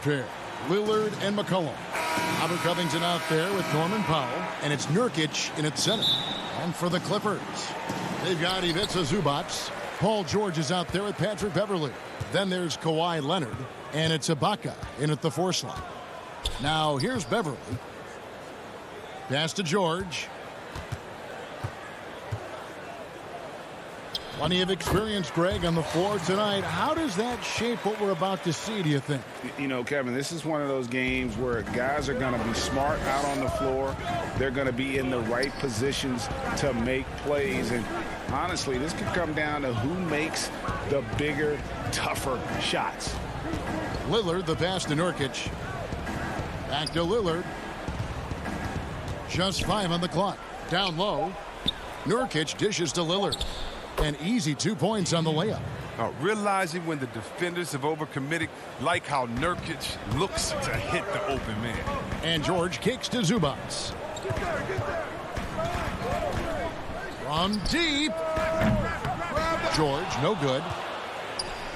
Pair, Lillard and McCollum. Robert Covington out there with Norman Powell, and it's Nurkic in its center. And for the Clippers, they've got Ivica Zubac. Paul George is out there with Patrick Beverley. Then there's Kawhi Leonard, and it's Ibaka in at the 4 slot. Now here's Beverley. Pass to George. Plenty of experience, Greg, on the floor tonight. How does that shape what we're about to see, do you think? You know, Kevin, this is one of those games where guys are going to be smart out on the floor. They're going to be in the right positions to make plays. And honestly, this could come down to who makes the bigger, tougher shots. Lillard, the pass to Nurkic. Back to Lillard. Just 5 on the clock. Down low. Nurkic dishes to Lillard. An easy 2 points on the layup. Realizing when the defenders have overcommitted, like how Nurkic looks to hit the open man. And George kicks to Zubac. From deep. George, no good.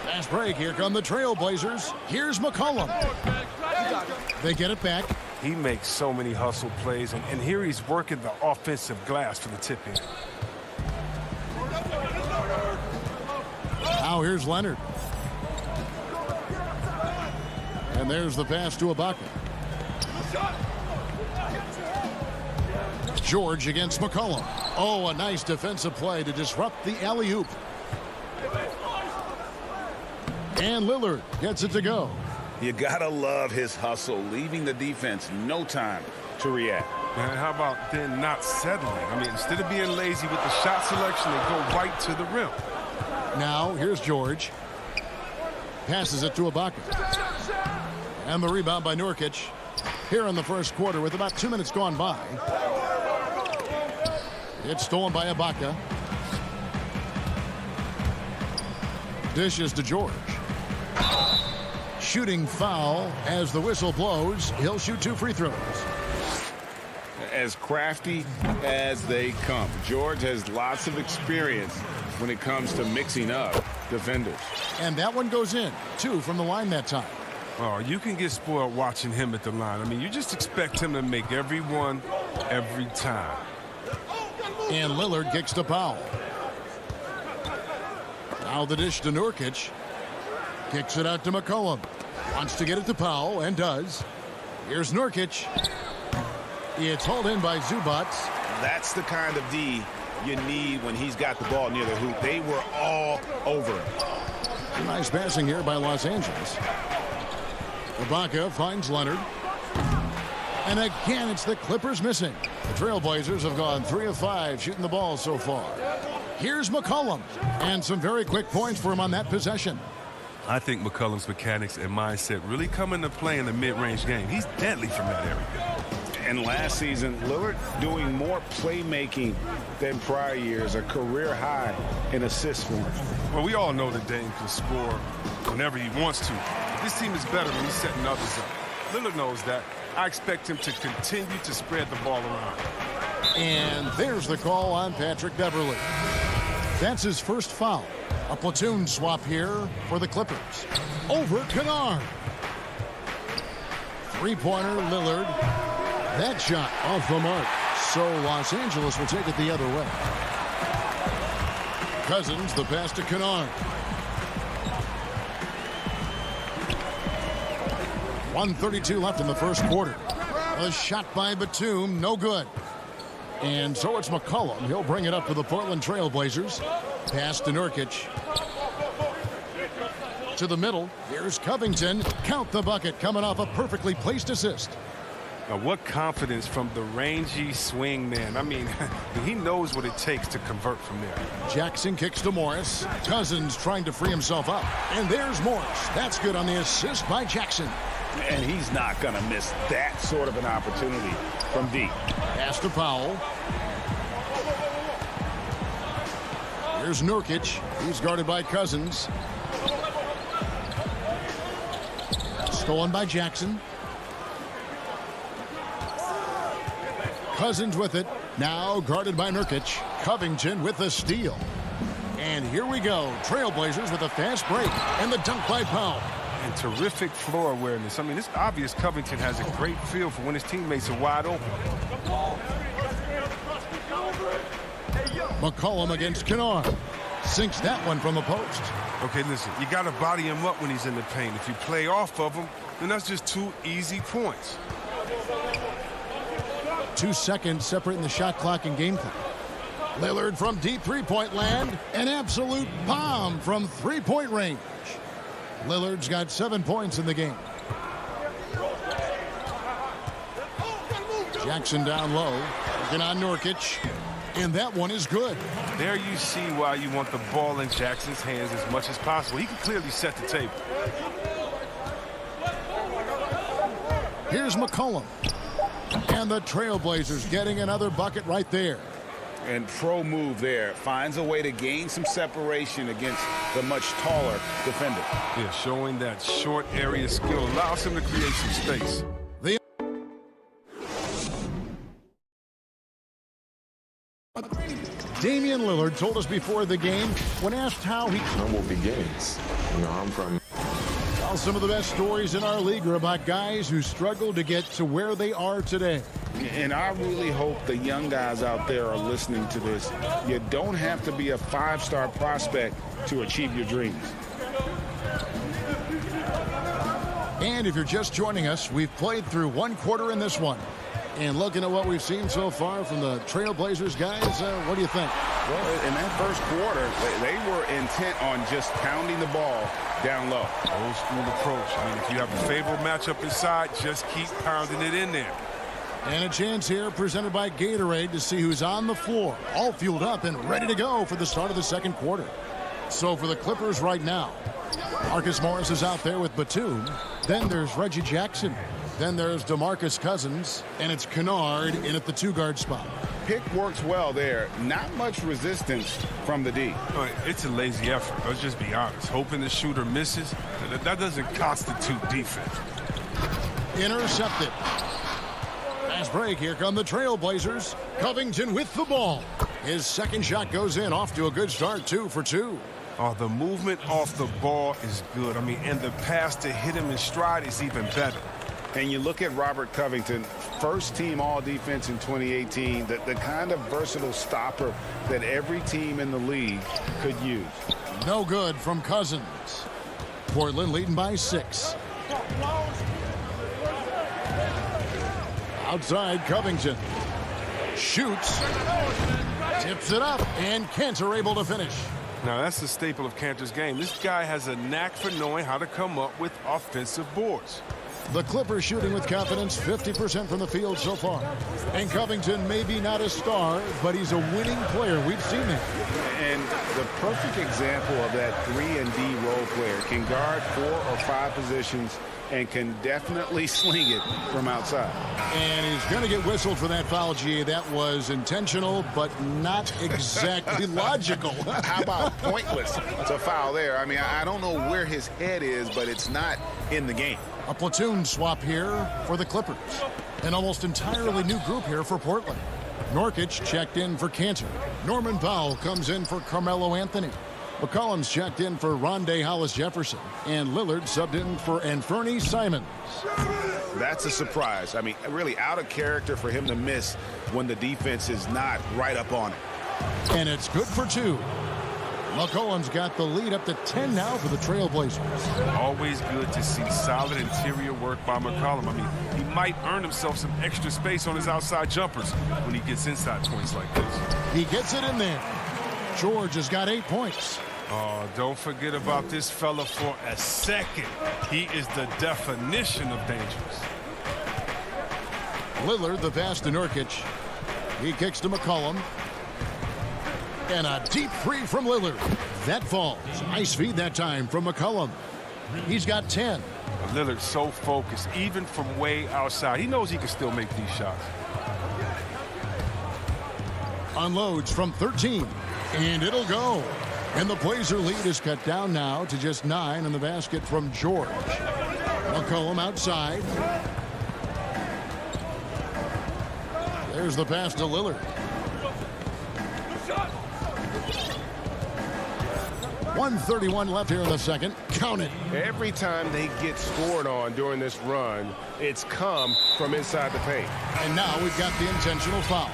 Fast break. Here come the Trailblazers. Here's McCollum. They get it back. He makes so many hustle plays, and here he's working the offensive glass for the tip-in. Now here's Leonard. And there's the pass to Ibaka. George against McCollum. Oh, a nice defensive play to disrupt the alley-oop. And Lillard gets it to go. You gotta love his hustle, leaving the defense no time to react. And how about then not settling? I mean, instead of being lazy with the shot selection, they go right to the rim. Now, here's George. Passes it to Ibaka. And the rebound by Nurkic. Here in the first quarter with about 2 minutes gone by. It's stolen by Ibaka. Dishes to George. Shooting foul as the whistle blows. He'll shoot 2 free throws. As crafty as they come. George has lots of experience when it comes to mixing up defenders. And that one goes in. 2 from the line that time. Oh, you can get spoiled watching him at the line. I mean, you just expect him to make every one, every time. And Lillard kicks to Powell. Now the dish to Nurkic. Kicks it out to McCollum. Wants to get it to Powell, and does. Here's Nurkic. It's hauled in by Zubac. That's the kind of D you need when he's got the ball near the hoop. They were all over him. Nice passing here by Los Angeles. Ibaka finds Leonard. And again, it's the Clippers missing. The Trailblazers have gone 3 of 5 shooting the ball so far. Here's McCollum. And some very quick points for him on that possession. I think McCollum's mechanics and mindset really come into play in the mid-range game. He's deadly from that area. And last season, Lillard doing more playmaking than prior years, a career high in assists for him. Well, we all know that Dame can score whenever he wants to. But this team is better when he's setting others up. Lillard knows that. I expect him to continue to spread the ball around. And there's the call on Patrick Beverley. That's his first foul. A platoon swap here for the Clippers. Over Kennard. Three-pointer, Lillard. That shot off the mark. So Los Angeles will take it the other way. Cousins, the pass to Kennard. 1:32 left in the first quarter. A shot by Batum, no good. And so it's McCollum. He'll bring it up for the Portland Trailblazers. Pass to Nurkic. To the middle. Here's Covington. Count the bucket coming off a perfectly placed assist. Now, what confidence from the rangy swing man. I mean, he knows what it takes to convert from there. Jackson kicks to Morris. Cousins trying to free himself up. And there's Morris. That's good on the assist by Jackson. And he's not going to miss that sort of an opportunity from deep. Pass to Powell. Here's Nurkic. He's guarded by Cousins. Stolen by Jackson. Cousins with it. Now guarded by Nurkic. Covington with the steal. And here we go. Trailblazers with a fast break. And the dunk by Powell. And terrific floor awareness. I mean, it's obvious Covington has a great feel for when his teammates are wide open. McCollum against Kennard. Sinks that one from the post. Okay, listen, you got to body him up when he's in the paint. If you play off of him, then that's just 2 easy points. 2 seconds separating the shot clock and game clock. Lillard from deep three-point land. An absolute bomb from three-point range. Lillard's got 7 points in the game. Jackson down low. Working on Nurkic. And that one is good. There you see why you want the ball in Jackson's hands as much as possible. He can clearly set the table. Here's McCollum. And the Trailblazers getting another bucket right there. And pro move there. Finds a way to gain some separation against the much taller defender. Yeah, showing that short area skill allows him to create some space. Damian Lillard told us before the game, when asked how he... Humble beginnings. You know, I'm from... Well, some of the best stories in our league are about guys who struggled to get to where they are today. And I really hope the young guys out there are listening to this. You don't have to be a 5-star prospect to achieve your dreams. And if you're just joining us, we've played through 1 quarter in this one. And looking at what we've seen so far from the Trailblazers guys, what do you think? Well, in that first quarter, they were intent on just pounding the ball down low. Old school approach. I mean, if you have a favorable matchup inside, just keep pounding it in there. And a chance here presented by Gatorade to see who's on the floor, all fueled up and ready to go for the start of the second quarter. So for the Clippers right now, Marcus Morris is out there with Batum. Then there's Reggie Jackson. Then there's DeMarcus Cousins, and it's Kennard in at the 2-guard spot. Pick works well there. Not much resistance from the D. It's a lazy effort. Let's just be honest. Hoping the shooter misses, that doesn't constitute defense. Intercepted. Fast break. Here come the Trailblazers. Covington with the ball. His second shot goes in. Off to a good start. 2 for 2. Oh, the movement off the ball is good. I mean, and the pass to hit him in stride is even better. And you look at Robert Covington, first team all-defense in 2018, the kind of versatile stopper that every team in the league could use. No good from Cousins. Portland leading by 6. Outside, Covington. Shoots. Tips it up, and Cantor able to finish. Now, that's the staple of Cantor's game. This guy has a knack for knowing how to come up with offensive boards. The Clippers shooting with confidence, 50% from the field so far. And Covington may be not a star, but he's a winning player. We've seen that. And the perfect example of that 3-and-D role player can guard 4 or 5 positions and can definitely sling it from outside. And he's going to get whistled for that foul, G. That was intentional, but not exactly logical. How about pointless to foul there? I mean, I don't know where his head is, but it's not in the game. A platoon swap here for the Clippers. An almost entirely new group here for Portland. Nurkic checked in for Cantor. Norman Powell comes in for Carmelo Anthony. McCollum's checked in for Rondé Hollis-Jefferson. And Lillard subbed in for Anthony Simons. That's a surprise. I mean, really out of character for him to miss when the defense is not right up on it. And it's good for 2. McCollum's got the lead up to 10 now for the Trailblazers. Always good to see solid interior work by McCollum. I mean, he might earn himself some extra space on his outside jumpers when he gets inside points like this. He gets it in there. George has got 8 points. Oh, don't forget about this fella for a second. He is the definition of dangerous. Lillard, the pass to Nurkic. He kicks to McCollum. And a deep three from Lillard. That falls. Nice feed that time from McCollum. He's got 10. Lillard's so focused, even from way outside. He knows he can still make these shots. Unloads from 13. And it'll go. And the Blazer lead is cut down now to just 9 in the basket from George. McCollum outside. There's the pass to Lillard. 1:31 left here in the second. Count it. Every time they get scored on during this run, it's come from inside the paint. And now we've got the intentional foul.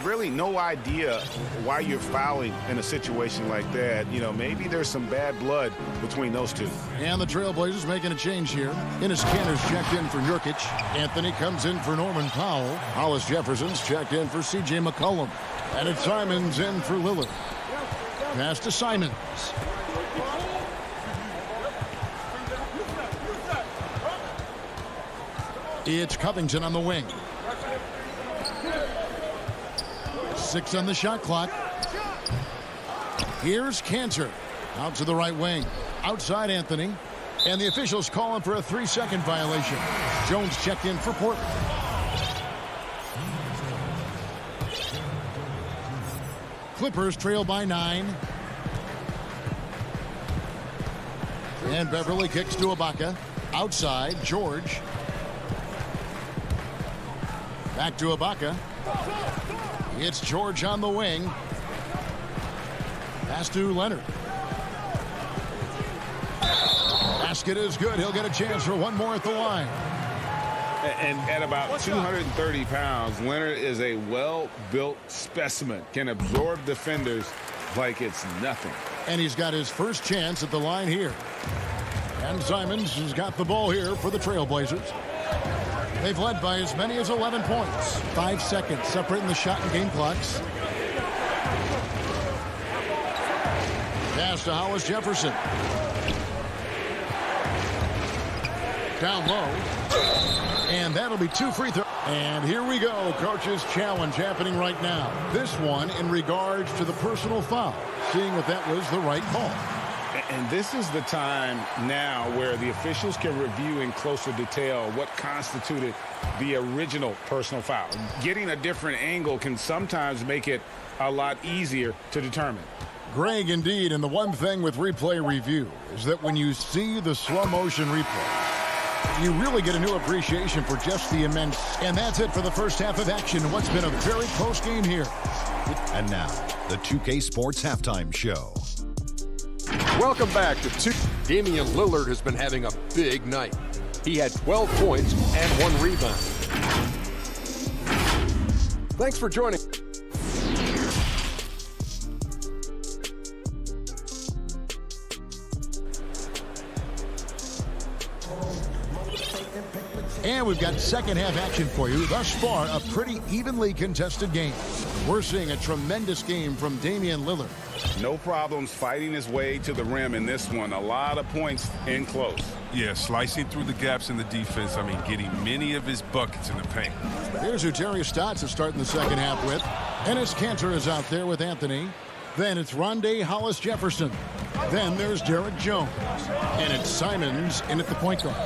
Really no idea why you're fouling in a situation like that. You know, maybe there's some bad blood between those two. And the Trailblazers making a change here. Enes Kanter's checked in for Nurkic. Anthony comes in for Norman Powell. Hollis Jefferson's checked in for C.J. McCollum. And it's Simons in for Lillard. Pass to Simons. It's Covington on the wing. 6 on the shot clock. Here's Kanter. Out to the right wing. Outside Anthony. And the officials calling for a 3-second violation. Jones checked in for Portland. Clippers trail by 9. And Beverly kicks to Ibaka. Outside, George. Back to Ibaka. It's George on the wing. Pass to Leonard. Basket is good. He'll get a chance for one more at the line. And at about 230 pounds, Leonard is a well-built specimen. Can absorb defenders like it's nothing. And he's got his first chance at the line here. And Simons has got the ball here for the Trailblazers. They've led by as many as 11 points. 5 seconds separating the shot and game clocks. Pass to Hollis Jefferson. Down low. And that'll be 2 free throws. And here we go. Coach's challenge happening right now. This one in regards to the personal foul. Seeing if that was the right call. And this is the time now where the officials can review in closer detail what constituted the original personal foul. Getting a different angle can sometimes make it a lot easier to determine. Greg, indeed, and the one thing with replay review is that when you see the slow motion replay, you really get a new appreciation for just the immense. And that's it for the first half of action. What's been a very close game here. And now, the 2K Sports Halftime Show. Welcome back to 2. Damian Lillard has been having a big night. He had 12 points and 1 rebound. Thanks for joining. And we've got second half action for you. Thus far, a pretty evenly contested game. We're seeing a tremendous game from Damian Lillard. No problems fighting his way to the rim in this one. A lot of points in close. Yeah, slicing through the gaps in the defense. I mean, getting many of his buckets in the paint. Here's who Terry Stotts is starting the second half with. Enes Kanter is out there with Anthony. Then it's Rondé Hollis Jefferson. Then there's Derek Jones. And it's Simons in at the point guard.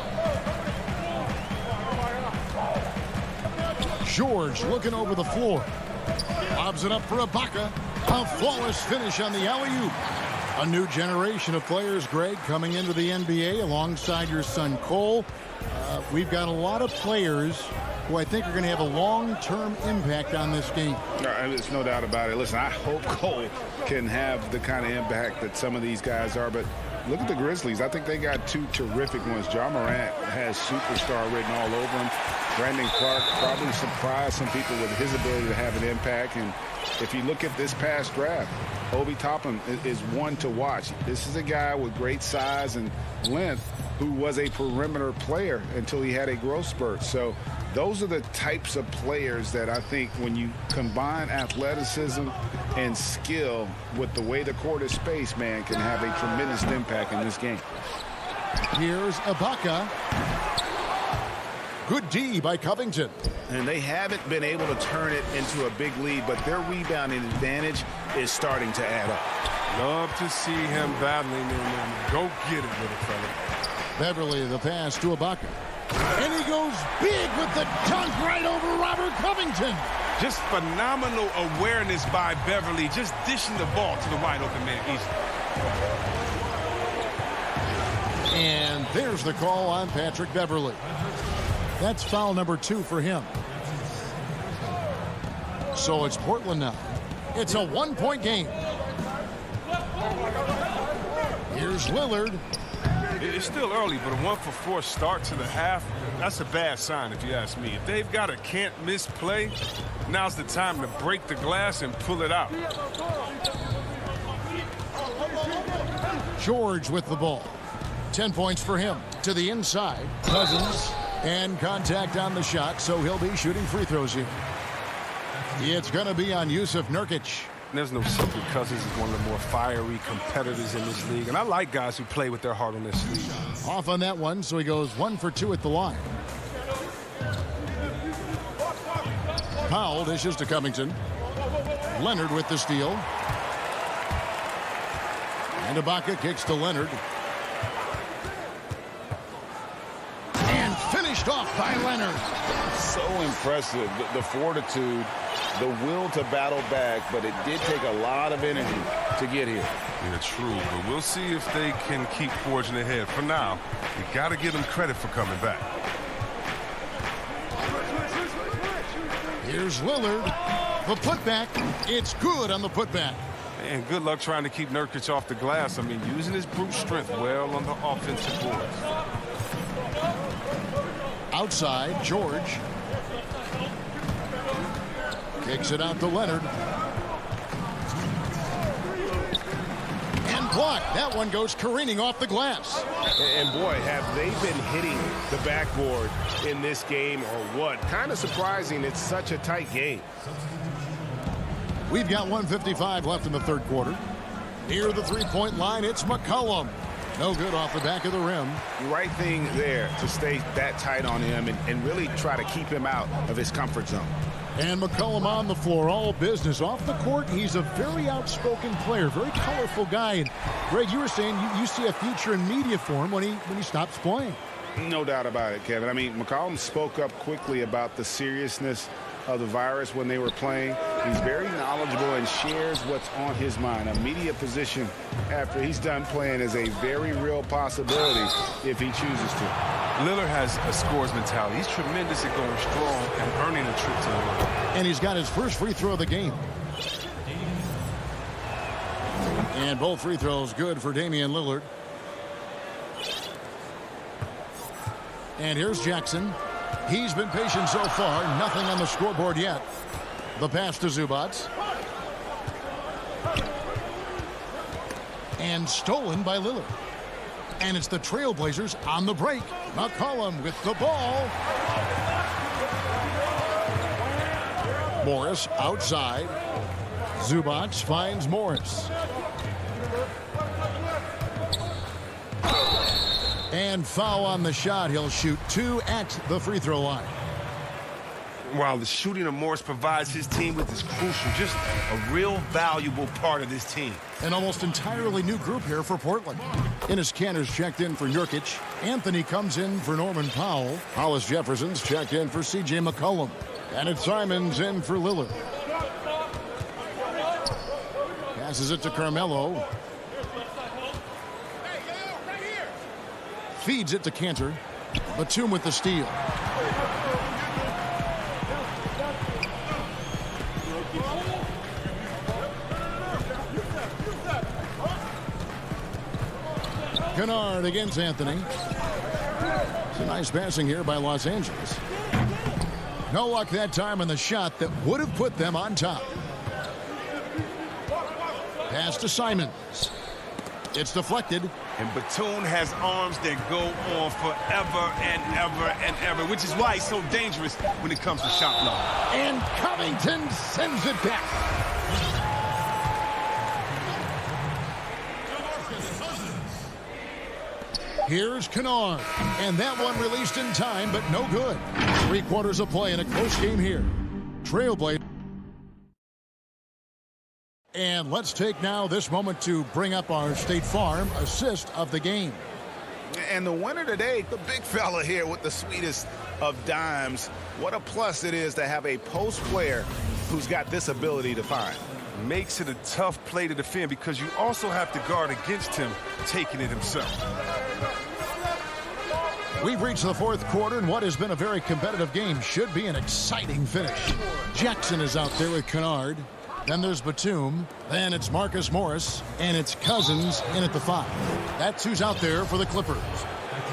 George looking over the floor. Lobs it up for Ibaka. A flawless finish on the alley-oop. A new generation of players, Greg, coming into the NBA alongside your son Cole. We've got a lot of players who I think are going to have a long-term impact on this game. There's no doubt about it. Listen, I hope Cole can have the kind of impact that some of these guys are, but look at the Grizzlies. I think they got 2 terrific ones. Ja Morant has superstar written all over him. Brandon Clark probably surprised some people with his ability to have an impact. And if you look at this past draft, Obi Toppin is one to watch. This is a guy with great size and length who was a perimeter player until he had a growth spurt. So those are the types of players that I think when you combine athleticism and skill with the way the court is spaced, man, can have a tremendous impact in this game. Here's Ibaka. Good D by Covington. And they haven't been able to turn it into a big lead, but their rebounding advantage is starting to add up. Love to see him battling and go get it, little fella. Beverly, the pass to Ibaka. And he goes big with the dunk right over Robert Covington. Just phenomenal awareness by Beverly, just dishing the ball to the wide open man easily. And there's the call on Patrick Beverly. That's foul number 2 for him. So it's Portland now. It's a 1-point game. Here's Lillard. It's still early, but a 1-for-4 start to the half, that's a bad sign if you ask me. If they've got a can't-miss play, now's the time to break the glass and pull it out. George with the ball. 10 points for him. To the inside. Cousins. And contact on the shot, so he'll be shooting free throws here. It's going to be on Yusuf Nurkic. There's no secret Cousins is one of the more fiery competitors in this league, and I like guys who play with their heart on their sleeve. Off on that one, so he goes 1 for 2 at the line. Powell dishes to Covington. Leonard with the steal. And Ibaka kicks to Leonard. And finished off by Leonard. So impressive, the fortitude, the will to battle back, but it did take a lot of energy to get here. Yeah, true, but we'll see if they can keep forging ahead. For now, you got to give them credit for coming back. Here's Lillard. The putback. It's good on the putback. And good luck trying to keep Nurkic off the glass. I mean, using his brute strength well on the offensive boards. Outside, George. Kicks it out to Leonard. And blocked. That one goes careening off the glass. And boy, have they been hitting the backboard in this game or what? Kind of surprising. It's such a tight game. We've got 1:55 left in the third quarter. Near the three-point line, it's McCollum. No good off the back of the rim. The right thing there to stay that tight on him and really try to keep him out of his comfort zone. And McCollum on the floor, all business. Off the court, he's a very outspoken player, very colorful guy. And Greg, you were saying you see a future in media for him when he stops playing. No doubt about it, Kevin. I mean, McCollum spoke up quickly about the seriousness of the virus when they were playing. He's very knowledgeable and shares what's on his mind. A media position after he's done playing is a very real possibility if he chooses to. Lillard has a scorer's mentality. He's tremendous at going strong and earning a trip to the line. And he's got his first free throw of the game. And both free throws good for Damian Lillard. And here's Jackson. He's been patient so far. Nothing on the scoreboard yet. The pass to Zubac. And stolen by Lillard. And it's the Trailblazers on the break. McCollum with the ball. Morris outside. Zubac finds Morris. And foul on the shot. He'll shoot 2 at the free throw line. While the shooting of Morris provides his team with this crucial, just a real valuable part of this team. An almost entirely new group here for Portland. Enes Kanter's checked in for Nurkic. Anthony comes in for Norman Powell. Hollis Jefferson's checked in for C.J. McCollum. And it's Simons in for Lillard. Passes it to Carmelo. Feeds it to Kanter. Batum with the steal. Kennard against Anthony. It's a nice passing here by Los Angeles. No luck that time on the shot that would have put them on top. Pass to Simons. It's deflected. And Batum has arms that go on forever and ever and ever, which is why he's so dangerous when it comes to shot block. And Covington sends it back. Here's Kennard. And that one released in time, but no good. 3 quarters of play in a close game here. Trailblazer. And let's take now this moment to bring up our State Farm assist of the game. And the winner today, the big fella here with the sweetest of dimes. What a plus it is to have a post player who's got this ability to find. Makes it a tough play to defend because you also have to guard against him taking it himself. We've reached the 4th quarter, and what has been a very competitive game should be an exciting finish. Jackson is out there with Kennard. Then there's Batum. Then it's Marcus Morris. And it's Cousins in at the 5. That's who's out there for the Clippers.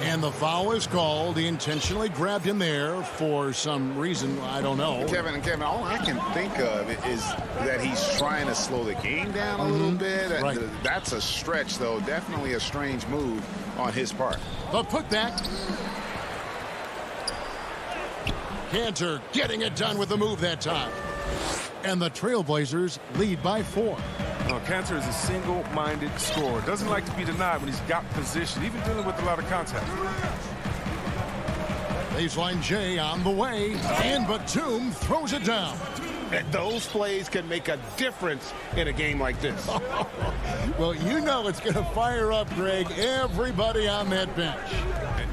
And the foul is called. He intentionally grabbed him there for some reason. I don't know. Kevin, all I can think of is that he's trying to slow the game down a little bit. Right. That's a stretch, though. Definitely a strange move on his part. The putback. Cantor getting it done with the move that time. And the Trailblazers lead by 4. Cantor is a single-minded scorer. Doesn't like to be denied when he's got position, even dealing with a lot of contact. Baseline J on the way. And Batum throws it down. Those plays can make a difference in a game like this. Well, you know it's going to fire up, Greg, everybody on that bench.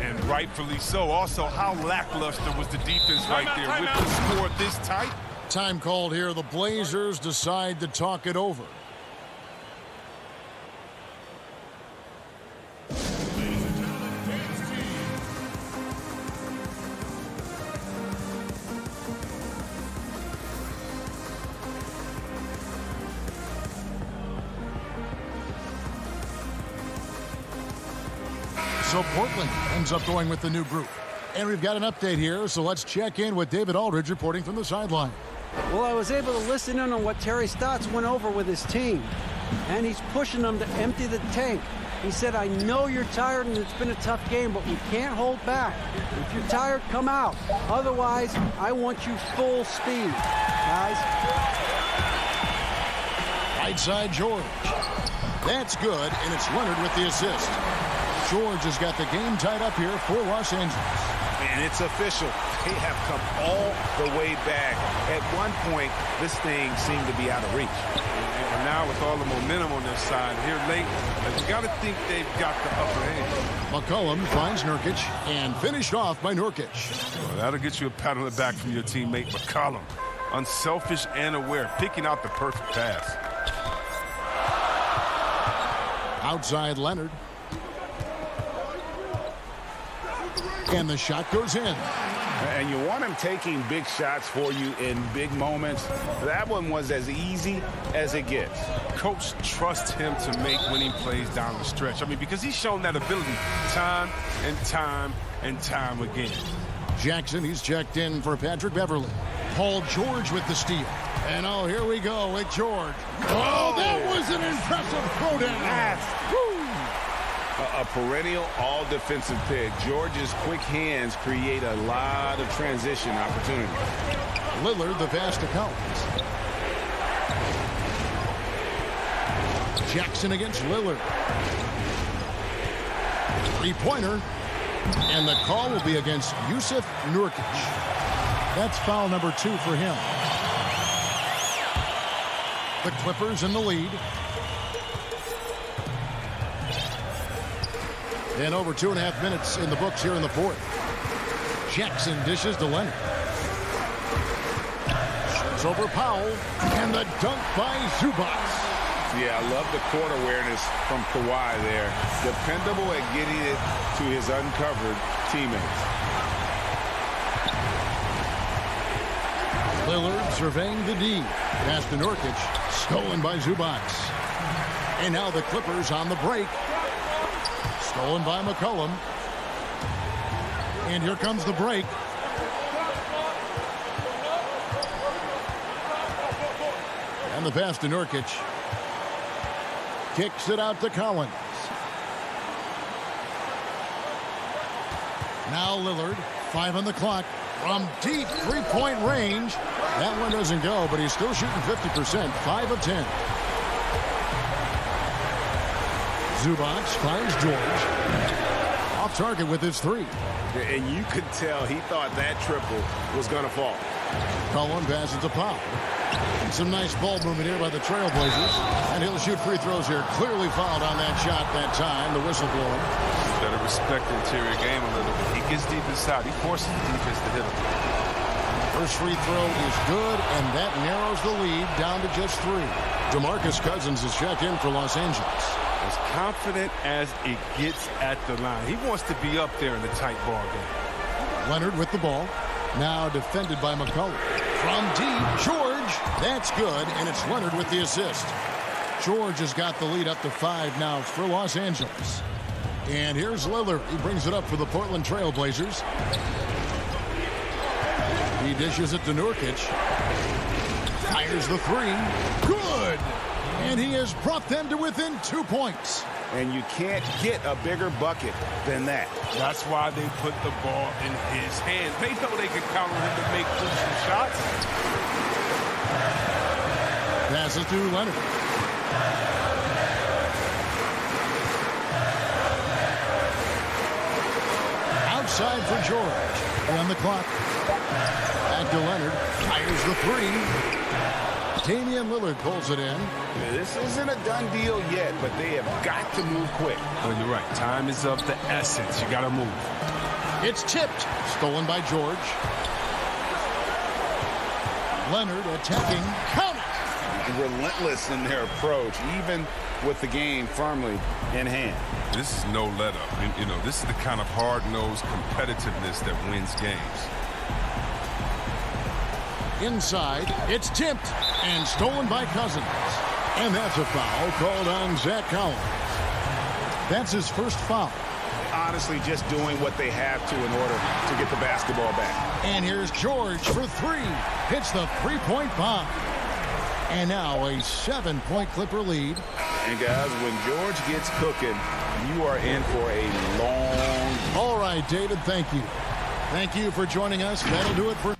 And rightfully so. Also, how lackluster was the defense right there with the score this tight? Time called here. The Blazers decide to talk it over. So Portland ends up going with the new group. And we've got an update here, so let's check in with David Aldridge reporting from the sideline. Well, I was able to listen in on what Terry Stotts went over with his team, and he's pushing them to empty the tank. He said, I know you're tired and it's been a tough game, but we can't hold back. If you're tired, come out. Otherwise, I want you full speed, guys. Right side, George. That's good, and it's Leonard with the assist. George has got the game tied up here for Los Angeles. And it's official. They have come all the way back. At one point, this thing seemed to be out of reach. And now with all the momentum on their side here late, you got to think they've got the upper hand. McCollum finds Nurkic and finished off by Nurkic. Well, that'll get you a pat on the back from your teammate McCollum. Unselfish and aware, picking out the perfect pass. Outside Leonard. And the shot goes in. And you want him taking big shots for you in big moments. That one was as easy as it gets. Coach trusts him to make winning plays down the stretch. I mean, because he's shown that ability time and time and time again. Jackson, he's checked in for Patrick Beverly. Paul George with the steal. And oh, here we go with George. Oh, that was an impressive throwdown. A perennial all-defensive pick. George's quick hands create a lot of transition opportunity. Lillard, the pass to Collins. Jackson against Lillard. Three-pointer. And the call will be against Yusuf Nurkic. That's foul number 2 for him. The Clippers in the lead. And over 2.5 minutes in the books here in the 4th. Jackson dishes to Leonard. Shoots over Powell. And the dunk by Zubac. Yeah, I love the court awareness from Kawhi there. Dependable at getting it to his uncovered teammates. Lillard surveying the D. Pass to Nurkic. Stolen by Zubac. And now the Clippers on the break. Stolen by McCollum. And here comes the break. And the pass to Nurkic. Kicks it out to Collins. Now Lillard, 5 on the clock. From deep three-point range. That one doesn't go, but he's still shooting 50%. 5 of 10. Zubac finds George. Off target with his three. And you could tell he thought that triple was going to fall. Cullen passes to Powell. Some nice ball movement here by the Trailblazers. And he'll shoot free throws here. Clearly fouled on that shot that time. The whistle blowing. Better respect the interior game a little bit. He gets deep inside. He forces the defense to hit him. First free throw is good, and that narrows the lead down to just 3. DeMarcus Cousins is checked in for Los Angeles. As confident as it gets at the line. He wants to be up there in the tight ball game. Leonard with the ball. Now defended by McCullough. From deep, George. That's good, and it's Leonard with the assist. George has got the lead up to 5 now for Los Angeles. And here's Lillard. He brings it up for the Portland Trailblazers. He dishes it to Nurkic. Fires the 3. Good! And he has brought them to within 2 points. And you can't get a bigger bucket than that. That's why they put the ball in his hands. They know they can count on him to make crucial shots. Passes to Leonard. Outside for George. On the clock. Back to Leonard. Fires the 3. Damian Lillard pulls it in. This isn't a done deal yet, but they have got to move quick. Well, you're right. Time is of the essence. You got to move. It's tipped. Stolen by George. Leonard attacking. Count it. Relentless in their approach, even with the game firmly in hand. This is no let-up. You know, this is the kind of hard-nosed competitiveness that wins games. Inside, it's tipped and stolen by Cousins. And that's a foul called on Zach Collins. That's his first foul. Honestly, just doing what they have to in order to get the basketball back. And here's George for 3. Hits the 3-point bomb. And now a 7-point Clipper lead. And guys, when George gets cooking, you are in for a long... All right, David, thank you. Thank you for joining us. That'll do it for...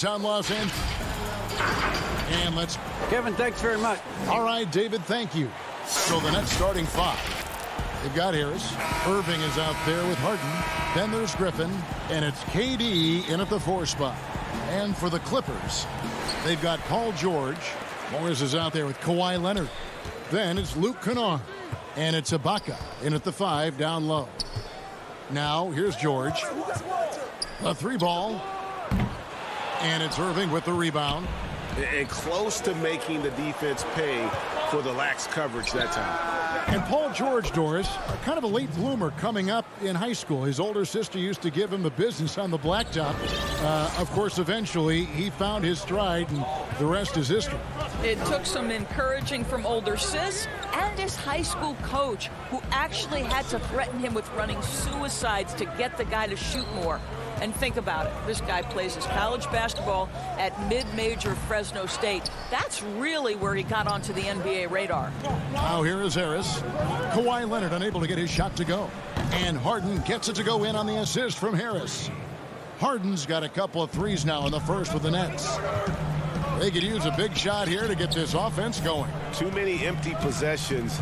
downtown Los Angeles. And let's... Kevin, thanks very much. All right, David, thank you. So the Nets starting five. They've got Harris. Irving is out there with Harden. Then there's Griffin. And it's KD in at the 4 spot. And for the Clippers, they've got Paul George. Morris is out there with Kawhi Leonard. Then it's Luke Kennard. And it's Ibaka in at the 5 down low. Now here's George. A 3 ball. And it's Irving with the rebound. And close to making the defense pay for the lax coverage that time. And Paul George, Doris, kind of a late bloomer coming up in high school. His older sister used to give him the business on the blacktop. Of course, eventually, he found his stride, and the rest is history. It took some encouraging from older sis and his high school coach, who actually had to threaten him with running suicides to get the guy to shoot more. And think about it. This guy plays his college basketball at mid-major Fresno State. That's really where he got onto the NBA radar. Now here is Harris. Kawhi Leonard unable to get his shot to go. And Harden gets it to go in on the assist from Harris. Harden's got a couple of threes now in the first with the Nets. They could use a big shot here to get this offense going. Too many empty possessions.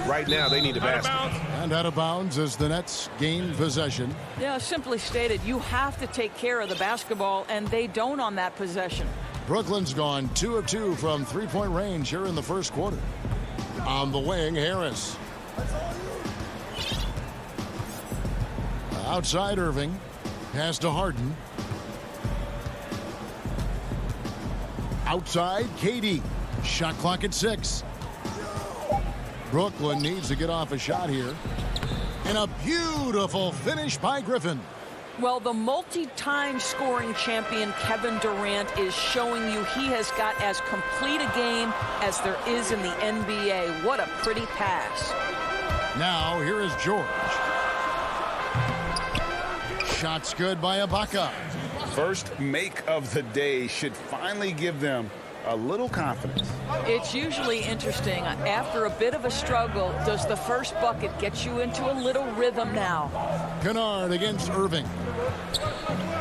Right now, they need a basket. And out of bounds as the Nets gain possession. Yeah, simply stated, you have to take care of the basketball, and they don't on that possession. Brooklyn's gone 2 of 2 from three-point range here in the first quarter. On the wing, Harris. Outside Irving. Pass to Harden. Outside, KD. Shot clock at 6. Brooklyn needs to get off a shot here. And a beautiful finish by Griffin. Well, the multi-time scoring champion Kevin Durant is showing you he has got as complete a game as there is in the NBA. What a pretty pass. Now, here is George. Shots good by Ibaka. First make of the day should finally give them a little confidence. It's usually interesting. After a bit of a struggle, does the first bucket get you into a little rhythm now? Kennard against Irving.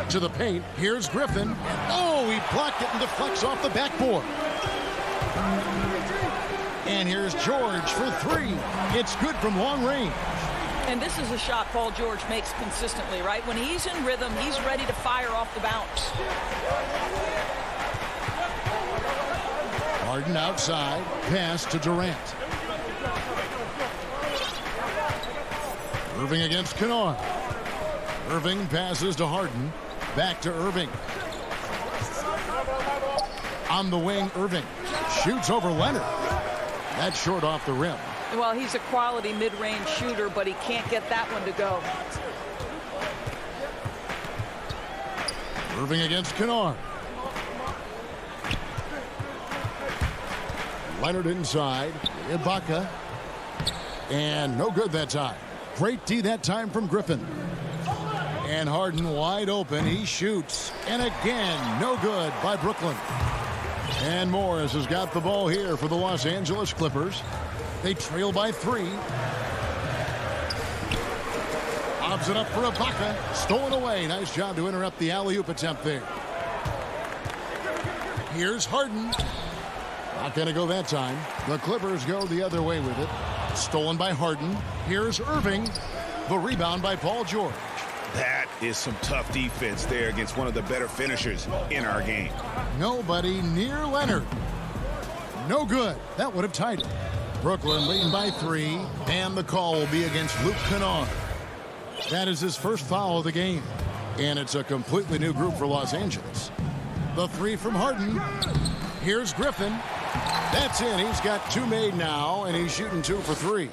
To the paint. Here's Griffin. Oh, he blocked it and deflects off the backboard. And here's George for 3. It's good from long range. And this is a shot Paul George makes consistently, right? When he's in rhythm, he's ready to fire off the bounce. Harden outside. Pass to Durant. Irving against Kennard. Irving passes to Harden. Back to Irving. On the wing, Irving. Shoots over Leonard. That's short off the rim. Well, he's a quality mid-range shooter, but he can't get that one to go. Irving against Kennard. Leonard inside. Ibaka. And no good that time. Great D that time from Griffin. And Harden wide open. He shoots. And again, no good by Brooklyn. And Morris has got the ball here for the Los Angeles Clippers. They trail by 3. Lobs it up for Ibaka. Stolen away. Nice job to interrupt the alley-oop attempt there. Here's Harden. Not going to go that time. The Clippers go the other way with it. Stolen by Harden. Here's Irving. The rebound by Paul George. That is some tough defense there against one of the better finishers in our game. Nobody near Leonard. No good. That would have tied it. Brooklyn leading by 3, and the call will be against Luke Kennard. That is his first foul of the game, and it's a completely new group for Los Angeles. The 3 from Harden. Here's Griffin. That's in. He's got 2 made now, and he's shooting 2 for 3.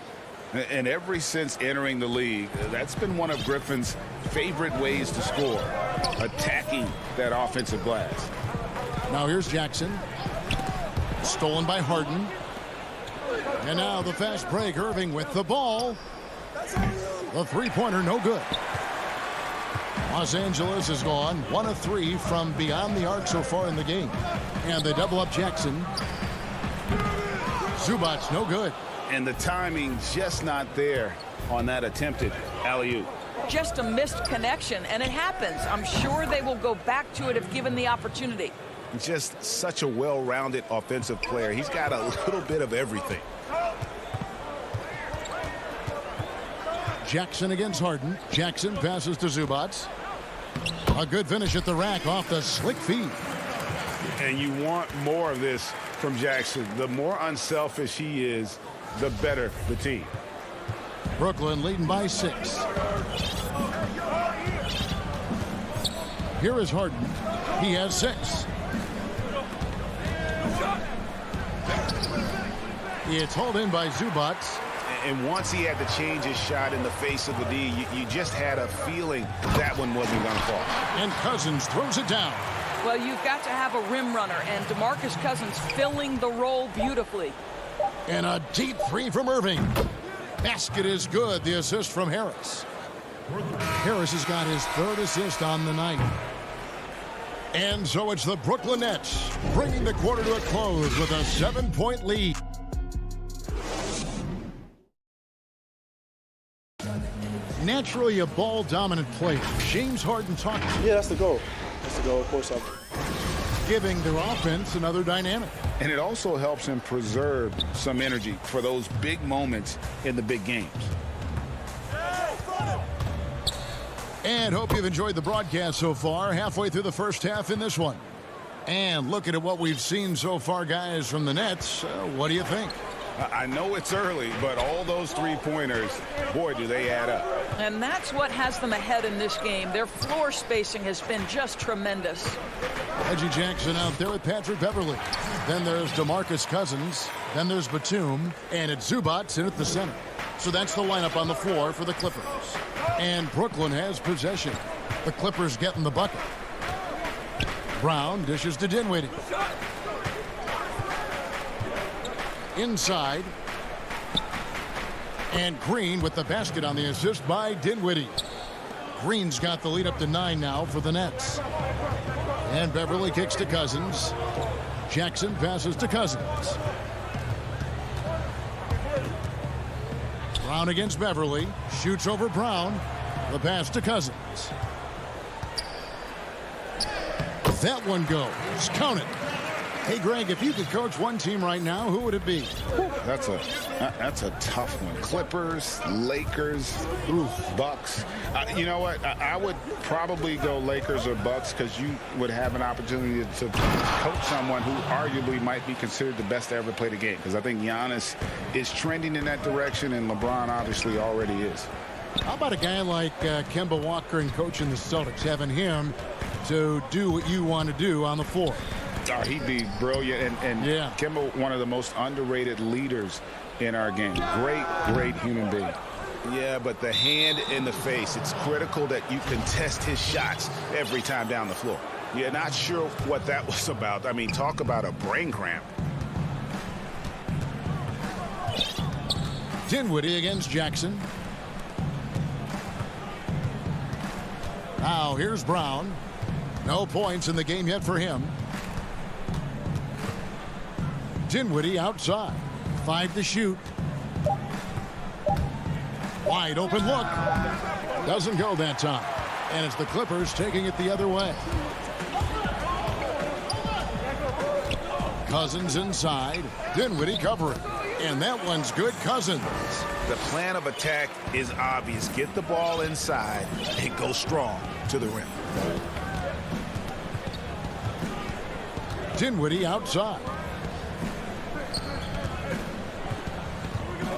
And ever since entering the league, that's been one of Griffin's favorite ways to score, attacking that offensive glass. Now here's Jackson. Stolen by Harden. And now the fast break. Irving with the ball. The three-pointer, no good. Los Angeles has gone 1 of 3 from beyond the arc so far in the game. And they double up Jackson. Zubac, no good. And the timing just not there on that attempted alley-oop. Just a missed connection, and it happens. I'm sure they will go back to it if given the opportunity. Just such a well-rounded offensive player. He's got a little bit of everything. Jackson against Harden. Jackson passes to Zubats. A good finish at the rack off the slick feed. And you want more of this from Jackson. The more unselfish he is, the better the team. Brooklyn leading by 6. Here is Harden. He has 6. It's hauled in by Zubats. And once he had to change his shot in the face of the D, you just had a feeling that one wasn't going to fall. And Cousins throws it down. Well, you've got to have a rim runner, and DeMarcus Cousins filling the role beautifully. And a deep three from Irving. Basket is good. The assist from Harris. Harris has got his 3rd assist on the night. And so it's the Brooklyn Nets bringing the quarter to a close with a 7-point lead. Naturally a ball-dominant player. James Harden talking. Yeah, that's the goal. That's the goal, of course. Giving their offense another dynamic. And it also helps him preserve some energy for those big moments in the big games. And hope you've enjoyed the broadcast so far. Halfway through the first half in this one. And looking at what we've seen so far, guys, from the Nets, what do you think? I know it's early, but all those three-pointers, boy, do they add up. And that's what has them ahead in this game. Their floor spacing has been just tremendous. Reggie Jackson out there with Patrick Beverly. Then there's DeMarcus Cousins. Then there's Batum. And it's Zubats in at the center. So that's the lineup on the floor for the Clippers. And Brooklyn has possession. The Clippers getting the bucket. Brown dishes to Dinwiddie. Inside. And Green with the basket on the assist by Dinwiddie. Green's got the lead up to 9 now for the Nets. And Beverly kicks to Cousins. Jackson passes to Cousins. Brown against Beverly. Shoots over Brown. The pass to Cousins. That one goes. Count it. Hey, Greg, if you could coach one team right now, who would it be? That's a tough one. Clippers, Lakers, Bucks. You know what? I would probably go Lakers or Bucks because you would have an opportunity to coach someone who arguably might be considered the best to ever play the game. Because I think Giannis is trending in that direction, and LeBron obviously already is. How about a guy like Kemba Walker and coaching the Celtics, having him to do what you want to do on the floor? Oh, he'd be brilliant, and yeah. Kemba, one of the most underrated leaders in our game. Great human being. Yeah, but the hand in the face, it's critical that you contest his shots every time down the floor. You're not sure what that was about. I mean, talk about a brain cramp. Dinwiddie against Jackson. Now here's Brown. No points in the game yet for him. Dinwiddie outside. 5 to shoot. Wide open look. Doesn't go that time. And it's the Clippers taking it the other way. Cousins inside. Dinwiddie covering. And that one's good. Cousins. The plan of attack is obvious. Get the ball inside and go strong to the rim. Dinwiddie outside.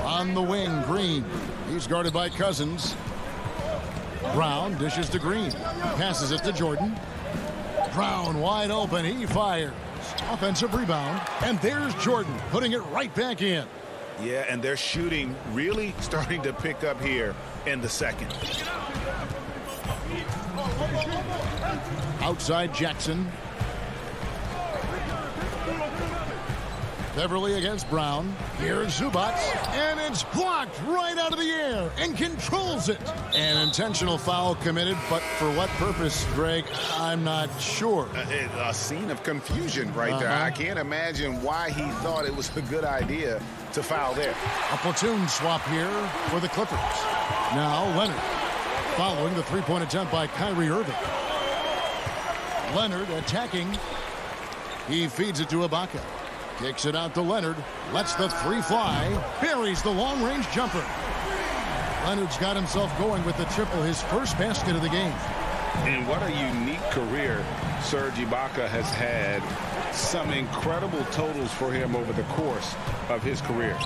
On the wing, Green. He's guarded by Cousins. Brown dishes to Green. Passes it to Jordan. Brown wide open. He fires. Offensive rebound. And there's Jordan putting it right back in. Yeah, and their shooting really starting to pick up here in the second. Outside Jackson. Beverly against Brown. Here's Zubats. And it's blocked right out of the air and controls it. An intentional foul committed, but for what purpose, Greg, I'm not sure. A scene of confusion right there. I can't imagine why he thought it was a good idea to foul there. A platoon swap here for the Clippers. Now Leonard. following the three-point attempt by Kyrie Irving. Leonard attacking. He feeds it to Ibaka. Kicks it out to Leonard. Lets the three fly. Buries the long-range jumper. Leonard's got himself going with the triple, his first basket of the game. And what a unique career Serge Ibaka has had. Some incredible totals for him over the course of his career.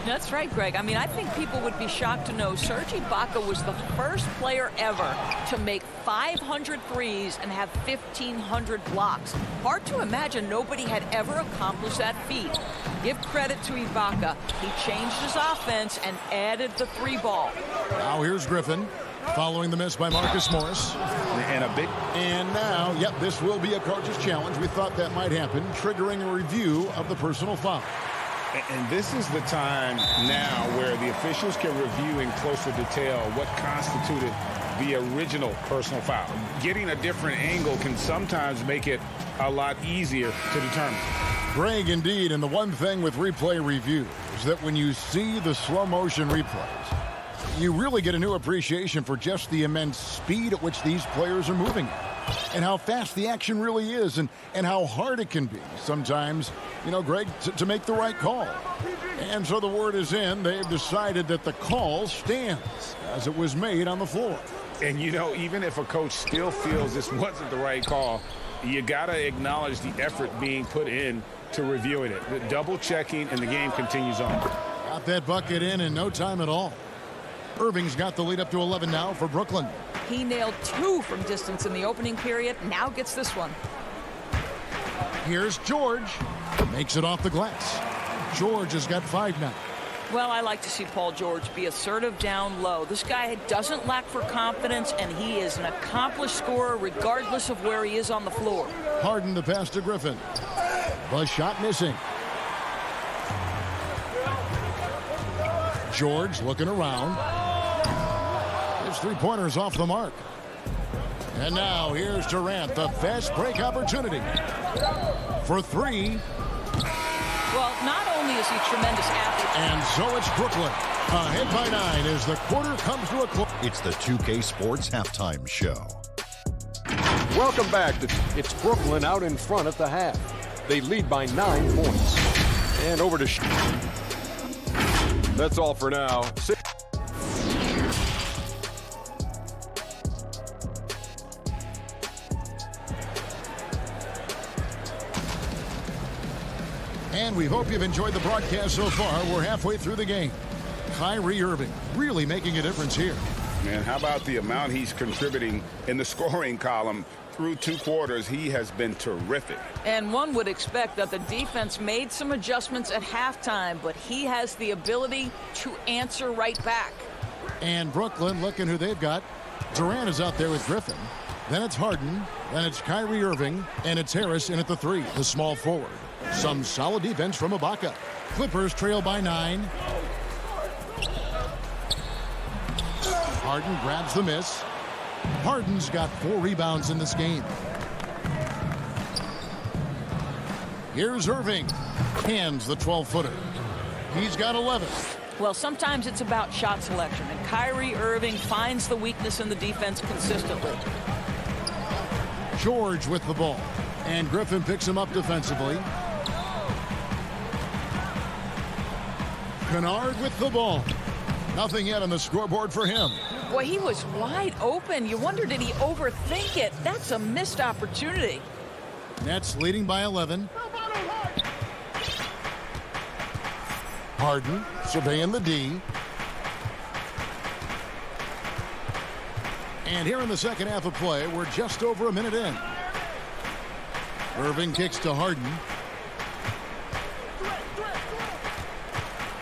That's right, Greg. I mean, I think people would be shocked to know Serge Ibaka was the first player ever to make 500 threes and have 1,500 blocks. Hard to imagine nobody had ever accomplished that feat. Give credit to Ibaka. He changed his offense and added the three ball. Now here's Griffin. Following the miss by Marcus Morris. And now, yep, this will be a coach's challenge. We thought that might happen, triggering a review of the personal foul. And this is the time now where the officials can review in closer detail what constituted the original personal foul. Getting a different angle can sometimes make it a lot easier to determine. Greg, indeed, and the one thing with replay review is that when you see the slow motion replays, you really get a new appreciation for just the immense speed at which these players are moving and how fast the action really is and how hard it can be sometimes, you know, Greg, to make the right call. And so the word is in. They've decided that the call stands as it was made on the floor. And, you know, even if a coach still feels this wasn't the right call, you got to acknowledge the effort being put in to reviewing it. The double checking, and the game continues on. Got that bucket in no time at all. Irving's got the lead up to 11 now for Brooklyn. He nailed 2 from distance in the opening period. Now gets this one. Here's George. Makes it off the glass. George has got 5 now. Well, I like to see Paul George be assertive down low. This guy doesn't lack for confidence, and he is an accomplished scorer regardless of where he is on the floor. Harden the pass to Griffin. The shot missing. George looking around. His three-pointer's off the mark. And now here's Durant, the fast break opportunity for 3. Well, not only is he a tremendous athlete. And so it's Brooklyn. Ahead by 9 as the quarter comes to a close. It's the 2K Sports Halftime Show. Welcome back. It's Brooklyn out in front at the half. They lead by 9 points. And over to... That's all for now. And we hope you've enjoyed the broadcast so far. We're halfway through the game. Kyrie Irving really making a difference here. Man, how about the amount he's contributing in the scoring column? Through 2 quarters, he has been terrific. And one would expect that the defense made some adjustments at halftime, but he has the ability to answer right back. And Brooklyn, looking who they've got. Durant is out there with Griffin. Then it's Harden. Then it's Kyrie Irving. And it's Harris in at the 3, the small forward. Some solid defense from Ibaka. Clippers trail by 9. Harden grabs the miss. Harden's got 4 rebounds in this game. Here's Irving. Hands the 12-footer. He's got 11. Well, sometimes it's about shot selection, and Kyrie Irving finds the weakness in the defense consistently. George with the ball. And Griffin picks him up defensively. Kennard with the ball. Nothing yet on the scoreboard for him. Boy, he was wide open. You wonder, did he overthink it? That's a missed opportunity. Nets leading by 11. Harden surveying the D. And here in the second half of play, we're just over a minute in. Irving kicks to Harden.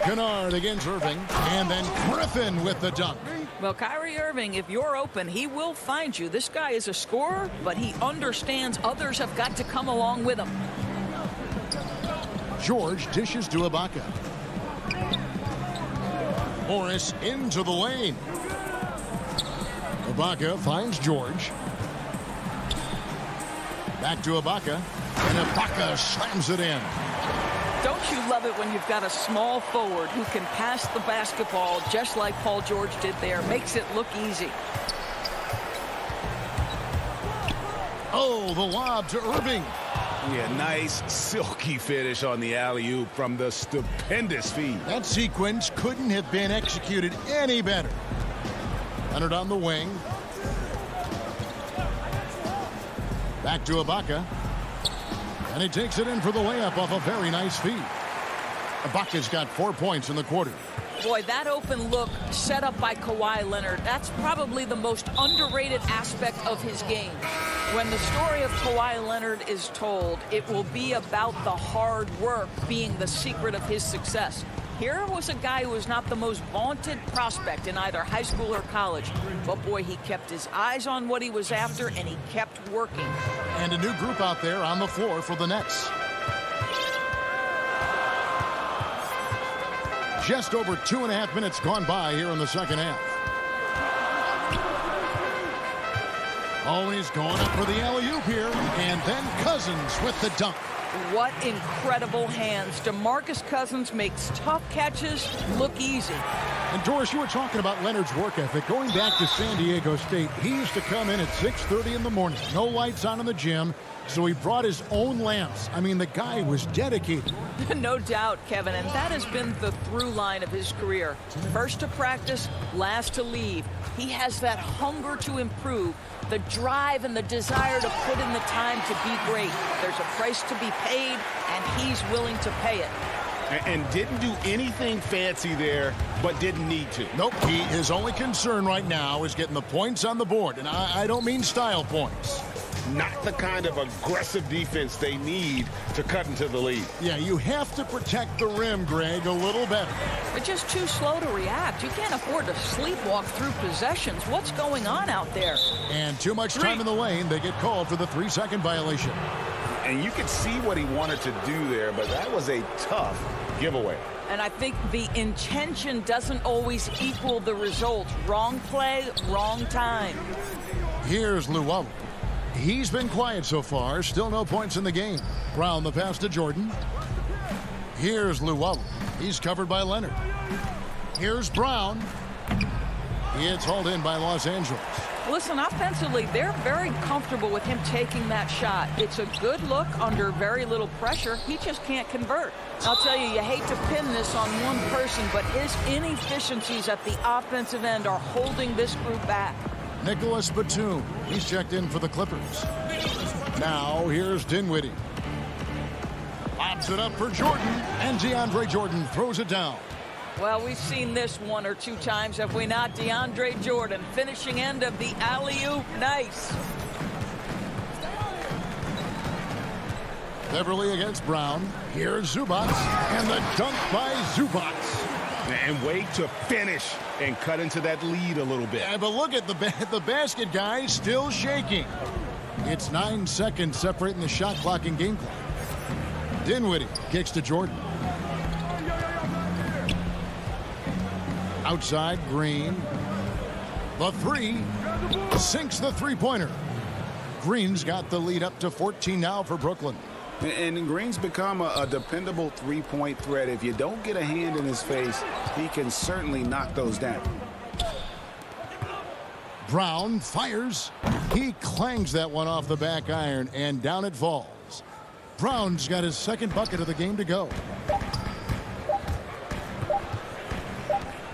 Kennard against Irving. And then Griffin with the dunk. Well, Kyrie Irving, if you're open, he will find you. This guy is a scorer, but he understands others have got to come along with him. George dishes to Ibaka. Morris into the lane. Ibaka finds George. Back to Ibaka. And Ibaka slams it in. Don't you love it when you've got a small forward who can pass the basketball just like Paul George did there? Makes it look easy. Oh, the lob to Irving. Yeah, nice silky finish on the alley-oop from the stupendous feed. That sequence couldn't have been executed any better. Leonard on the wing. Back to Ibaka. And he takes it in for the layup off a very nice feed. Ibaka's got 4 points in the quarter. Boy, that open look set up by Kawhi Leonard, that's probably the most underrated aspect of his game. When the story of Kawhi Leonard is told, it will be about the hard work being the secret of his success. Here was a guy who was not the most vaunted prospect in either high school or college. But boy, he kept his eyes on what he was after, and he kept working. And a new group out there on the floor for the Nets. Just over 2.5 minutes gone by here in the second half. Oh, he's going up for the alley-oop here. And then Cousins with the dunk. What incredible hands. DeMarcus Cousins makes tough catches look easy. And Doris, you were talking about Leonard's work ethic. Going back to San Diego State, he used to come in at 6:30 in the morning. No lights on in the gym. So he brought his own lamps. I mean, the guy was dedicated. No doubt, Kevin, and that has been the through line of his career. First to practice, last to leave. He has that hunger to improve, the drive and the desire to put in the time to be great. There's a price to be paid, and he's willing to pay it. And didn't do anything fancy there, but didn't need to. Nope, his only concern right now is getting the points on the board. And I don't mean style points. Not the kind of aggressive defense they need to cut into the lead. Yeah, you have to protect the rim, Greg, a little better. They're just too slow to react. You can't afford to sleepwalk through possessions. What's going on out there? And too much time in the lane. They get called for the 3-second violation. And you could see what he wanted to do there, but that was a tough giveaway. And I think the intention doesn't always equal the result. Wrong play, wrong time. Here's Luwawu. He's been quiet so far. Still no points in the game. Brown the pass to Jordan. Here's Luwawu. He's covered by Leonard. Here's Brown. It's hauled in by Los Angeles. Listen, offensively, they're very comfortable with him taking that shot. It's a good look under very little pressure. He just can't convert. I'll tell you, you hate to pin this on one person, but his inefficiencies at the offensive end are holding this group back. Nicholas Batum. He's checked in for the Clippers. Now here's Dinwiddie. Lobs it up for Jordan, and DeAndre Jordan throws it down. Well, we've seen this one or two times, have we not? DeAndre Jordan, finishing end of the alley-oop. Nice. Beverly against Brown. Here's Zubac, and the dunk by Zubac. And wait to finish and cut into that lead a little bit. Yeah, but look at the basket guy still shaking. It's 9 seconds separating the shot clock and game clock. Dinwiddie kicks to Jordan. Outside, Green. The three sinks the three-pointer. Green's got the lead up to 14 now for Brooklyn. And Green's become a dependable three-point threat. If you don't get a hand in his face, he can certainly knock those down. Brown fires. He clangs that one off the back iron, and down it falls. Brown's got his second bucket of the game to go.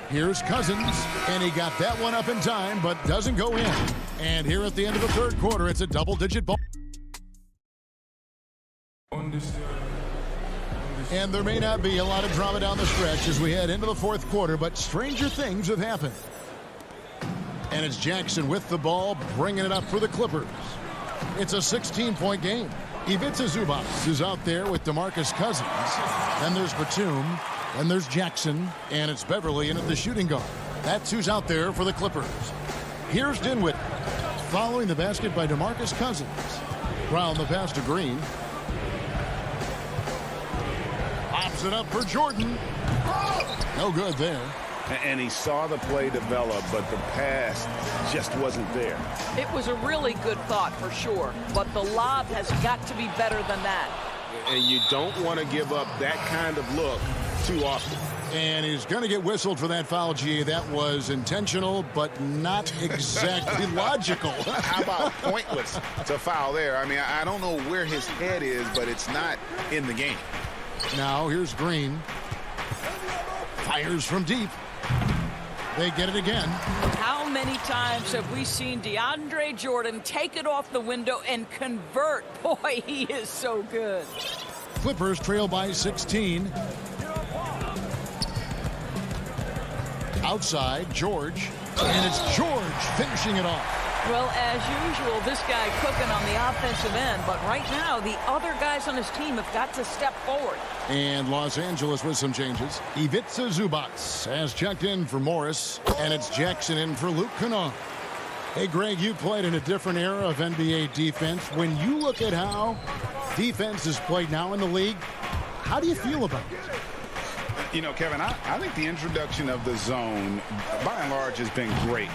Here's Cousins, and he got that one up in time, but doesn't go in. And here at the end of the third quarter, it's a double-digit ball. And there may not be a lot of drama down the stretch as we head into the fourth quarter, but stranger things have happened. And it's Jackson with the ball, bringing it up for the Clippers. It's a 16-point game. Ivica Zubac is out there with DeMarcus Cousins. Then there's Batum. Then there's Jackson. And it's Beverly in at the shooting guard. That's who's out there for the Clippers. Here's Dinwiddie. Following the basket by DeMarcus Cousins. Brown the pass to Green. Pops it up for Jordan. No good there. And he saw the play develop, but the pass just wasn't there. It was a really good thought for sure, but the lob has got to be better than that. And you don't want to give up that kind of look too often. And he's going to get whistled for that foul, G. That was intentional, but not exactly logical. How about pointless to foul there? I mean, I don't know where his head is, but it's not in the game. Now here's Green. Fires from deep. They get it again. How many times have we seen DeAndre Jordan take it off the window and convert? Boy, he is so good. Clippers trail by 16. Outside, George. And it's George finishing it off. Well, as usual, this guy cooking on the offensive end. But right now, the other guys on his team have got to step forward. And Los Angeles with some changes. Ivica Zubac has checked in for Morris. And it's Jackson in for Luke Kennard. Hey, Greg, you played in a different era of NBA defense. When you look at how defense is played now in the league, how do you feel about it? You know, Kevin, I think the introduction of the zone, by and large, has been great.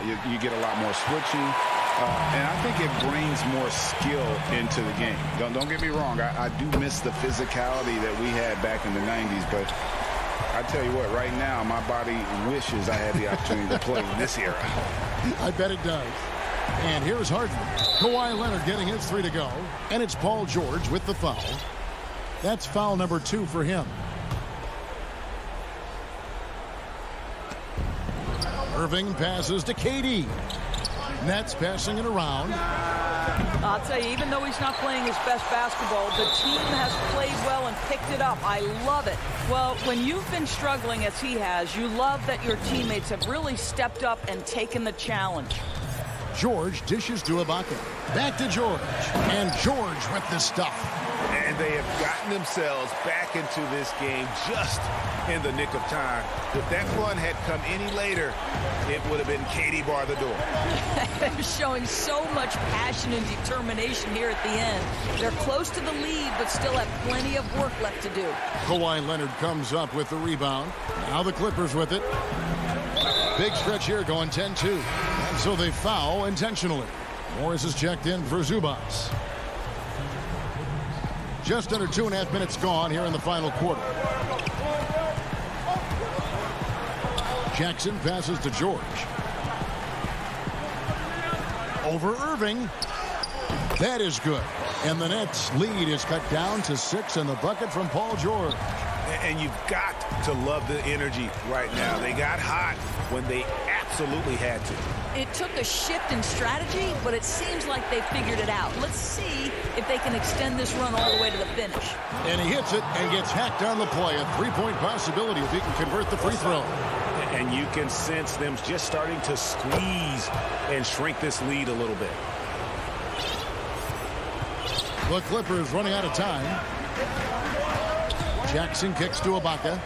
You get a lot more switching, and I think it brings more skill into the game. Don't get me wrong. I do miss the physicality that we had back in the 90s, but I tell you what, right now, my body wishes I had the opportunity to play in this era. I bet it does. And here's Harden. Kawhi Leonard getting his 3 to go, and it's Paul George with the foul. That's foul number 2 for him. Irving passes to KD. Nets passing it around. I'll tell you, even though he's not playing his best basketball, the team has played well and picked it up. I love it. Well, when you've been struggling as he has, you love that your teammates have really stepped up and taken the challenge. George dishes to Ibaka. Back to George. And George with the stuff. And they have gotten themselves back into this game just in the nick of time. If that run had come any later, it would have been Katie bar the door. They're showing so much passion and determination here at the end. They're close to the lead, but still have plenty of work left to do. Kawhi Leonard comes up with the rebound. Now the Clippers with it. Big stretch here going 10-2. And so they foul intentionally. Morris is checked in for Zubac. Just under 2.5 minutes gone here in the final quarter. Jackson passes to George. Over Irving. That is good. And the Nets lead is cut down to 6 in the bucket from Paul George. And you've got to love the energy right now. They got hot when they absolutely had to. It took a shift in strategy, but it seems like they figured it out. Let's see if they can extend this run all the way to the finish. And he hits it and gets hacked on the play. A 3-point possibility if he can convert the free throw. And you can sense them just starting to squeeze and shrink this lead a little bit. The Clippers running out of time. Jackson kicks to Ibaka.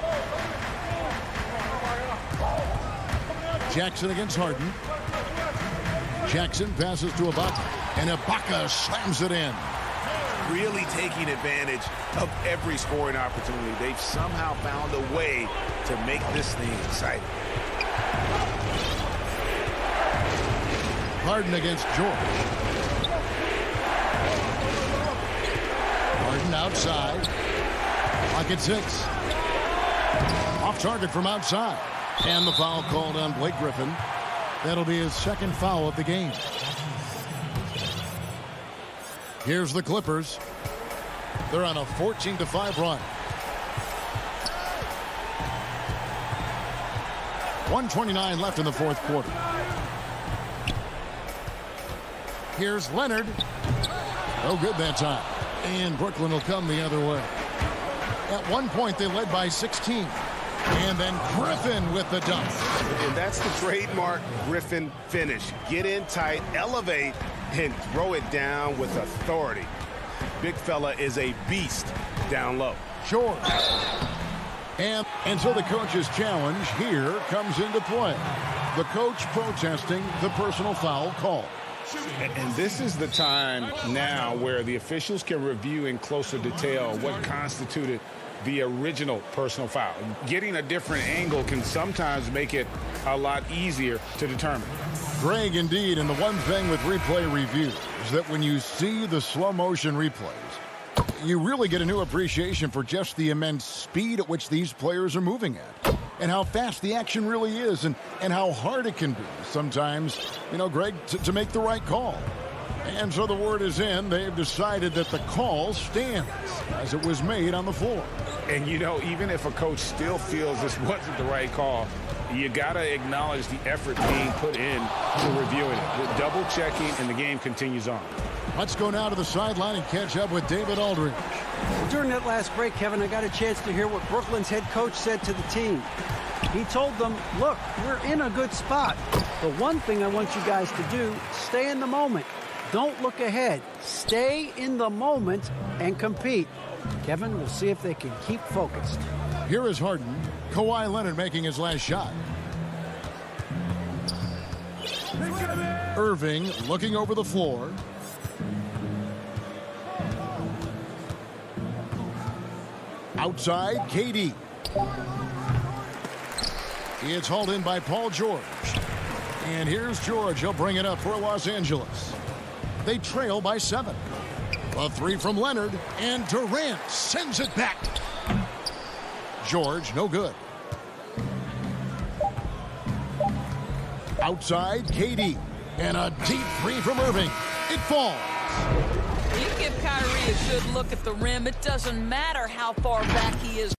Jackson against Harden. Jackson passes to Ibaka. And Ibaka slams it in. Really taking advantage of every scoring opportunity. They've somehow found a way to make this thing exciting. Harden against George. Harden outside. Clock at 6. Off target from outside. And the foul called on Blake Griffin. That'll be his second foul of the game. Here's the Clippers. They're on a 14-5 run. 1:29 left in the fourth quarter. Here's Leonard. No good that time. And Brooklyn will come the other way. At one point, they led by 16. And then Griffin with the dunk. And that's the trademark Griffin finish. Get in tight, elevate, and throw it down with authority. Big fella is a beast down low. Sure. And so the coach's challenge here comes into play. The coach protesting the personal foul call. And this is the time now where the officials can review in closer detail what constituted the original personal foul. Getting a different angle can sometimes make it a lot easier to determine. Greg, indeed, and the one thing with replay review is that when you see the slow motion replays, You really get a new appreciation for just the immense speed at which these players are moving at, and how fast the action really is, and how hard it can be sometimes, Greg, to make the right call. And so the word is in. They've decided that the call stands as it was made on the floor. And, even if a coach still feels this wasn't the right call, you got to acknowledge the effort being put in to reviewing it. The double checking, and the game continues on. Let's go now to the sideline and catch up with David Aldridge. During that last break, Kevin, I got a chance to hear what Brooklyn's head coach said to the team. He told them, look, we're in a good spot. The one thing I want you guys to do, stay in the moment. Don't look ahead. Stay in the moment and compete. Kevin, we'll see if they can keep focused. Here is Harden. Kawhi Leonard making his last shot. Irving looking over the floor. Outside, KD. It's hauled in by Paul George. And here's George. He'll bring it up for Los Angeles. They trail by 7. A three from Leonard, and Durant sends it back. George, no good. Outside, KD. And a deep three from Irving. It falls. You give Kyrie a good look at the rim. It doesn't matter how far back he is.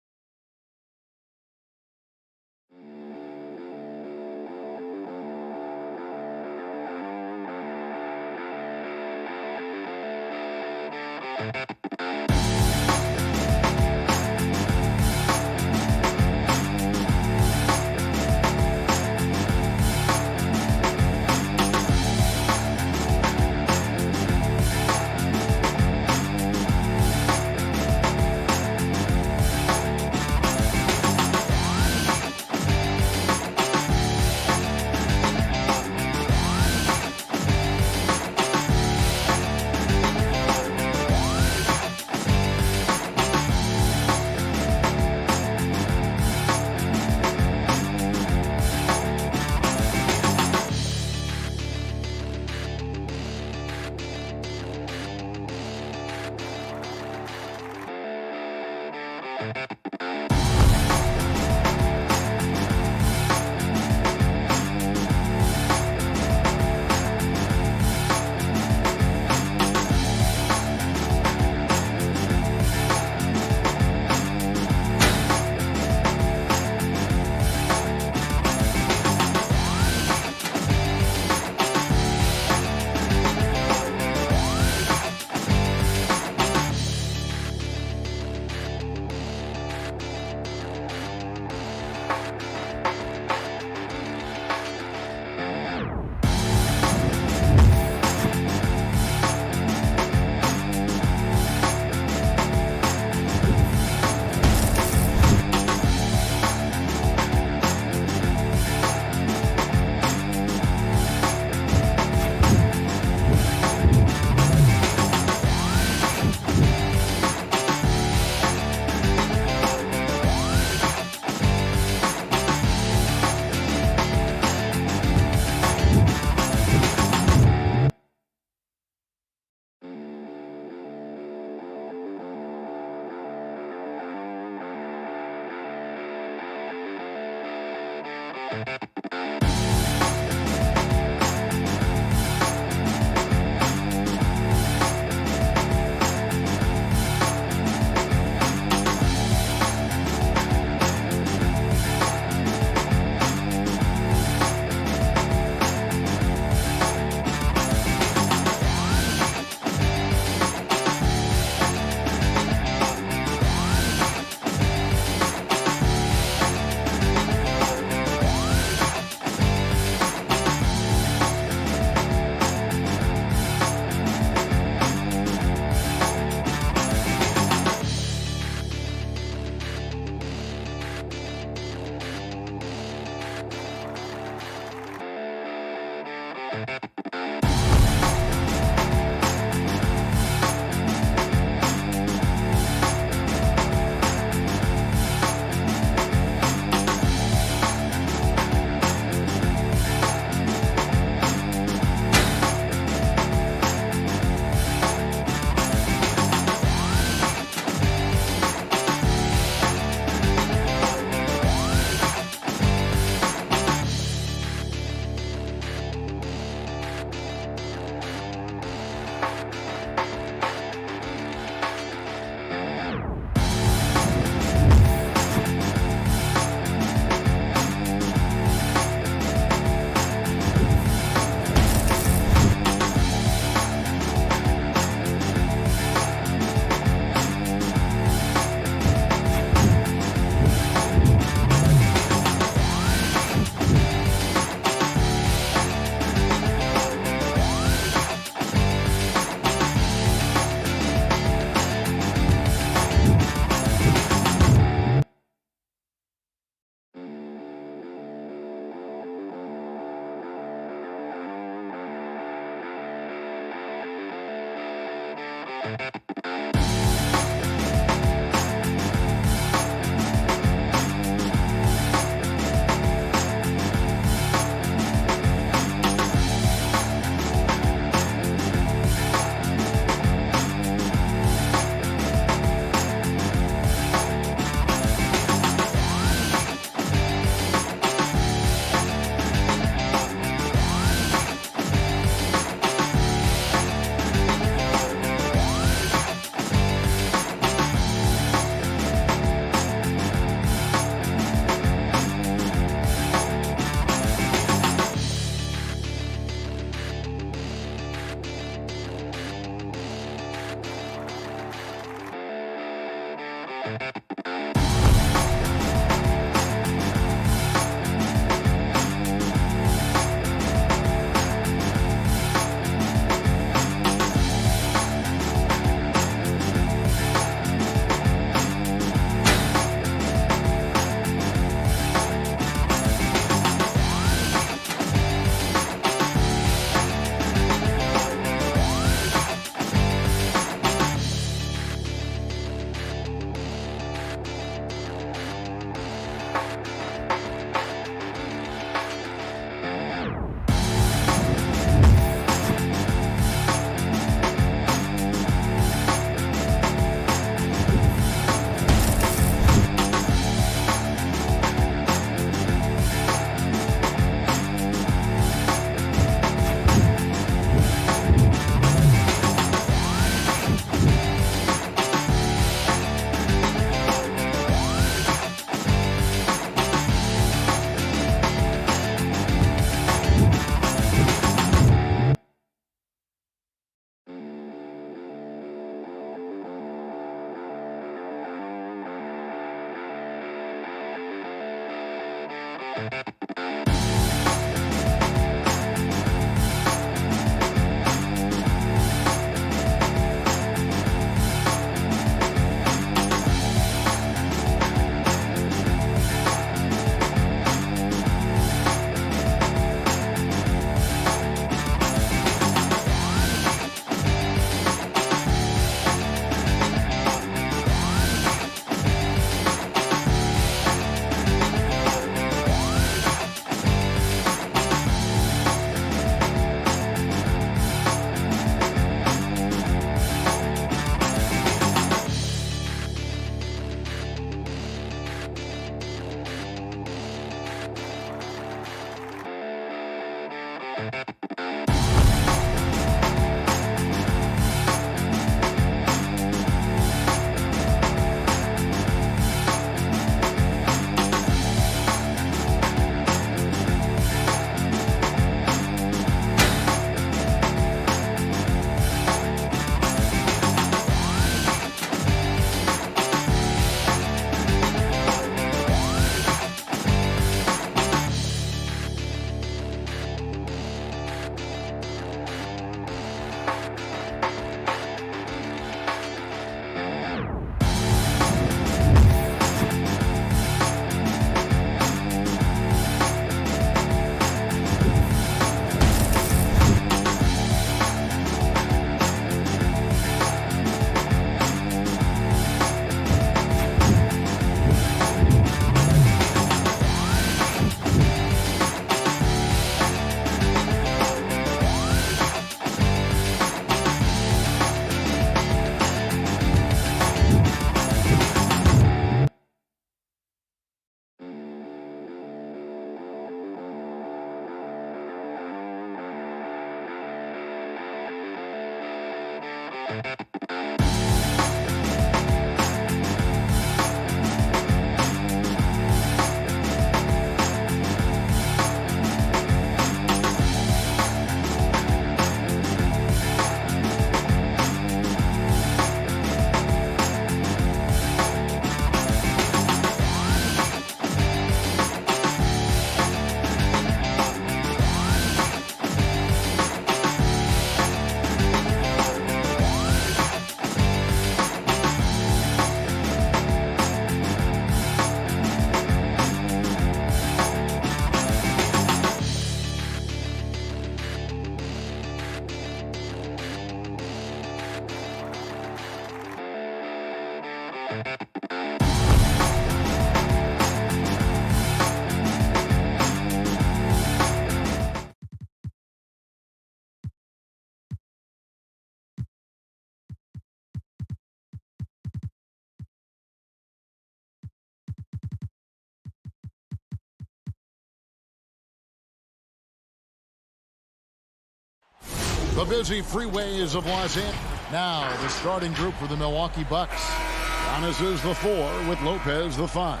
The busy freeways of Los Angeles. Now the starting group for the Milwaukee Bucks. Giannis is the 4 with Lopez the 5.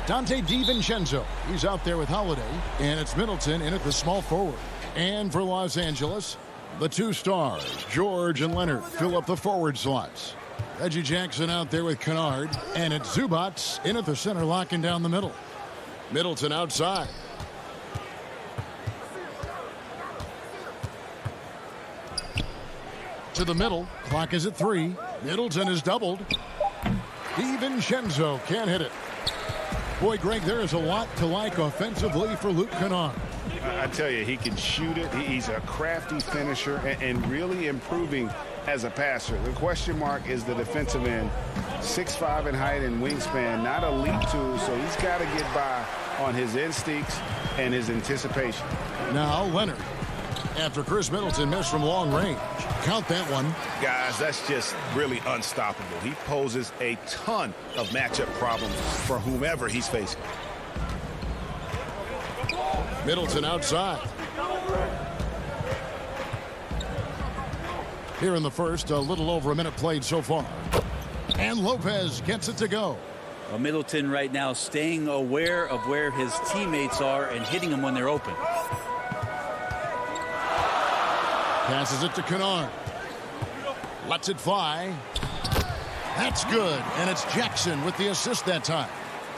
Dante DiVincenzo, he's out there with Holiday. And it's Middleton in at the small forward. And for Los Angeles, the 2 stars, George and Leonard, fill up the forward slots. Reggie Jackson out there with Kennard. And it's Zubats in at the center, locking down the middle. Middleton outside. To the middle. Clock is at 3. Middleton is doubled. DiVincenzo can't hit it. Boy, Greg, there is a lot to like offensively for Luke Kennard. I tell you, he can shoot it. He's a crafty finisher and really improving as a passer. The question mark is the defensive end. 6'5" in height and wingspan, not elite too, so he's got to get by on his instincts and his anticipation. Now Leonard. After Chris Middleton missed from long range. Count that one. Guys, that's just really unstoppable. He poses a ton of matchup problems for whomever he's facing. Middleton outside. Here in the first, a little over a minute played so far. And Lopez gets it to go. Well, Middleton right now staying aware of where his teammates are and hitting them when they're open. Passes it to Kennard. Lets it fly. That's good. And it's Jackson with the assist that time.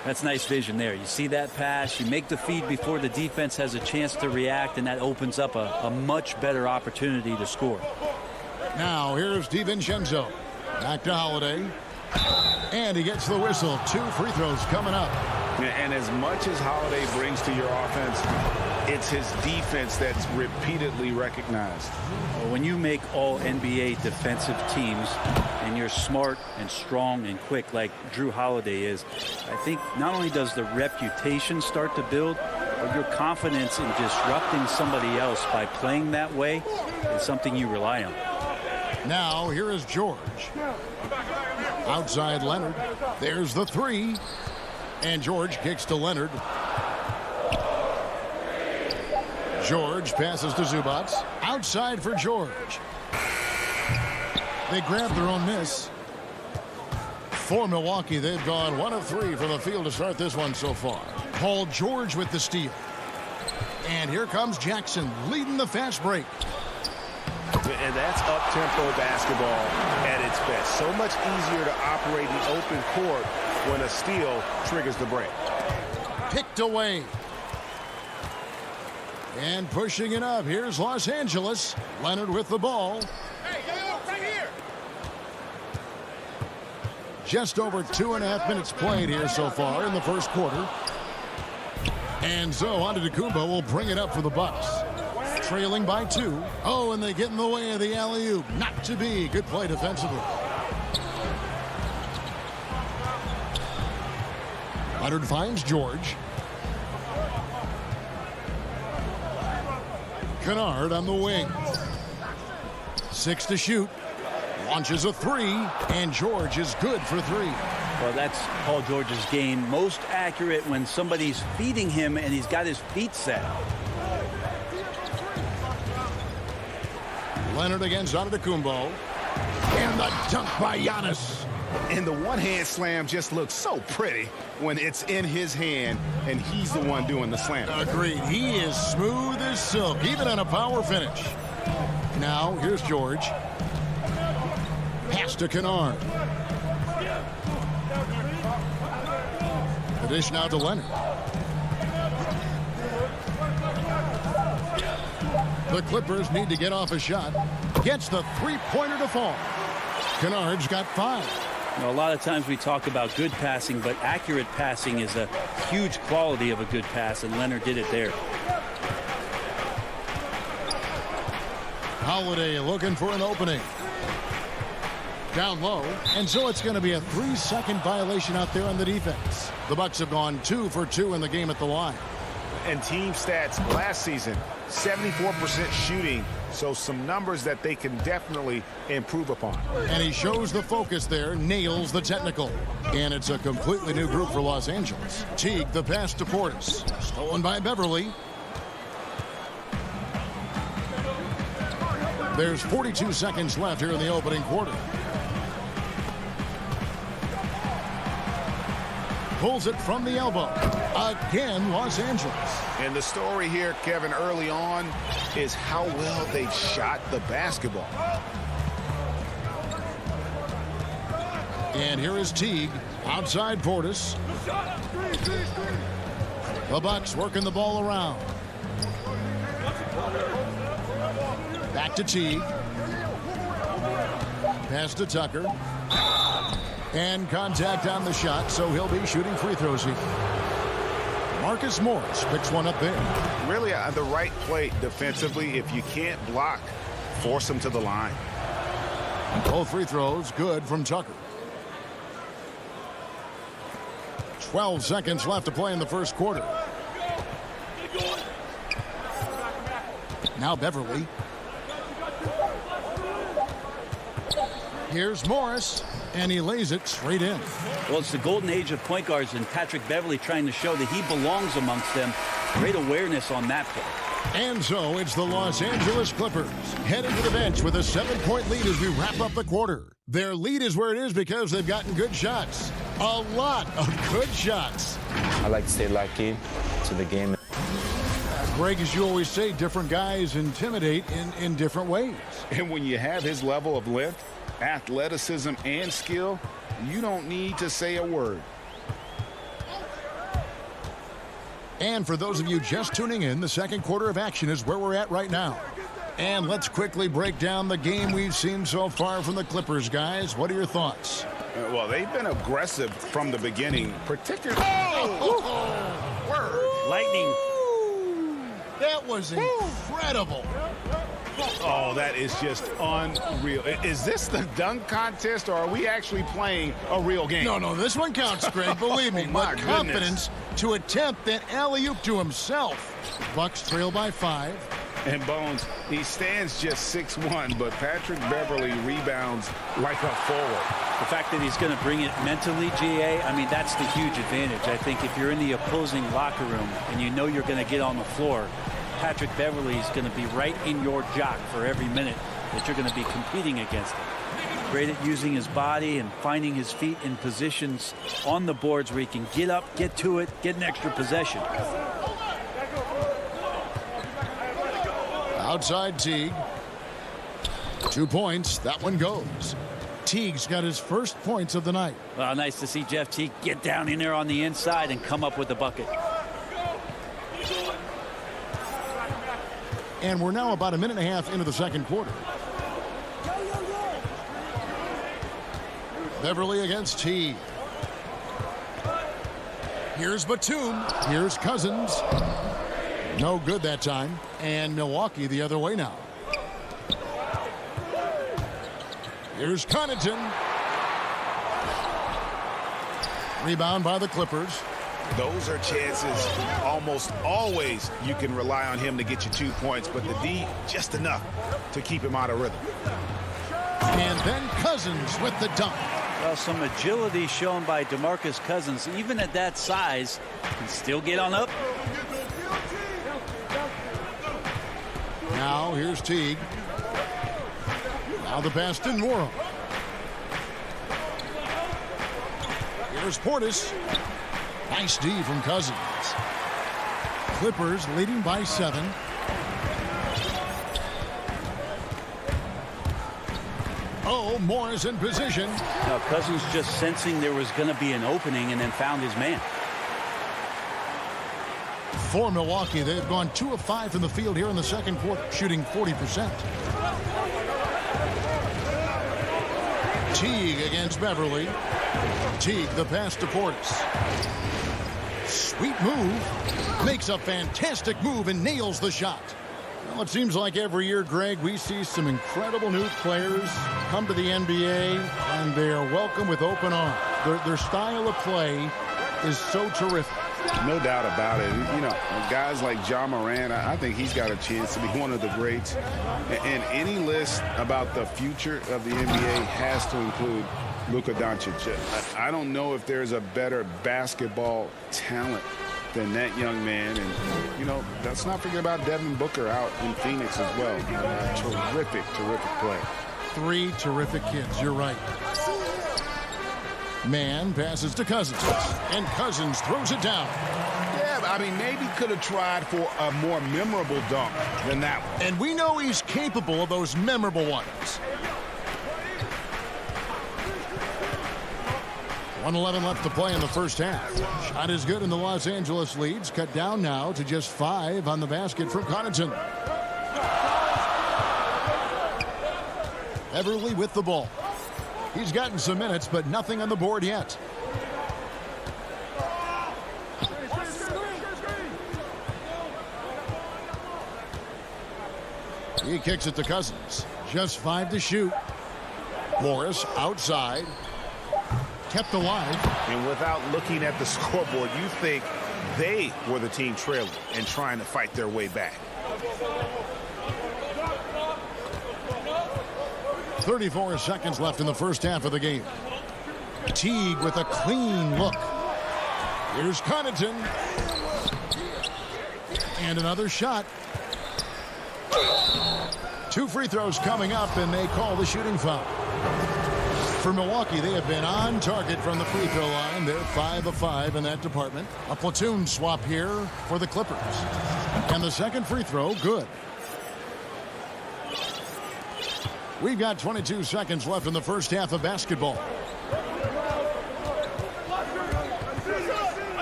That's nice vision there. You see that pass, you make the feed before the defense has a chance to react, and that opens up a much better opportunity to score. Now here's DiVincenzo. Back to Holiday. And he gets the whistle. 2 free throws coming up. And as much as Holiday brings to your offense, it's his defense that's repeatedly recognized. Well, when you make all NBA defensive teams and you're smart and strong and quick like Drew Holiday is, I think not only does the reputation start to build, but your confidence in disrupting somebody else by playing that way is something you rely on. Now here is George. Outside Leonard. There's the 3. And George kicks to Leonard. George passes to Zubats. Outside for George. They grab their own miss. For Milwaukee, they've gone 1 of 3 from the field to start this one so far. Paul George with the steal. And here comes Jackson leading the fast break. And that's up-tempo basketball at its best. So much easier to operate in open court when a steal triggers the break. Picked away. And pushing it up. Here's Los Angeles. Leonard with the ball. Right here. Just over 2.5 minutes played here so far in the first quarter. And so Antetokounmpo will bring it up for the Bucks. Trailing by 2. Oh, and they get in the way of the alley-oop. Not to be. Good play defensively. Leonard finds George. Kennard on the wing. 6 to shoot. Launches a 3. And George is good for 3. Well, that's Paul George's game. Most accurate when somebody's feeding him and he's got his feet set. Leonard against Antetokounmpo. And the dunk by Giannis. And the one-hand slam just looks so pretty when it's in his hand and he's the one doing the slam. Agreed. He is smooth as silk, even on a power finish. Now, here's George. Pass to Kennard. The dish now to Leonard. The Clippers need to get off a shot. Gets the three-pointer to fall. Kennard's got 5. You know, a lot of times we talk about good passing, but accurate passing is a huge quality of a good pass, and Leonard did it there. Holiday looking for an opening. Down low, and so it's going to be a 3-second violation out there on the defense. The Bucks have gone 2 for 2 in the game at the line. And team stats last season, 74% shooting, so some numbers that they can definitely improve upon. And he shows the focus there, nails the technical. And it's a completely new group for Los Angeles. Teague the pass to Portis. Stolen by Beverly. There's 42 seconds left here in the opening quarter. Pulls it from the elbow. Again, Los Angeles. And the story here, Kevin, early on is how well they shot the basketball. And here is Teague outside Portis. The Bucks working the ball around. Back to Teague. Pass to Tucker. And contact on the shot, so he'll be shooting free throws here. Marcus Morris picks one up there. Really the right play defensively. If you can't block, force him to the line. Both free throws good from Tucker. 12 seconds left to play in the first quarter. Now Beverly. Here's Morris, and he lays it straight in. Well, it's the golden age of point guards, and Patrick Beverly trying to show that he belongs amongst them. Great awareness on that play. And so it's the Los Angeles Clippers heading to the bench with a 7-point lead as we wrap up the quarter. Their lead is where it is because they've gotten good shots. A lot of good shots. I like to stay locked in to the game. Greg, as you always say, different guys intimidate in different ways. And when you have his level of length, athleticism, and skill, you don't need to say a word. And for those of you just tuning in, the second quarter of action is where we're at right now. And let's quickly break down the game we've seen so far from the Clippers, guys. What are your thoughts? Well, they've been aggressive from the beginning, particularly. Word. Lightning. That was incredible. Oh, that is just unreal. Is this the dunk contest, or are we actually playing a real game? No, this one counts, Greg. Believe me. My With confidence to attempt that alley-oop to himself. Bucks trail by 5. And Bones, he stands just 6'1", but Patrick Beverly rebounds like a forward. The fact that he's going to bring it mentally, GA, I mean, that's the huge advantage. I think if you're in the opposing locker room and you know you're going to get on the floor, Patrick Beverly is going to be right in your jock for every minute that you're going to be competing against him. Great at using his body and finding his feet in positions on the boards where he can get up, get to it, get an extra possession. Outside Teague. 2 points. That one goes. Teague's got his first points of the night. Well, nice to see Jeff Teague get down in there on the inside and come up with the bucket. And we're now about a minute and a half into the second quarter. Beverly against Teague. Here's Batum. Here's Cousins. No good that time. And Milwaukee the other way now. Here's Connaughton. Rebound by the Clippers. Those are chances almost always you can rely on him to get you 2 points, but the D just enough to keep him out of rhythm. And then Cousins with the dunk. Well, some agility shown by DeMarcus Cousins, even at that size, can still get on up. Now here's Teague. Now the pass to Nora. Here's Portis. Nice D from Cousins. Clippers leading by 7. Oh, Morris in position. Now Cousins just sensing there was going to be an opening and then found his man. For Milwaukee, they've gone 2 of 5 from the field here in the second quarter, shooting 40%. Teague against Beverly. Teague, the pass to Portis. Sweet move. Makes a fantastic move and nails the shot. Well, it seems like every year, Greg, we see some incredible new players come to the NBA, and they are welcome with open arms. Their style of play is so terrific. No doubt about it. You know, guys like Ja Morant, I think he's got a chance to be one of the greats. And any list about the future of the NBA has to include Luka Doncic. I don't know if there's a better basketball talent than that young man. And, you know, let's not forget about Devin Booker out in Phoenix as well. Terrific play. 3 terrific kids. You're right. Man passes to Cousins, and Cousins throws it down. Yeah, but I mean, maybe could have tried for a more memorable dunk than that one. And we know he's capable of those memorable ones. 1:11 left to play in the first half. Shot is good, and the Los Angeles leads cut down now to just 5 on the basket from Connaughton. Everly with the ball. He's gotten some minutes, but nothing on the board yet. He kicks it to Cousins. Just 5 to shoot. Morris outside. Kept alive. And without looking at the scoreboard, you think they were the team trailing and trying to fight their way back. 34 seconds left in the first half of the game. Teague with a clean look. Here's Connaughton. And another shot. 2 free throws coming up, and they call the shooting foul. For Milwaukee, they have been on target from the free throw line. They're 5 of 5 in that department. A platoon swap here for the Clippers. And the second free throw, good. We've got 22 seconds left in the first half of basketball.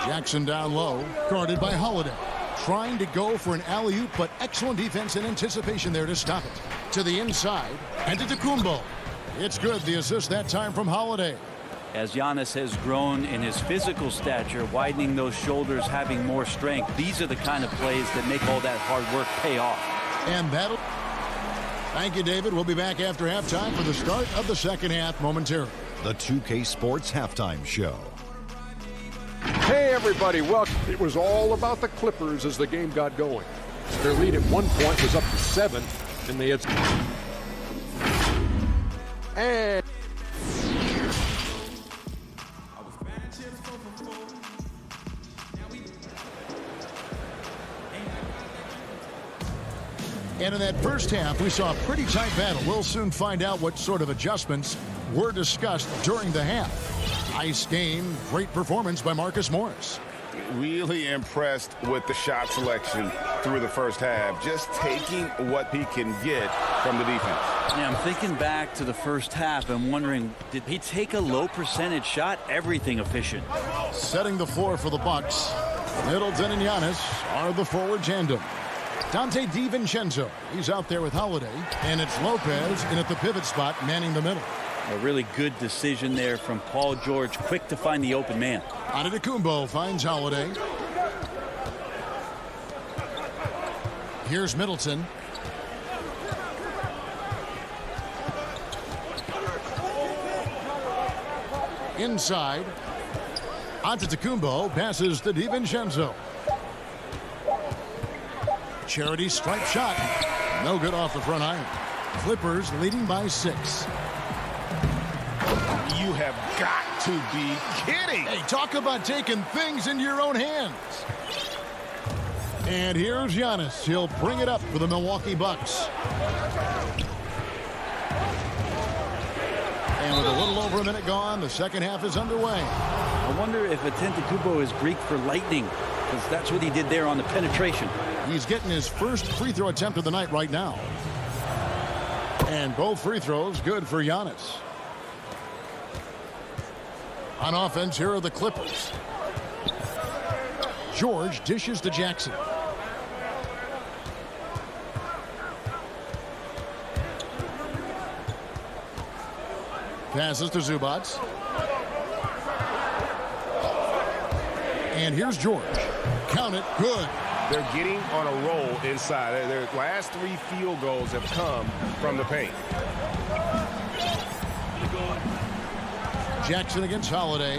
Jackson down low, guarded by Holiday. Trying to go for an alley-oop, but excellent defense and anticipation there to stop it. To the inside, and to Kumbo. It's good, the assist that time from Holiday. As Giannis has grown in his physical stature, widening those shoulders, having more strength, these are the kind of plays that make all that hard work pay off. And that'll... Thank you, David. We'll be back after halftime for the start of the second half momentarily. The 2K Sports Halftime Show. Hey, everybody, welcome. It was all about the Clippers as the game got going. Their lead at one point was up to 7, and they had... And... And in that first half, we saw a pretty tight battle. We'll soon find out what sort of adjustments were discussed during the half. Nice game, great performance by Marcus Morris. Really impressed with the shot selection through the first half. Just taking what he can get from the defense. Yeah, I'm thinking back to the first half and wondering, did he take a low percentage shot? Everything efficient. Setting the floor for the Bucks. Middleton and Giannis are the forward tandem. Dante DiVincenzo, he's out there with Holiday, and it's Lopez in at the pivot spot, manning the middle. A really good decision there from Paul George, quick to find the open man. Antetokounmpo finds Holiday. Here's Middleton. Inside. Antetokounmpo passes to DiVincenzo. Charity stripe shot. No good off the front iron. Clippers leading by 6. You have got to be kidding. Hey, talk about taking things into your own hands. And here's Giannis. He'll bring it up for the Milwaukee Bucks. And with a little over a minute gone, the second half is underway. I wonder if Antetokounmpo is Greek for lightning, because that's what he did there on the penetration. He's getting his first free throw attempt of the night right now. And both free throws good for Giannis. On offense, here are the Clippers. George dishes to Jackson. Passes to Zubats. And here's George. Count it. Good. They're getting on a roll inside. Their last 3 field goals have come from the paint. Jackson against Holiday.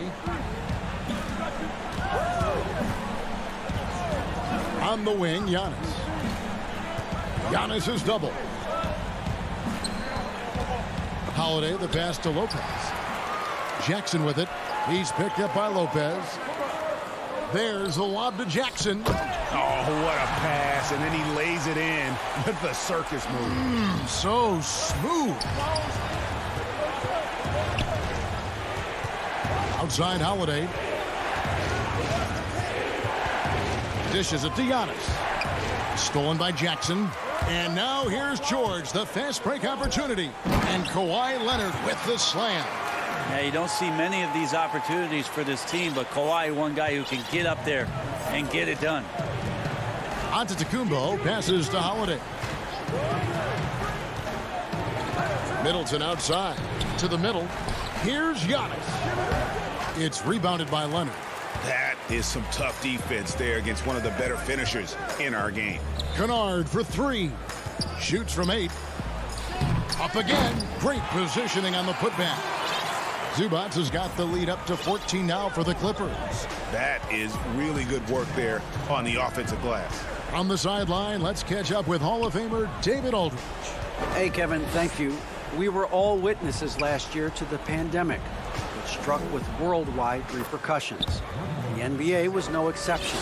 On the wing, Giannis. Giannis is double. Holiday, the pass to Lopez. Jackson with it. He's picked up by Lopez. There's the lob to Jackson. Oh, what a pass. And then he lays it in with the circus move. So smooth. Outside Holiday. Dishes it to Giannis. Stolen by Jackson. And now here's George, the fast break opportunity. And Kawhi Leonard with the slam. Yeah, you don't see many of these opportunities for this team, but Kawhi, one guy who can get up there and get it done. Antetokounmpo passes to Holiday. Middleton outside to the middle. Here's Giannis. It's rebounded by Leonard. That is some tough defense there against one of the better finishers in our game. Kennard for three. Shoots from 8. Up again. Great positioning on the putback. Zubac has got the lead up to 14 now for the Clippers. That is really good work there on the offensive glass. On the sideline, let's catch up with Hall of Famer David Aldridge. Hey, Kevin, thank you. We were all witnesses last year to the pandemic, which struck with worldwide repercussions. The NBA was no exception.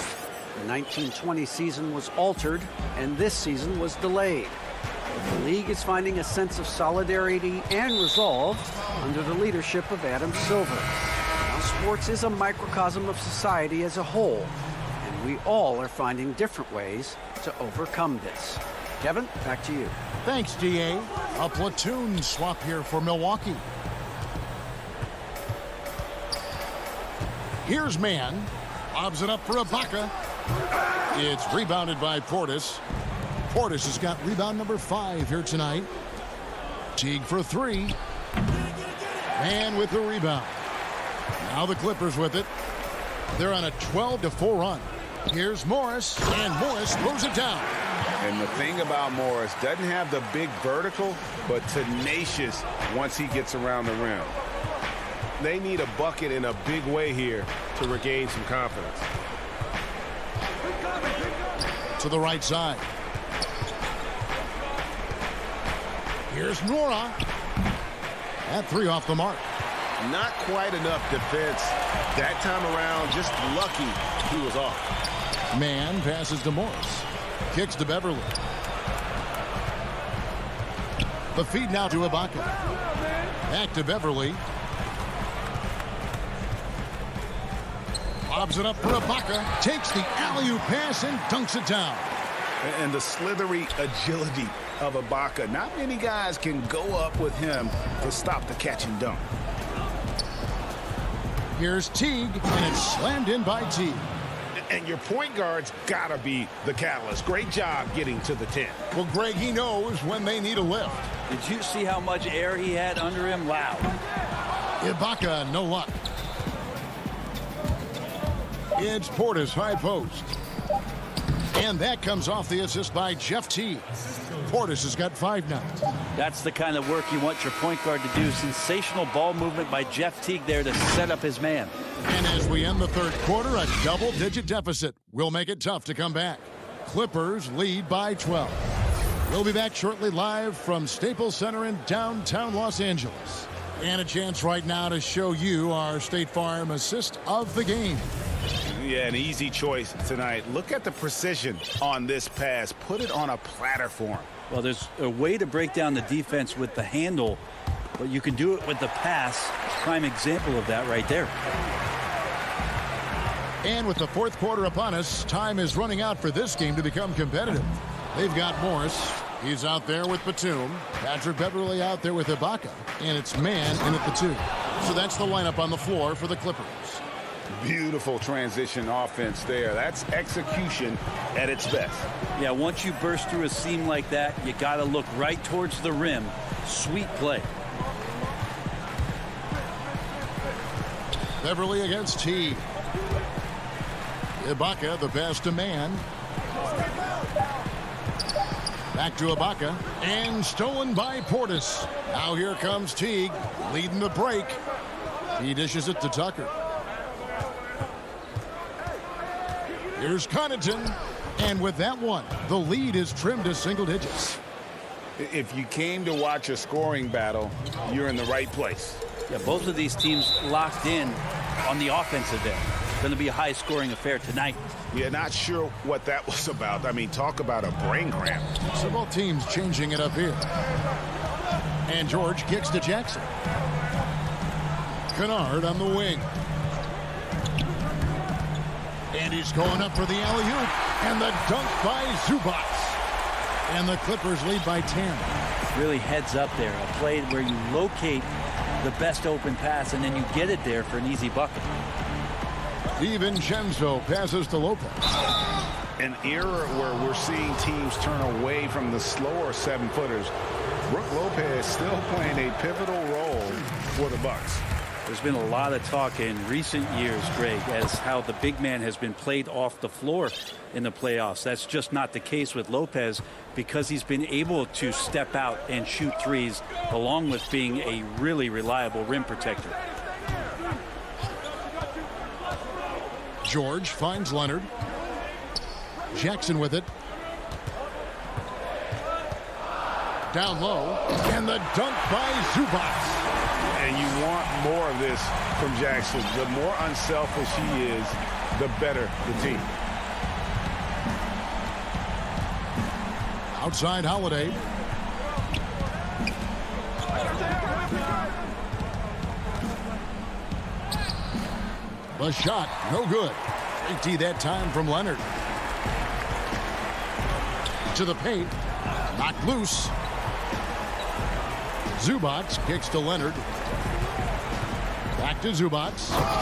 The 1920 season was altered, and this season was delayed. The league is finding a sense of solidarity and resolve under the leadership of Adam Silver. Now, sports is a microcosm of society as a whole, and we all are finding different ways to overcome this. Kevin, back to you. Thanks, DA. A platoon swap here for Milwaukee. Here's Mann. Lobs it up for Ibaka. It's rebounded by Portis. Portis has got rebound number 5 here tonight. Teague for 3. Mann with the rebound. Now the Clippers with it. They're on a 12-4 run. Here's Morris, and Morris throws it down. And the thing about Morris, doesn't have the big vertical, but tenacious once he gets around the rim. They need a bucket in a big way here to regain some confidence. To the right side. Here's Nora. That 3 off the mark. Not quite enough defense that time around. Just lucky he was off. Mann passes to Morris. Kicks to Beverly. The feed now to Ibaka. Back to Beverly. Lobs it up for Ibaka. Takes the alley-oop pass and dunks it down. And the slithery agility of Ibaka. Not many guys can go up with him to stop the catch and dunk. Here's Teague, and it's slammed in by Teague. And your point guard's got to be the catalyst. Great job getting to the 10. Well, Greg, he knows when they need a lift. Did you see how much air he had under him? Wow. Ibaka, no luck. It's Portis, high post. And that comes off the assist by Jeff Teague. Portis has got 5 now. That's the kind of work you want your point guard to do. Sensational ball movement by Jeff Teague there to set up his man. And as we end the third quarter, a double-digit deficit will make it tough to come back. Clippers lead by 12. We'll be back shortly live from Staples Center in downtown Los Angeles. And a chance right now to show you our State Farm assist of the game. Yeah, an easy choice tonight. Look at the precision on this pass. Put it on a platter for him. Well, there's a way to break down the defense with the handle, but you can do it with the pass. Prime example of that right there. And with the fourth quarter upon us, time is running out for this game to become competitive. They've got Morris. He's out there with Batum. Patrick Beverly out there with Ibaka. And it's Mann in at the 2. So that's the lineup on the floor for the Clippers. Beautiful transition offense there. That's execution at its best. Yeah, once you burst through a seam like that, you got to look right towards the rim. Sweet play. Beverly against Teague. Ibaka, the pass to Mann. Back to Ibaka. And stolen by Portis. Now here comes Teague, leading the break. He dishes it to Tucker. Here's Connaughton. And with that one, the lead is trimmed to single digits. If you came to watch a scoring battle, you're in the right place. Yeah, both of these teams locked in on the offensive end. Going to be a high-scoring affair tonight. Yeah, not sure what that was about. I mean, talk about a brain cramp. So both teams changing it up here. And George kicks to Jackson. Kennard on the wing. And he's going up for the alley-oop. And the dunk by Zubac. And the Clippers lead by 10. Really heads up there. A play where you locate the best open pass, and then you get it there for an easy bucket. DiVincenzo passes to Lopez. An era where we're seeing teams turn away from the slower 7-footers. Brook Lopez still playing a pivotal role for the Bucks. There's been a lot of talk in recent years, Greg, as how the big man has been played off the floor in the playoffs. That's just not the case with Lopez because he's been able to step out and shoot threes along with being a really reliable rim protector. George finds Leonard. Jackson with it. Down low. And the dunk by Zubac. And you want more of this from Jackson. The more unselfish he is, the better the team. Outside Holiday. The shot, no good. AT that time from Leonard. To the paint. Knocked loose. Zubac kicks to Leonard. Back to Zubac.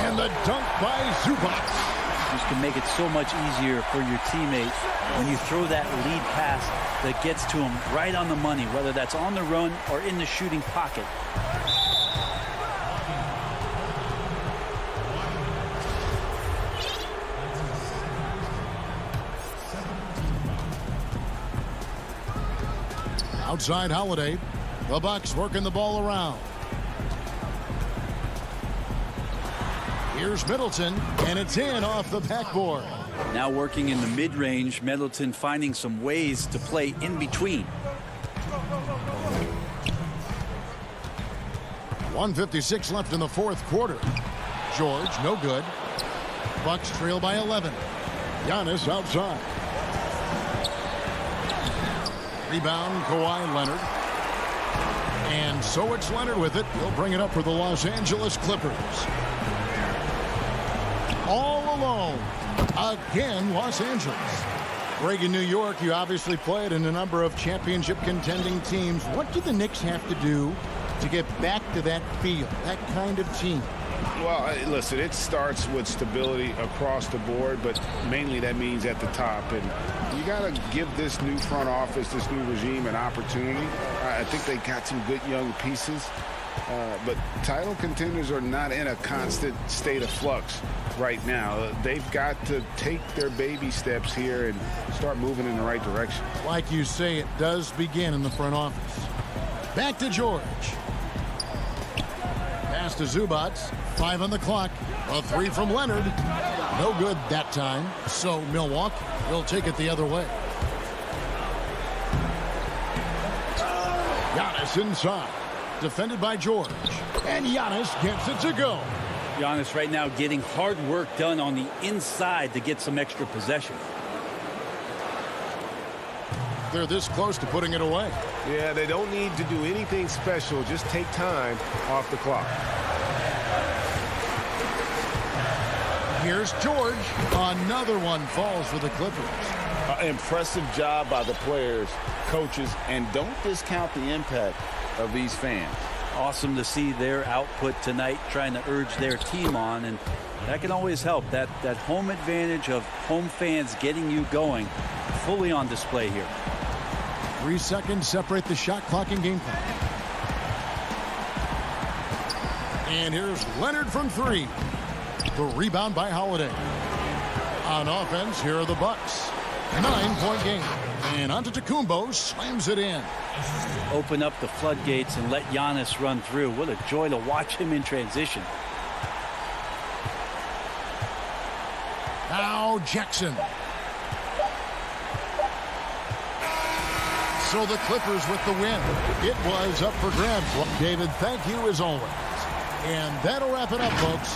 And the dunk by Zubac. This can make it so much easier for your teammate when you throw that lead pass that gets to him right on the money, whether that's on the run or in the shooting pocket. Outside Holiday. The Bucks working the ball around. Here's Middleton, and it's in off the backboard. Now working in the mid-range, Middleton finding some ways to play in between. 1:56 left in the fourth quarter. George, no good. Bucks trail by 11. Giannis outside. Rebound, Kawhi Leonard. And so it's Leonard with it. He'll bring it up for the Los Angeles Clippers. All alone. Again, Los Angeles. Greg, in New York, you obviously played in a number of championship contending teams. What do the Knicks have to do to get back to that feel, that kind of team? Well, listen, it starts with stability across the board, but mainly that means at the top. And you got to give this new front office, this new regime, an opportunity. I think they got some good young pieces, but title contenders are not in a constant state of flux right now. They've got to take their baby steps here and start moving in the right direction. Like you say, it does begin in the front office. Back to George. Pass to Zubac. 5 on the clock. A three from Leonard. No good that time. So Milwaukee will take it the other way. Giannis inside. Defended by George. And Giannis gets it to go. Giannis right now getting hard work done on the inside to get some extra possession. They're this close to putting it away. Yeah, they don't need to do anything special. Just take time off the clock. Here's George. Another one falls for the Clippers. Impressive job by the players, coaches, and don't discount the impact of these fans. Awesome to see their output tonight, trying to urge their team on, and that can always help. That home advantage of home fans getting you going, fully on display here. 3 seconds separate the shot clock and game clock. And here's Leonard from 3. The rebound by Holiday. On offense, here are the Bucks. 9-point game. And Antetokounmpo slams it in. Open up the floodgates and let Giannis run through. What a joy to watch him in transition. Now Jackson. So the Clippers with the win. It was up for grabs. David, thank you as always. And that'll wrap it up, folks.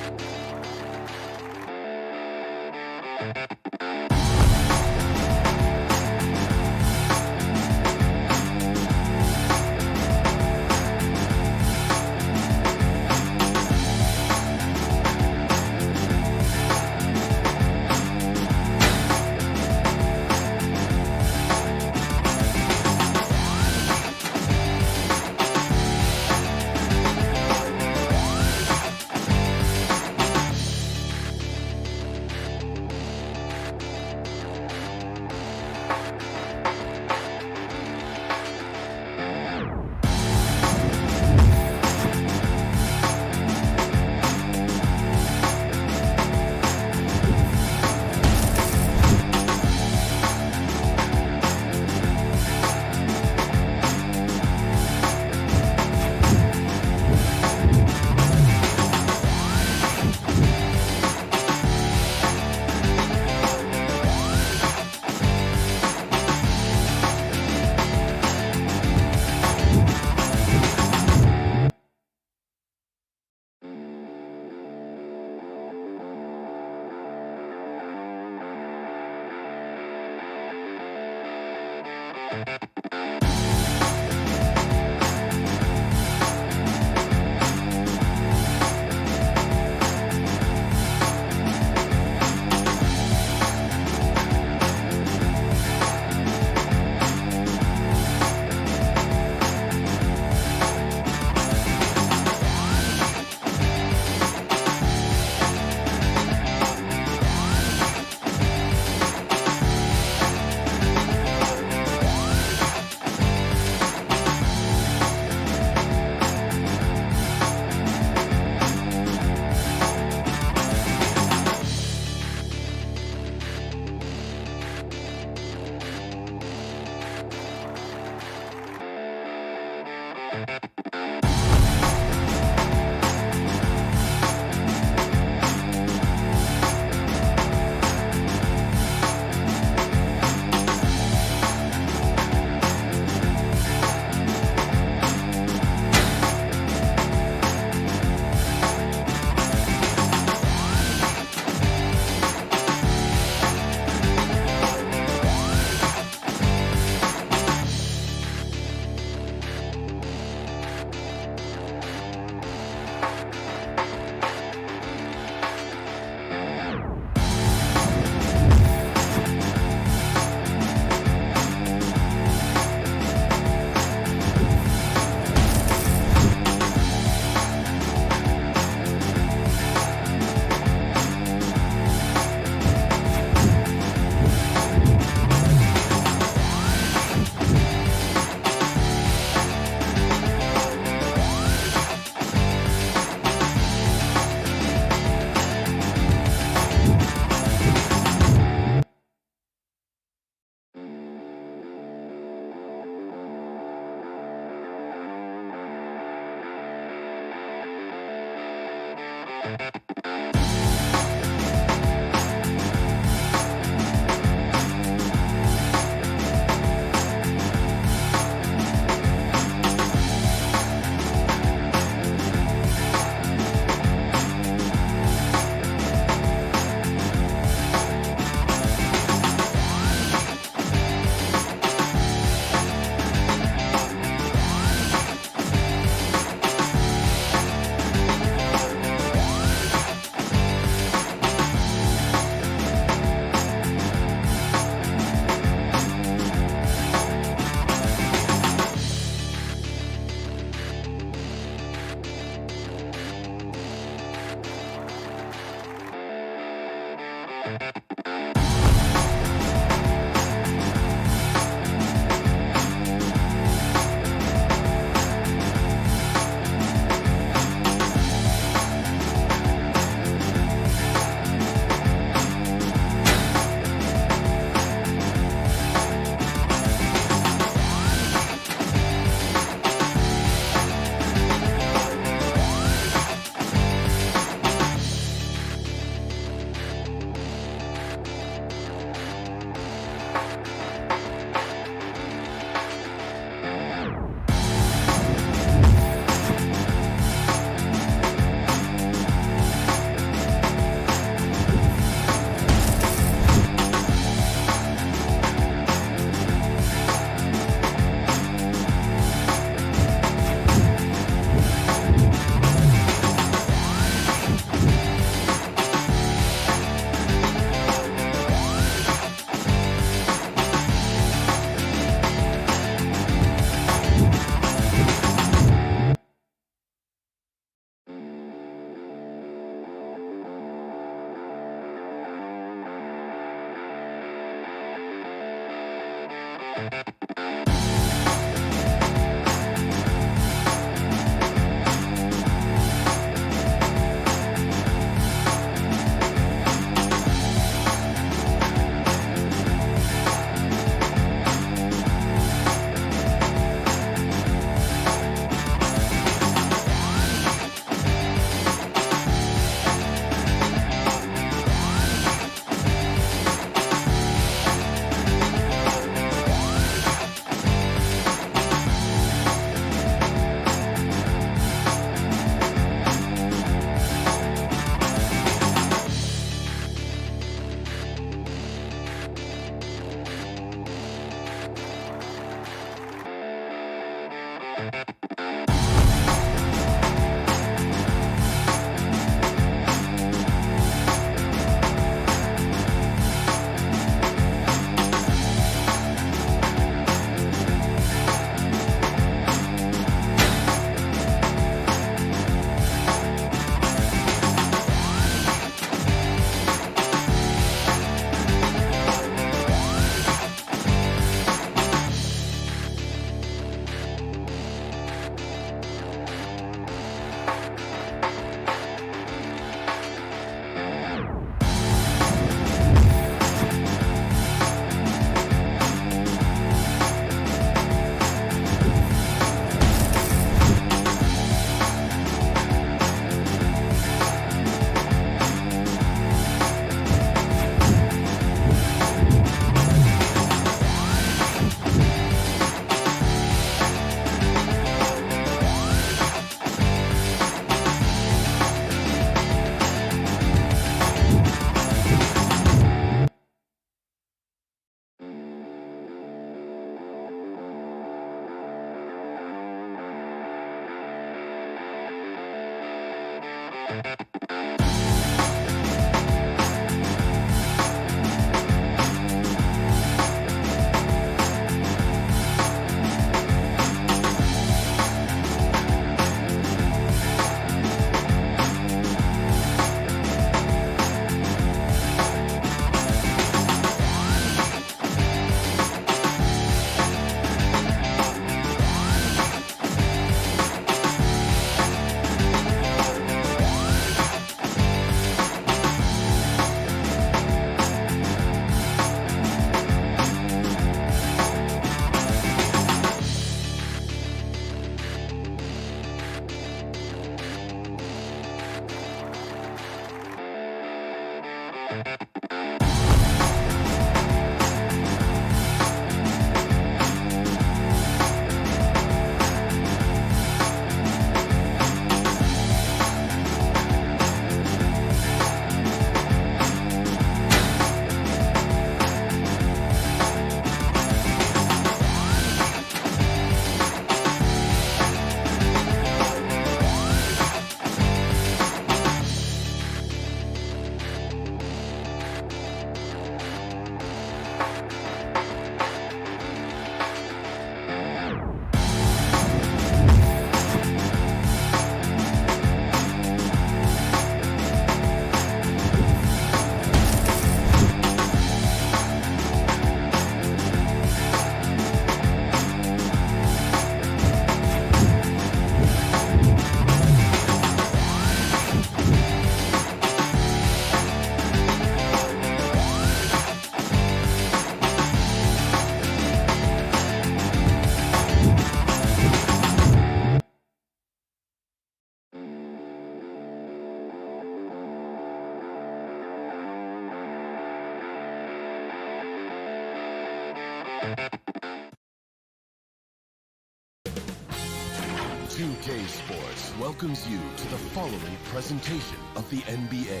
2K Sports welcomes you to the following presentation of the NBA.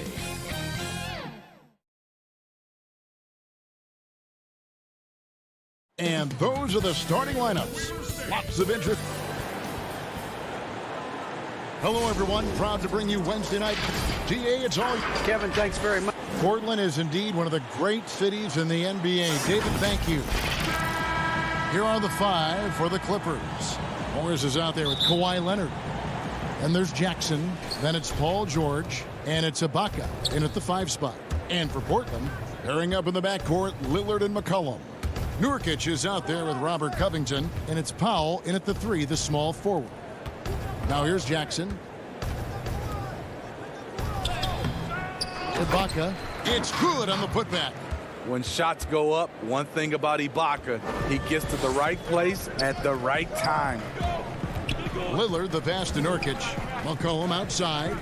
And those are the starting lineups. Lots of interest. Hello, everyone. Proud to bring you Wednesday night. DA, it's all. Kevin, thanks very much. Portland is indeed one of the great cities in the NBA. David, thank you. Here are the five for the Clippers. Morris is out there with Kawhi Leonard. And there's Jackson. Then it's Paul George. And it's Ibaka in at the 5 spot. And for Portland, pairing up in the backcourt, Lillard and McCollum. Nurkic is out there with Robert Covington, and it's Powell in at the 3, the small forward. Now here's Jackson. Ibaka. It's good on the putback. When shots go up, one thing about Ibaka, he gets to the right place at the right time. Lillard, the pass to Nurkic. McCollum outside.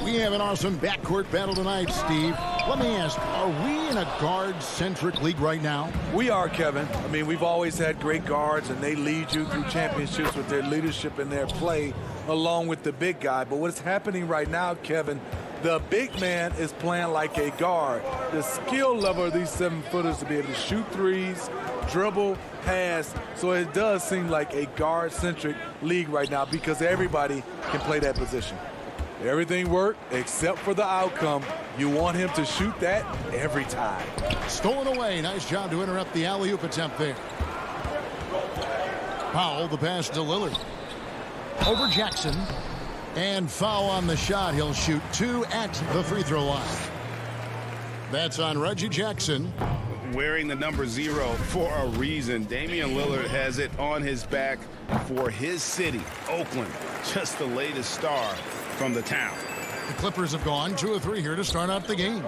We have an awesome backcourt battle tonight, Steve. Let me ask, are we in a guard-centric league right now? We are, Kevin. I mean, we've always had great guards, and they lead you through championships with their leadership and their play, along with the big guy. But what's happening right now, Kevin, the big man is playing like a guard. The skill level of these 7-footers to be able to shoot threes, dribble, pass. So it does seem like a guard-centric league right now because everybody can play that position. Everything worked except for the outcome. You want him to shoot that every time. Stolen away. Nice job to interrupt the alley-oop attempt there. Powell, the pass to Lillard. Over Jackson. And foul on the shot. He'll shoot 2 at the free throw line. That's on Reggie Jackson. Wearing the number 0 for a reason. Damian Lillard has it on his back for his city, Oakland. Just the latest star from the town. The Clippers have gone 2 of 3 here to start out the game.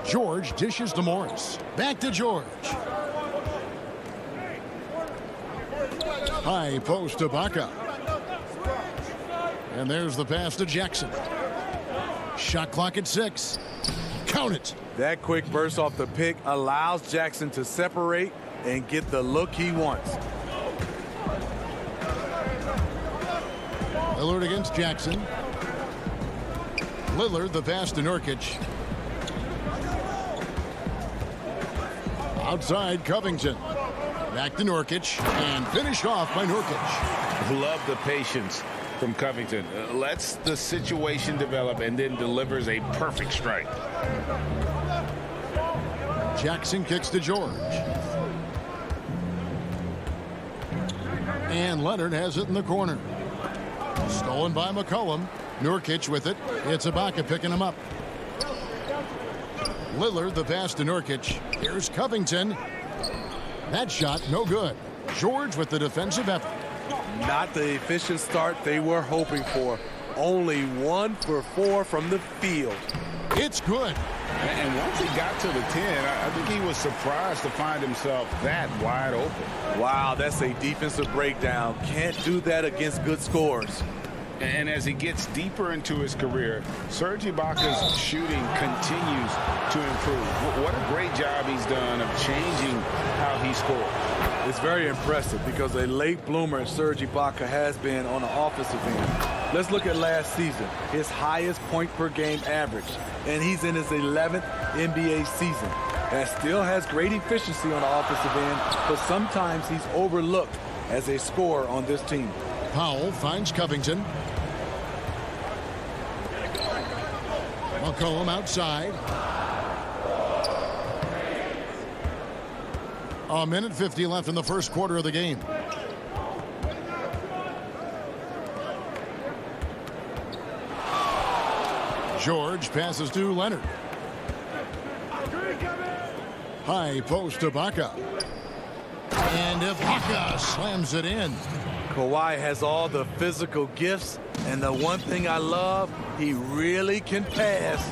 George dishes to Morris. Back to George. High post to Ibaka. And there's the pass to Jackson. Shot clock at 6. Count it. That quick burst off the pick allows Jackson to separate and get the look he wants. Lillard against Jackson. Lillard, the pass to Nurkic. Outside, Covington. Back to Nurkic, and finished off by Nurkic. Love the patience from Covington. Lets the situation develop and then delivers a perfect strike. Jackson kicks to George. And Leonard has it in the corner. Stolen by McCollum. Nurkic with it. It's Ibaka picking him up. Lillard, the pass to Nurkic. Here's Covington. That shot, no good. George with the defensive effort. Not the efficient start they were hoping for. Only 1 for 4 from the field. It's good. And once he got to the 10, I think he was surprised to find himself that wide open. Wow, that's a defensive breakdown. Can't do that against good scores. And as he gets deeper into his career, Serge Ibaka's shooting continues to improve. What a great job he's done of changing how he scores. It's very impressive because a late bloomer Serge Ibaka has been on the offensive end. Let's look at last season, his highest point per game average, and he's in his 11th NBA season. That still has great efficiency on the offensive end, but sometimes he's overlooked as a scorer on this team. Powell finds Covington. McCollum outside. 1:50 left in the first quarter of the game. George passes to Leonard. High post to Ibaka. And Ibaka slams it in. Kawhi has all the physical gifts, and the one thing I love, he really can pass.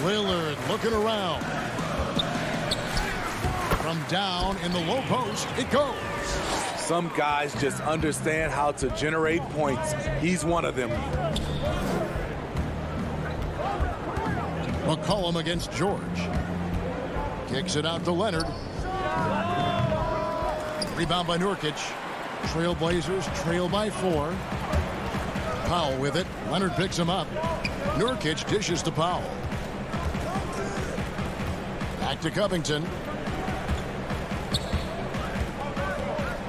Lillard looking around. From down in the low post, it goes. Some guys just understand how to generate points. He's one of them. McCollum against George. Kicks it out to Leonard. Rebound by Nurkic. Trailblazers trail by 4. Powell with it. Leonard picks him up. Nurkic dishes to Powell. Back to Covington.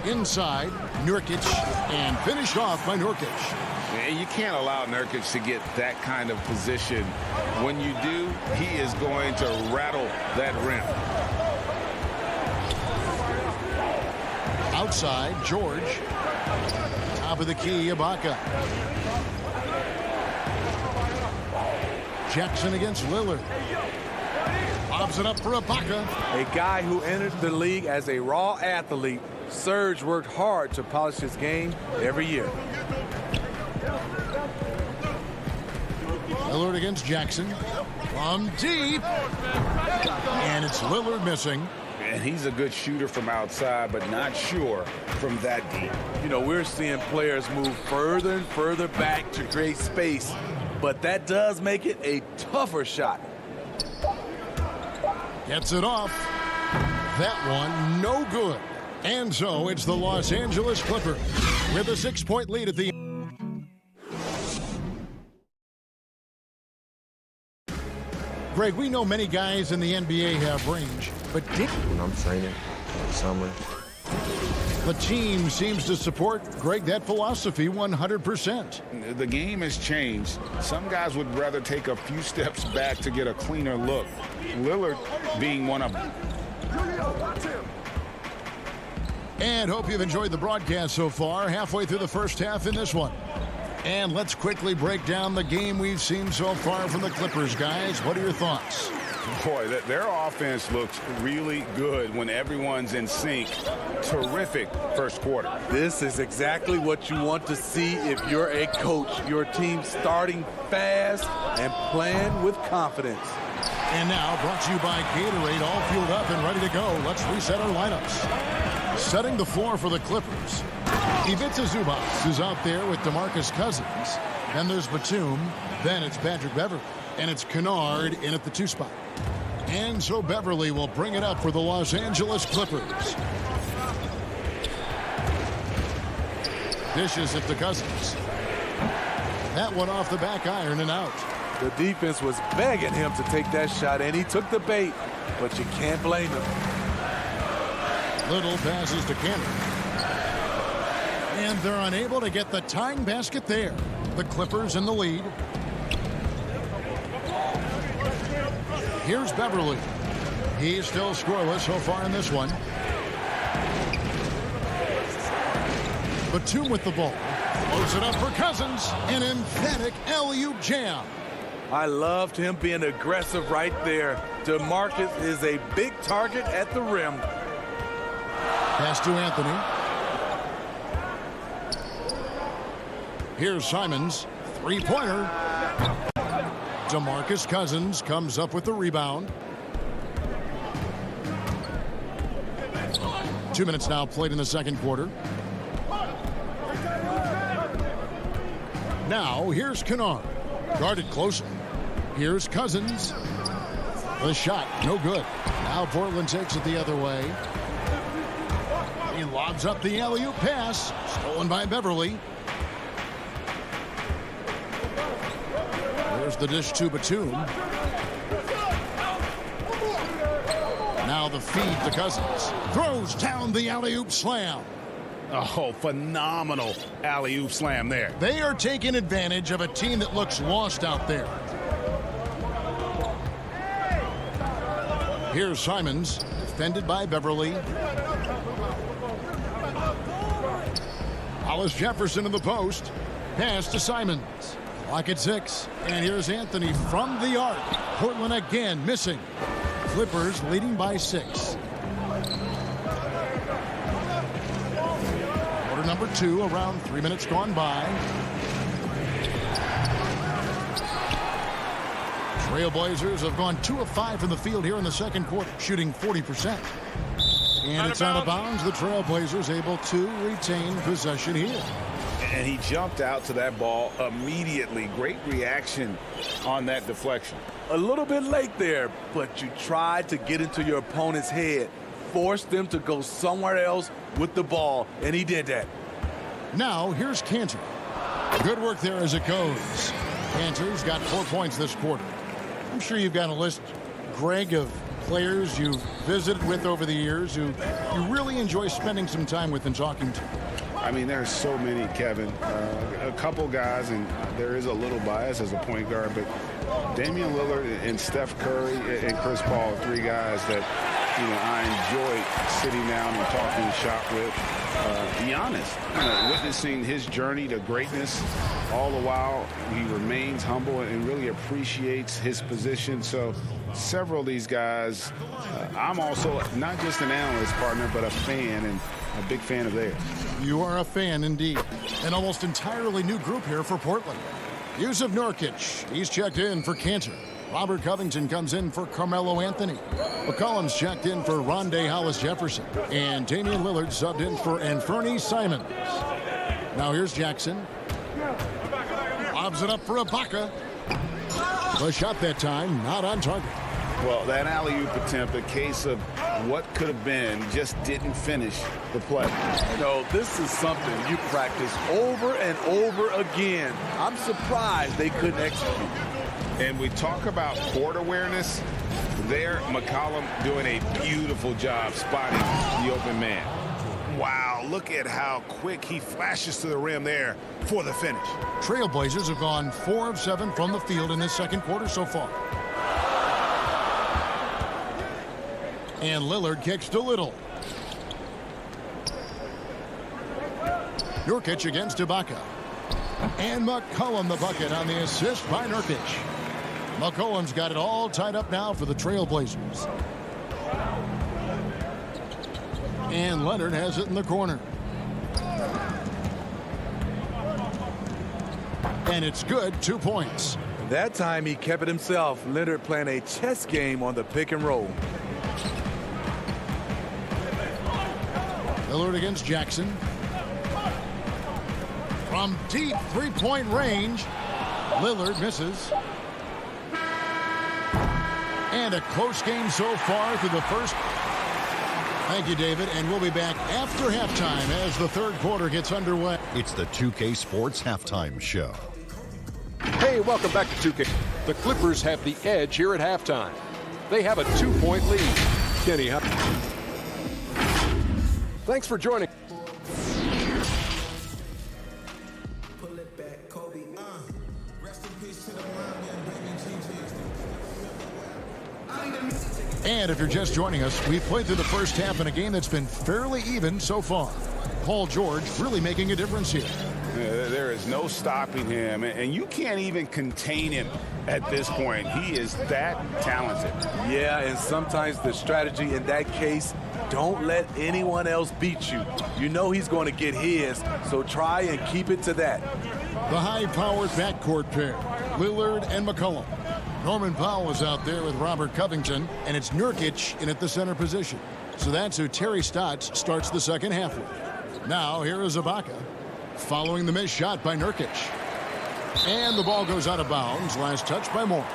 Inside, Nurkic, and finished off by Nurkic. You can't allow Nurkic to get that kind of position. When you do, he is going to rattle that rim. Outside, George. Top of the key, Ibaka. Jackson against Lillard. Lobs it up for Ibaka. A guy who entered the league as a raw athlete, Serge worked hard to polish his game every year. Lillard against Jackson. From deep. And it's Lillard missing. And he's a good shooter from outside, but not sure from that deep. You know, we're seeing players move further and further back to create space, but that does make it a tougher shot. Gets it off. That one, no good. And so it's the Los Angeles Clippers with a 6-point lead at the end. Greg, we know many guys in the NBA have range, but When I'm training in the summer, the team seems to support, Greg, that philosophy 100%. The game has changed. Some guys would rather take a few steps back to get a cleaner look. Lillard being one of them. And hope you've enjoyed the broadcast so far. Halfway through the first half in this one. And let's quickly break down the game we've seen so far from the Clippers, guys. What are your thoughts? Boy, their offense looks really good when everyone's in sync. Terrific first quarter. This is exactly what you want to see if you're a coach. Your team starting fast and playing with confidence. And now, brought to you by Gatorade, all fueled up and ready to go. Let's reset our lineups. Setting the floor for the Clippers. Ivica Zubac is out there with DeMarcus Cousins. Then there's Batum. Then it's Patrick Beverley. And it's Kennard in at the 2 spot. And so Beverley will bring it up for the Los Angeles Clippers. Dishes it to Cousins. That one off the back iron and out. The defense was begging him to take that shot, and he took the bait, but you can't blame him. Little passes to Cannon. And they're unable to get the tying basket there. The Clippers in the lead. Here's Beverley. He's still scoreless so far in this one. Batum with the ball. Throws it up for Cousins. An emphatic alley-oop jam. I loved him being aggressive right there. DeMarcus is a big target at the rim. Pass to Anthony. Here's Simons. Three-pointer. DeMarcus Cousins comes up with the rebound. 2 minutes now played in the second quarter. Now, here's Kennard. Guarded closely. Here's Cousins. The shot, no good. Now Portland takes it the other way. He lobs up the alley-oop pass. Stolen by Beverley. There's the dish to Batum. Now the feed to Cousins. Throws down the alley-oop slam. Oh, phenomenal alley-oop slam there. They are taking advantage of a team that looks lost out there. Here's Simons, defended by Beverley. Hollis Jefferson in the post. Pass to Simons. Clock at 6. And here's Anthony from the arc. Portland again missing. Clippers leading by 6. Quarter number 2, around 3 minutes gone by. Trailblazers have gone 2 of 5 from the field here in the second quarter, shooting 40%. And it's out of bounds. The Trailblazers able to retain possession here. And he jumped out to that ball immediately. Great reaction on that deflection. A little bit late there, but you tried to get into your opponent's head. Forced them to go somewhere else with the ball, and he did that. Now, here's Cantor. Good work there as it goes. Cantor's got 4 points this quarter. I'm sure you've got a list, Greg, of players you've visited with over the years who you really enjoy spending some time with and talking to. I mean, there's so many, Kevin. A couple guys, and there is a little bias as a point guard, but Damian Lillard and Steph Curry and Chris Paul, 3 guys that I enjoyed sitting down and talking shop with Giannis, witnessing his journey to greatness. All the while, he remains humble and really appreciates his position. So several of these guys, I'm also not just an analyst partner, but a fan and a big fan of theirs. You are a fan indeed. An almost entirely new group here for Portland. Yusuf Nurkic, he's checked in for Cantor. Robert Covington comes in for Carmelo Anthony. McCollum's checked in for Rondé Hollis-Jefferson. And Damian Lillard subbed in for Anthony Simons. Now here's Jackson. Lobs it up for Ibaka. The shot that time, not on target. Well, that alley-oop attempt, a case of what could have been, just didn't finish the play. This is something you practice over and over again. I'm surprised they couldn't execute. And we talk about court awareness. There, McCollum doing a beautiful job spotting the open man. Wow, look at how quick he flashes to the rim there for the finish. Trailblazers have gone 4 of 7 from the field in this second quarter so far. And Lillard kicks to Little. Nurkic against Ibaka. And McCollum the bucket on the assist by Nurkic. McCollum's got it all tied up now for the Trailblazers. And Leonard has it in the corner. And it's good, 2 points. That time he kept it himself. Leonard playing a chess game on the pick and roll. Lillard against Jackson. From deep three-point range, Lillard misses. And a close game so far through the first. Thank you, David, and we'll be back after halftime as the third quarter gets underway. It's the 2K Sports Halftime Show. Hey, welcome back to 2K. The Clippers have the edge here at halftime. They have a 2-point lead. Kenny, thanks for joining. And if you're just joining us, we've played through the first half in a game that's been fairly even so far. Paul George really making a difference here. There is no stopping him, and you can't even contain him at this point. He is that talented. Yeah, and sometimes the strategy in that case, don't let anyone else beat you. You know he's going to get his, so try and keep it to that. The high-powered backcourt pair, Lillard and McCollum. Norman Powell is out there with Robert Covington, and it's Nurkic in at the center position. So that's who Terry Stotts starts the second half with. Now here is Ibaka, following the missed shot by Nurkic. And the ball goes out of bounds. Last touch by Morris.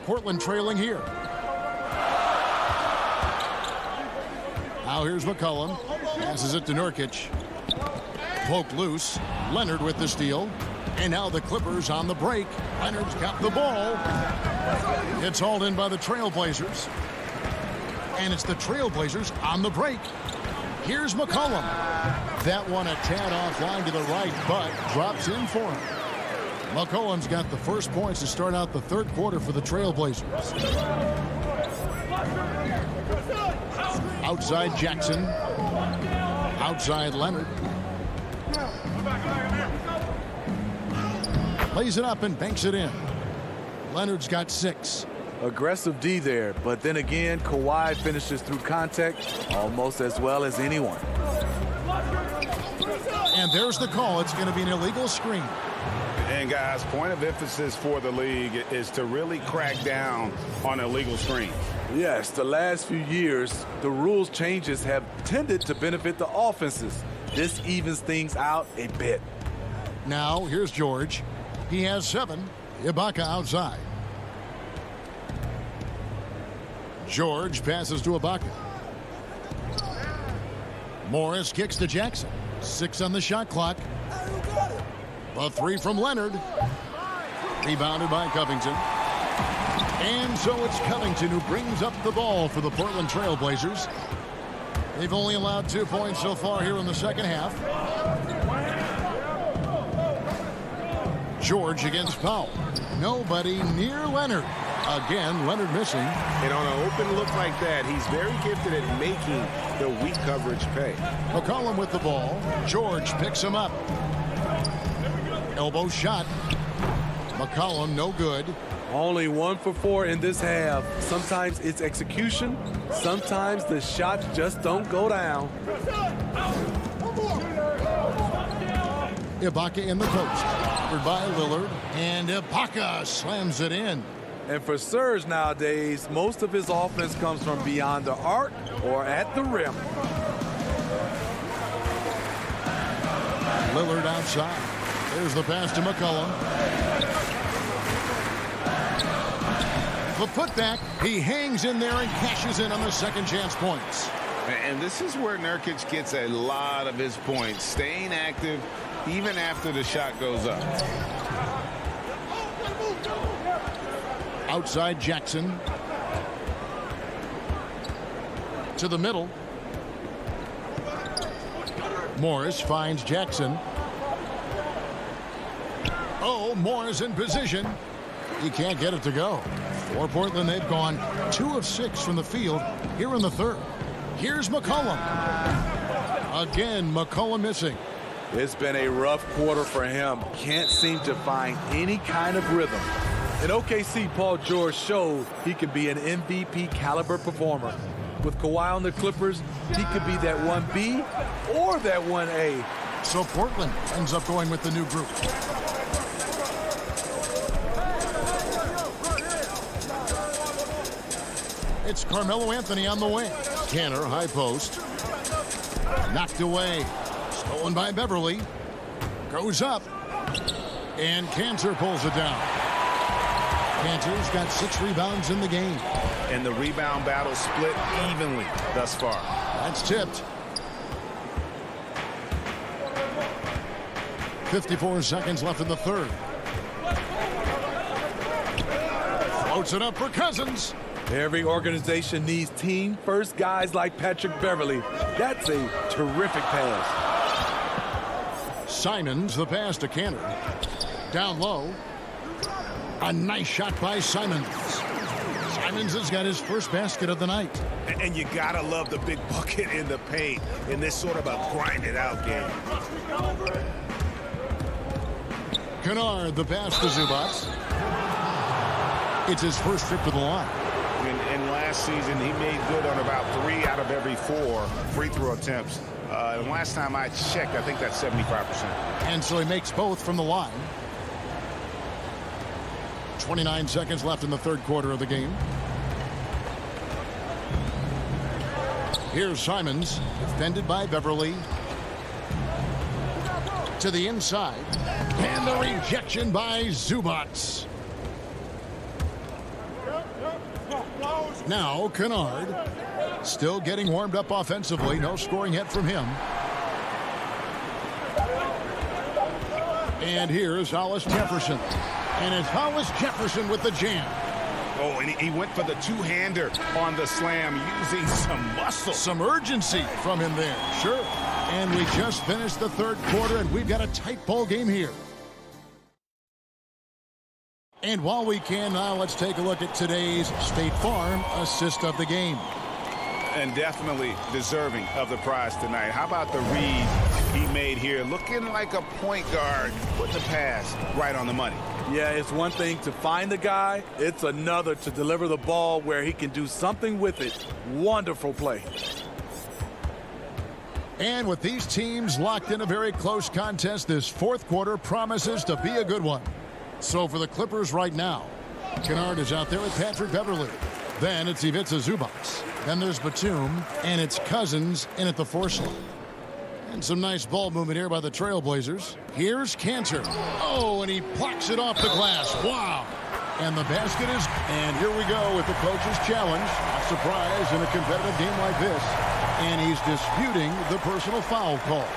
Portland trailing here. Now here's McCollum. Passes it to Nurkic. Poked loose. Leonard with the steal. And now the Clippers on the break. Leonard's got the ball. It's hauled in by the Trailblazers. And it's the Trailblazers on the break. Here's McCollum. That one a tad offline to the right, but drops in for him. McCollum's got the first points to start out the third quarter for the Trailblazers. Outside Jackson. Outside Leonard. Lays it up and banks it in. Leonard's got 6. Aggressive D there, but then again, Kawhi finishes through contact almost as well as anyone. And there's the call. It's going to be an illegal screen. And guys, point of emphasis for the league is to really crack down on illegal screens. Yes, the last few years, the rules changes have tended to benefit the offenses. This evens things out a bit. Now, here's George. He has 7. Ibaka outside. George passes to Ibaka. Morris kicks to Jackson. 6 on the shot clock. A 3 from Leonard. Rebounded by Covington. And so it's Covington who brings up the ball for the Portland Trailblazers. They've only allowed 2 points so far here in the second half. George against Powell. Nobody near Leonard. Again, Leonard missing. And on an open look like that, he's very gifted at making the weak coverage pay. McCollum with the ball. George picks him up. Elbow shot. McCollum no good. Only 1 for 4 in this half. Sometimes it's execution. Sometimes the shots just don't go down. Ibaka in the post. Covered by Lillard. And Ibaka slams it in. And for Serge nowadays, most of his offense comes from beyond the arc or at the rim. Lillard outside. There's the pass to McCollum. The putback. He hangs in there and cashes in on the second chance points. And this is where Nurkic gets a lot of his points, staying active even after the shot goes up. Outside Jackson. To the middle. Morris finds Jackson. Oh, Morris in position. He can't get it to go. For Portland, they've gone 2 of 6 from the field here in the third. Here's McCollum. Again, McCollum missing. It's been a rough quarter for him. Can't seem to find any kind of rhythm. In OKC, Paul George showed he could be an MVP caliber performer. With Kawhi on the Clippers, he could be that 1B or that 1A. So Portland ends up going with the new group. It's Carmelo Anthony on the wing. Canner, high post. Knocked away. Stolen by Beverly. Goes up. And Cantor pulls it down. Cantor's got 6 rebounds in the game. And the rebound battle split evenly thus far. That's tipped. 54 seconds left in the third. Floats it up for Cousins. Every organization needs team-first guys like Patrick Beverly. That's a terrific pass. Simons, the pass to Cantor. Down low. A nice shot by Simons. Simons has got his first basket of the night. And you gotta love the big bucket in the paint in this sort of a grind-it-out game. Kennard, the pass to Zubac. It's his first trip to the line. And last season, he made good on about 3 out of every 4 free throw attempts. And last time I checked, I think that's 75%. And so he makes both from the line. 29 seconds left in the third quarter of the game. Here's Simons, defended by Beverly. To the inside. And the rejection by Zubac. Now Kennard. Still getting warmed up offensively. No scoring yet from him. And here's Hollis Jefferson. And it's Hollis Jefferson with the jam. Oh, and he went for the two-hander on the slam, using some muscle. Some urgency from him there. Sure. And we just finished the third quarter, and we've got a tight ball game here. And while we can now, let's take a look at today's State Farm assist of the game. And definitely deserving of the prize tonight. How about the read he made here? Looking like a point guard. Put the pass right on the money. Yeah, it's one thing to find the guy. It's another to deliver the ball where he can do something with it. Wonderful play. And with these teams locked in a very close contest, this fourth quarter promises to be a good one. So for the Clippers right now, Kennard is out there with Patrick Beverly. Then it's Ivica Zubac. Then there's Batum, and it's Cousins in at the 4 slot. And some nice ball movement here by the Trailblazers. Here's Cantor. Oh, and he plucks it off the glass. Wow. And the basket is, and here we go with the coach's challenge. A surprise in a competitive game like this. And he's disputing the personal foul call.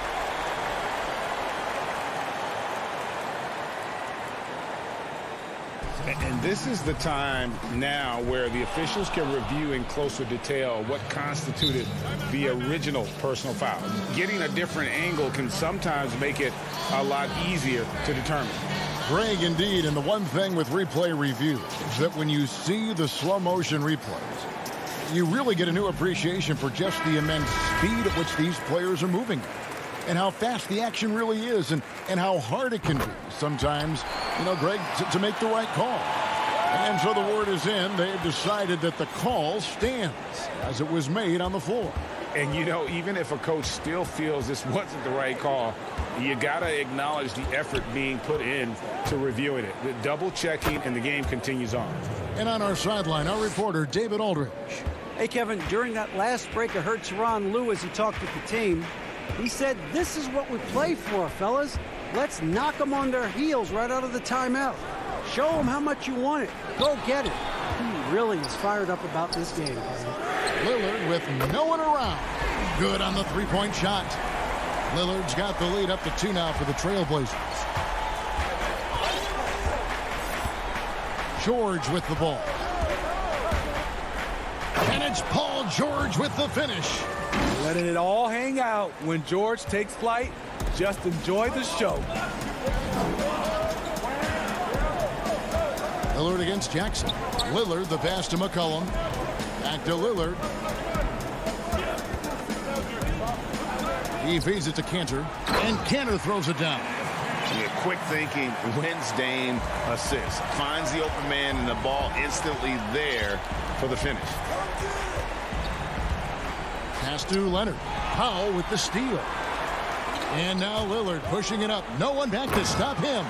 And this is the time now where the officials can review in closer detail what constituted the original personal foul. Getting a different angle can sometimes make it a lot easier to determine. Greg, indeed, and the one thing with replay review is that when you see the slow motion replays, you really get a new appreciation for just the immense speed at which these players are moving and how fast the action really is and how hard it can be sometimes, Greg, to make the right call. And so the word is in. They've decided that the call stands as it was made on the floor. And, even if a coach still feels this wasn't the right call, you got to acknowledge the effort being put in to reviewing it. The double checking, and the game continues on. And on our sideline, our reporter, David Aldridge. Hey, Kevin, during that last break, I heard Tyronn Lue as he talked with the team. He said, this is what we play for, fellas. Let's knock them on their heels right out of the timeout. Show them how much you want it. Go get it. He really is fired up about this game, Kevin. Lillard with no one around. Good on the three-point shot. Lillard's got the lead up to 2 now for the Trailblazers. George with the ball. And it's Paul George with the finish. Letting it all hang out. When George takes flight, just enjoy the show. Lillard against Jackson. Lillard, the pass to McCollum. Back to Lillard. He feeds it to Cantor. And Cantor throws it down. Quick thinking wins Dame assist. Finds the open man and the ball instantly there for the finish. Pass to Leonard. Powell with the steal. And now Lillard pushing it up. No one back to stop him.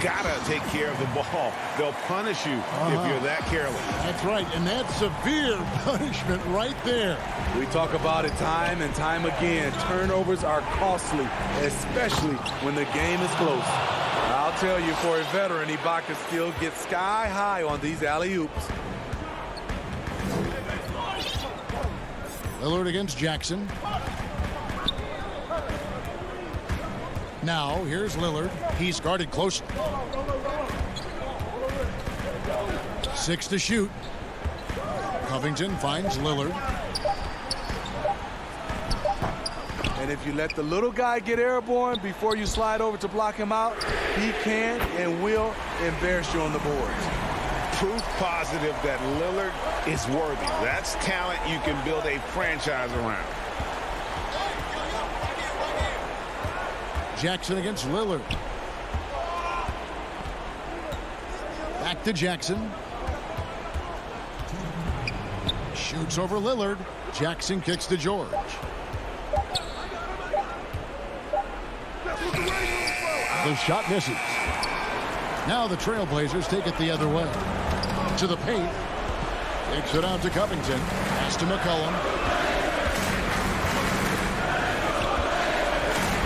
Gotta take care of the ball. They'll punish you if you're that careless. That's right, and that's severe punishment right there. We talk about it time and time again. Turnovers are costly, especially when the game is close. I'll tell you, for a veteran, Ibaka still gets sky high on these alley-oops. Lillard against Jackson. Now, here's Lillard. He's guarded closely. 6 to shoot. Covington finds Lillard. And if you let the little guy get airborne before you slide over to block him out, he can and will embarrass you on the boards. Proof positive that Lillard is worthy. That's talent you can build a franchise around. Jackson against Lillard. Back to Jackson. Shoots over Lillard. Jackson kicks to George. The shot misses. Now the Trailblazers take it the other way. To the paint. Takes it out to Covington. Pass to McCollum.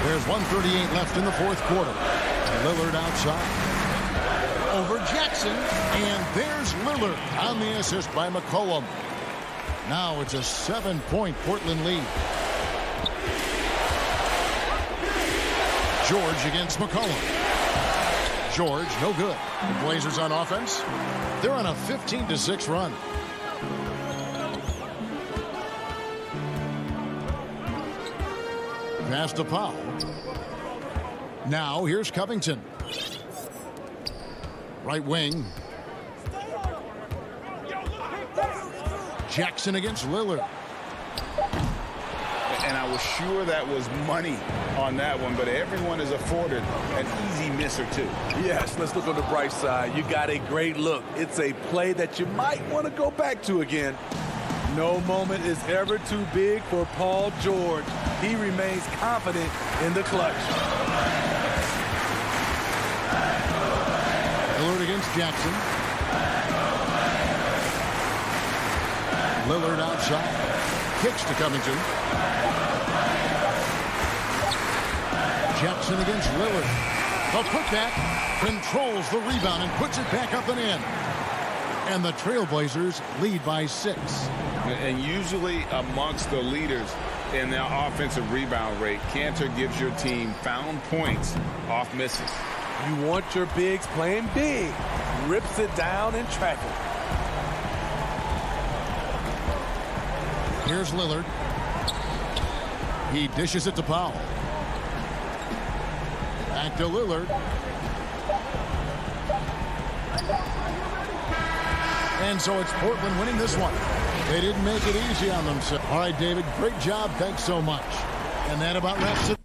There's 1:38 left in the fourth quarter. Lillard outside. Over Jackson. And there's Lillard on the assist by McCollum. Now it's a 7-point Portland lead. George against McCollum. George, no good. The Blazers on offense. They're on a 15-6 run. Pass to Powell. Now here's Covington. Right wing. Jackson against Lillard. And I was sure that was money on that one, but everyone is afforded an easy miss or two. Yes, let's look on the bright side. You got a great look. It's a play that you might want to go back to again. No moment is ever too big for Paul George. He remains confident in the clutch. Lillard against Jackson. Lillard outside. Kicks to Covington. Jackson against Lillard. The putback controls the rebound and puts it back up and in. And the Trailblazers lead by 6. And usually amongst the leaders in their offensive rebound rate, Cantor gives your team found points off misses. You want your bigs playing big. Rips it down in traffic. Here's Lillard. He dishes it to Powell. Back to Lillard. And so it's Portland winning this one. They didn't make it easy on themselves. All right, David, great job. Thanks so much. And that about wraps it.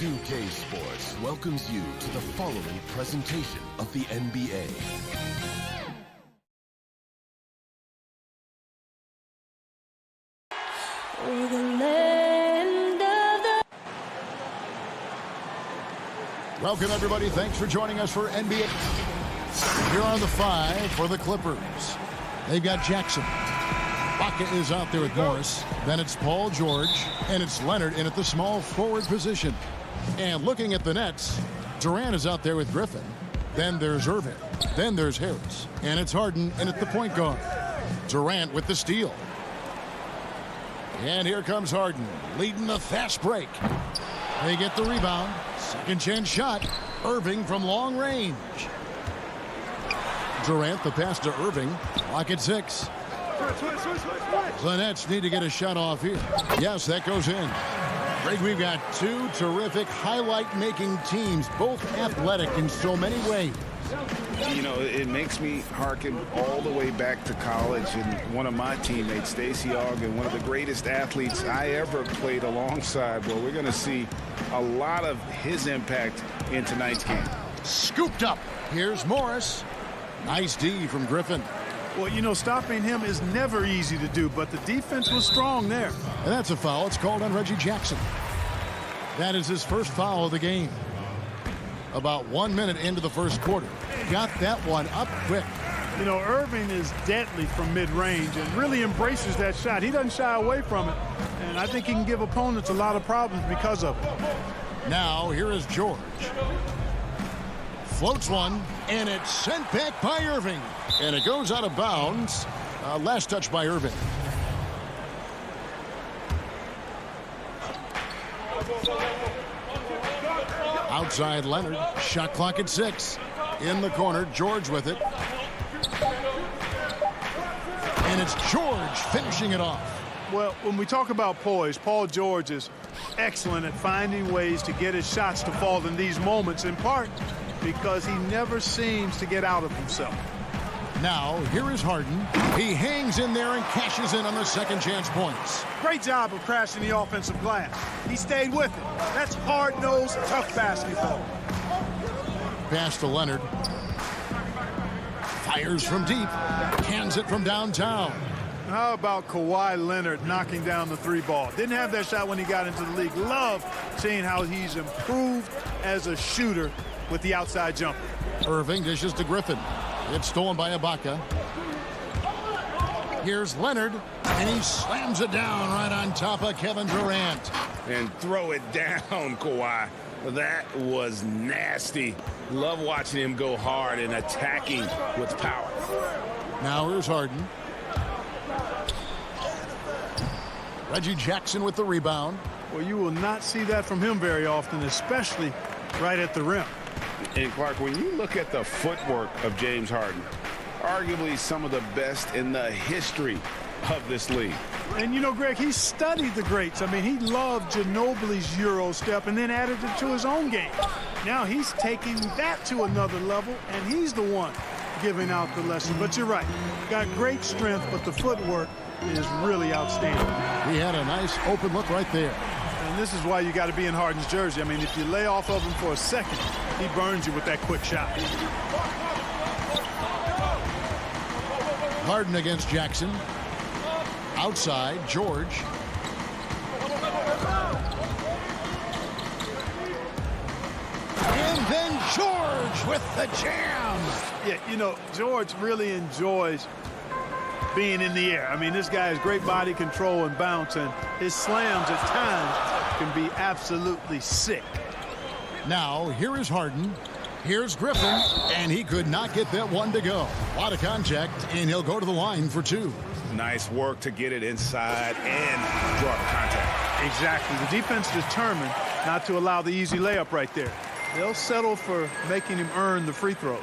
2K Sports welcomes you to the following presentation of the NBA. Welcome, everybody. Thanks for joining us for NBA. Here are the 5 for the Clippers. They've got Jackson. Baca is out there with Morris. Then it's Paul George. And it's Leonard in at the small forward position. And looking at the Nets, Durant is out there with Griffin. Then there's Irving. Then there's Harris. And it's Harden in at the point guard. Durant with the steal. And here comes Harden, leading the fast break. They get the rebound. Second chance shot. Irving from long range. Durant, the pass to Irving. Clock at 6. The Nets need to get a shot off here. Yes, that goes in. Greg, we've got 2 terrific highlight-making teams, both athletic in so many ways. You know, it makes me hearken all the way back to college, and one of my teammates, Stacey Ogden, one of the greatest athletes I ever played alongside. Well, we're going to see a lot of his impact in tonight's game. Scooped up. Here's Morris. Nice D from Griffin. Well, you know, stopping him is never easy to do, but the defense was strong there. And that's a foul. It's called on Reggie Jackson. That is his first foul of the game. About 1 minute into the first quarter. Got that one up quick. You know, Irving is deadly from mid-range and really embraces that shot. He doesn't shy away from it, and I think he can give opponents a lot of problems because of it. Now, here is George. Floats one, and it's sent back by Irving. And it goes out of bounds. Last touch by Irving. Outside Leonard. Shot clock at 6. In the corner, George with it. And it's George finishing it off. Well, when we talk about poise, Paul George is excellent at finding ways to get his shots to fall in these moments, in part because he never seems to get out of himself. Now, here is Harden. He hangs in there and cashes in on the second chance points. Great job of crashing the offensive glass. He stayed with it. That's hard-nosed, tough basketball. Pass to Leonard. Fires from deep. Hands it from downtown. How about Kawhi Leonard knocking down the three ball? Didn't have that shot when he got into the league. Love seeing how he's improved as a shooter with the outside jumper. Irving dishes to Griffin. It's stolen by Ibaka. Here's Leonard, and he slams it down right on top of Kevin Durant. And throw it down, Kawhi. That was nasty. Love watching him go hard and attacking with power. Now here's Harden. Reggie Jackson with the rebound. Well, you will not see that from him very often, especially right at the rim. And Clark, when you look at the footwork of James Harden, arguably some of the best in the history of this league. And you know, Greg, he studied the greats. I mean, he loved Ginobili's Euro step and then added it to his own game. Now he's taking that to another level, and he's the one giving out the lesson. But you're right, got great strength, but the footwork is really outstanding. He had a nice open look right there. And this is why you got to be in Harden's jersey. I mean, if you lay off of him for a second, he burns you with that quick shot. Harden against Jackson. Outside, George. And then George with the jam. Yeah, you know, George really enjoys being in the air. I mean, this guy has great body control and bounce, and his slams at times can be absolutely sick. Now, here is Harden. Here's Griffin, and he could not get that one to go. A lot of contact, and he'll go to the line for 2. Nice work to get it inside and draw the contact. Exactly. The defense determined not to allow the easy layup right there. They'll settle for making him earn the free throws.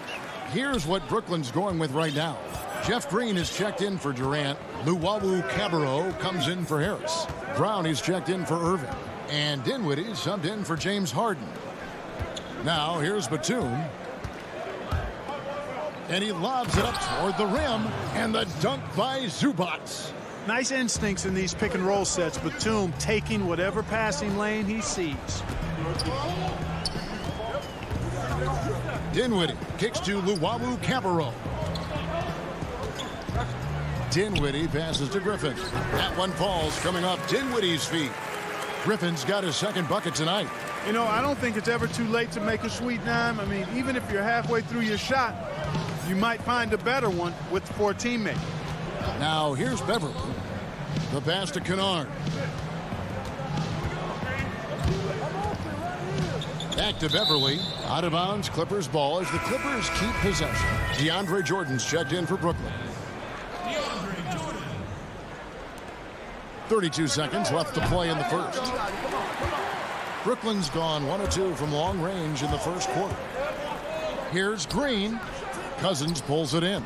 Here's what Brooklyn's going with right now. Jeff Green is checked in for Durant. Luwawu Cabarrot comes in for Harris. Brown is checked in for Irving. And Dinwiddie subbed in for James Harden. Now here's Batum. And he lobs it up toward the rim. And the dunk by Zubac. Nice instincts in these pick and roll sets. Batum taking whatever passing lane he sees. Dinwiddie kicks to Luwawu Cabarrot. Dinwiddie passes to Griffin. That one falls coming off Dinwiddie's feet. Griffin's got his second bucket tonight. You know, I don't think it's ever too late to make a sweet dime. I mean, even if you're halfway through your shot, you might find a better one for a teammate. Now here's Beverly. The pass to Kennard. Back to Beverly. Out of bounds, Clippers ball as the Clippers keep possession. DeAndre Jordan's checked in for Brooklyn. 32 seconds left to play in the first. Brooklyn's gone 1 of 2 from long range in the first quarter. Here's Green. Cousins pulls it in.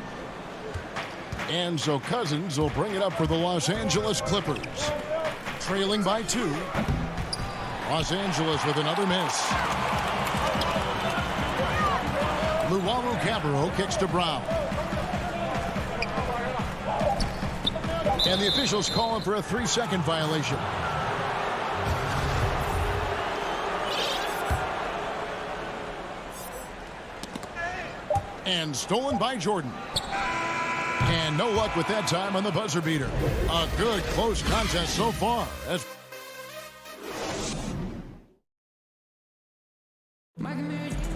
And so Cousins will bring it up for the Los Angeles Clippers. Trailing by 2. Los Angeles with another miss. Luwawu Cabarrot kicks to Brown. And the officials call him for a 3-second violation. And stolen by Jordan. And no luck with that time on the buzzer beater. A good close contest so far.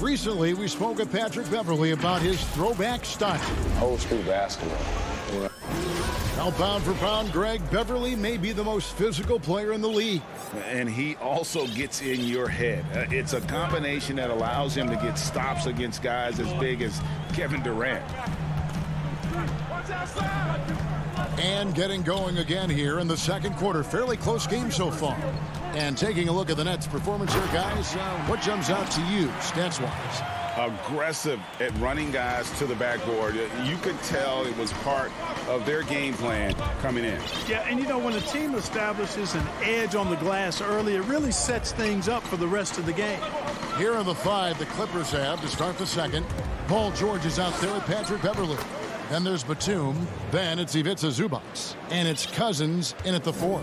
Recently, we spoke with Patrick Beverley about his throwback style. Old school basketball. Yeah. Now, pound for pound, Greg, Beverley may be the most physical player in the league. And he also gets in your head. It's a combination that allows him to get stops against guys as big as Kevin Durant. And getting going again here in the second quarter. Fairly close game so far. And taking a look at the Nets' performance here, guys, what jumps out to you, stats-wise? Aggressive at running guys to the backboard. You could tell it was part of their game plan coming in. Yeah, and you know, when a team establishes an edge on the glass early, it really sets things up for the rest of the game. Here are the 5 the Clippers have to start the second. Paul George is out there with Patrick Beverley. Then there's Batum. Then it's Ivica Zubac. And it's Cousins in at the 4.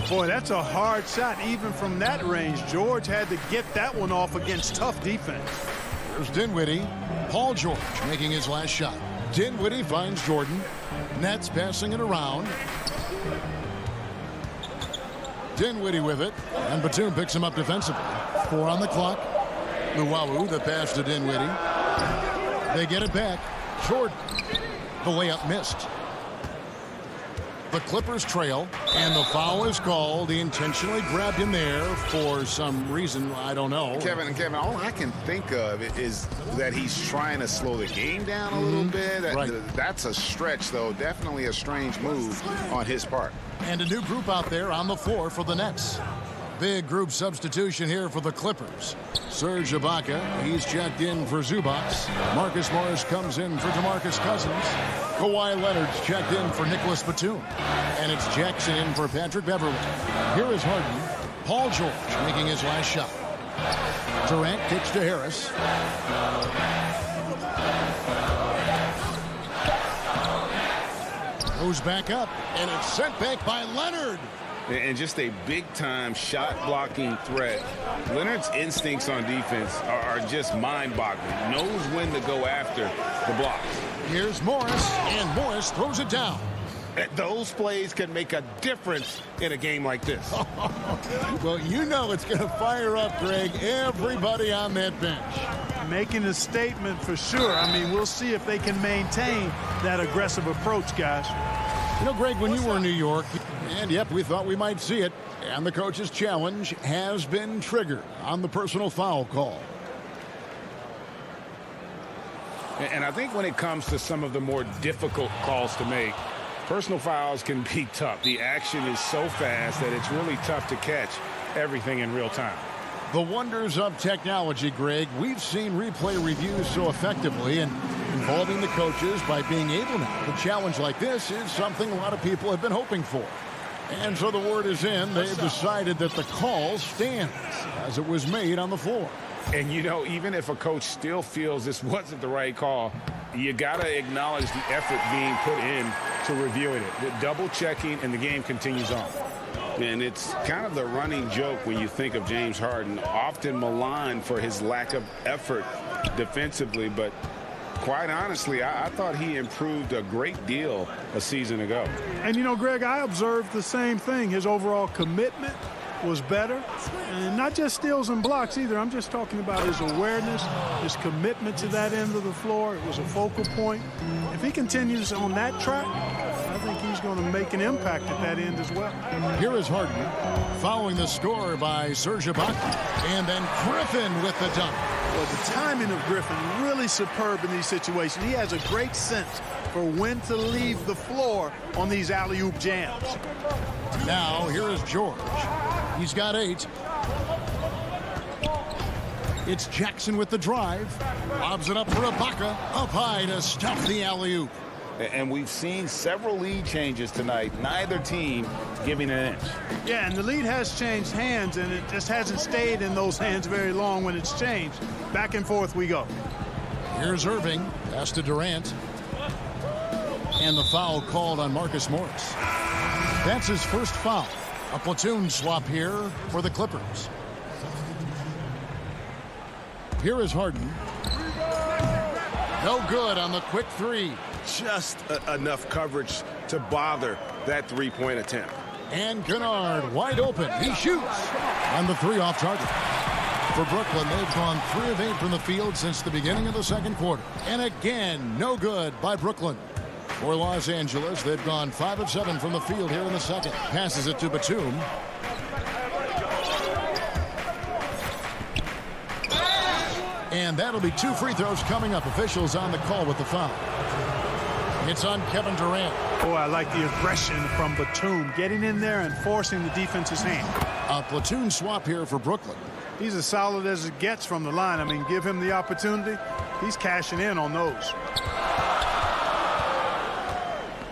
Boy, that's a hard shot even from that range. George had to get that one off against tough defense. There's Dinwiddie. Paul George making his last shot. Dinwiddie finds Jordan. Nets passing it around. Dinwiddie with it. And Batum picks him up defensively. 4 on the clock. Luwawu, the pass to Dinwiddie. They get it back. Jordan. The layup missed. The Clippers trail, and the foul is called. He intentionally grabbed him there for some reason. I don't know. Kevin, all I can think of is that he's trying to slow the game down a little bit. Right. That's a stretch, though. Definitely a strange move on his part. And a new group out there on the floor for the Nets. Big group substitution here for the Clippers. Serge Ibaka, he's checked in for Zubac. Marcus Morris comes in for DeMarcus Cousins. Kawhi Leonard's checked in for Nicholas Batum. And it's Jackson in for Patrick Beverley. Here is Harden. Paul George making his last shot. Durant kicks to Harris. Goes back up, and it's sent back by Leonard. And just a big-time shot-blocking threat. Leonard's instincts on defense are just mind-boggling. Knows when to go after the blocks. Here's Morris, and Morris throws it down. Those plays can make a difference in a game like this. Well, you know it's going to fire up, Greg, everybody on that bench. Making a statement for sure. I mean, we'll see if they can maintain that aggressive approach, guys. You know, Greg, when you were in New York, and yep, we thought we might see it, and the coach's challenge has been triggered on the personal foul call. And I think when it comes to some of the more difficult calls to make, personal fouls can be tough. The action is so fast that it's really tough to catch everything in real time. The wonders of technology, Greg. We've seen replay reviews so effectively, and involving the coaches by being able now. A challenge like this is something a lot of people have been hoping for. And so the word is in. They've decided that the call stands as it was made on the floor. And, you know, even if a coach still feels this wasn't the right call, you got to acknowledge the effort being put in to reviewing it. The double-checking, and the game continues on. And it's kind of the running joke when you think of James Harden, often maligned for his lack of effort defensively, but quite honestly, I thought he improved a great deal a season ago. And, you know, Greg, I observed the same thing. His overall commitment was better. And not just steals and blocks either. I'm just talking about his awareness, his commitment to that end of the floor. It was a focal point. If he continues on that track, I think he's going to make an impact at that end as well. Here is Harden following the score by Serge Ibaka. And then Griffin with the dunk. Well, the timing of Griffin really superb in these situations. He has a great sense for when to leave the floor on these alley-oop jams. Now, here is George. He's got 8. It's Jackson with the drive. Lobs it up for Ibaka. Up high to stuff the alley-oop. And we've seen several lead changes tonight. Neither team giving an inch. Yeah, and the lead has changed hands, and it just hasn't stayed in those hands very long when it's changed. Back and forth we go. Here's Irving. Pass to Durant. And the foul called on Marcus Morris. That's his first foul. A platoon swap here for the Clippers. Here is Harden. No good on the quick three. Just enough coverage to bother that three-point attempt. And Kennard wide open. He shoots. And the three off target. For Brooklyn, they've gone 3 of 8 from the field since the beginning of the second quarter. And again, no good by Brooklyn. For Los Angeles, they've gone 5 of 7 from the field here in the second. Passes it to Batum. And that'll be 2 free throws coming up. Officials on the call with the foul. It's on Kevin Durant. Boy, I like the aggression from Batum, getting in there and forcing the defense's hand. A platoon swap here for Brooklyn. He's as solid as it gets from the line. I mean, give him the opportunity. He's cashing in on those.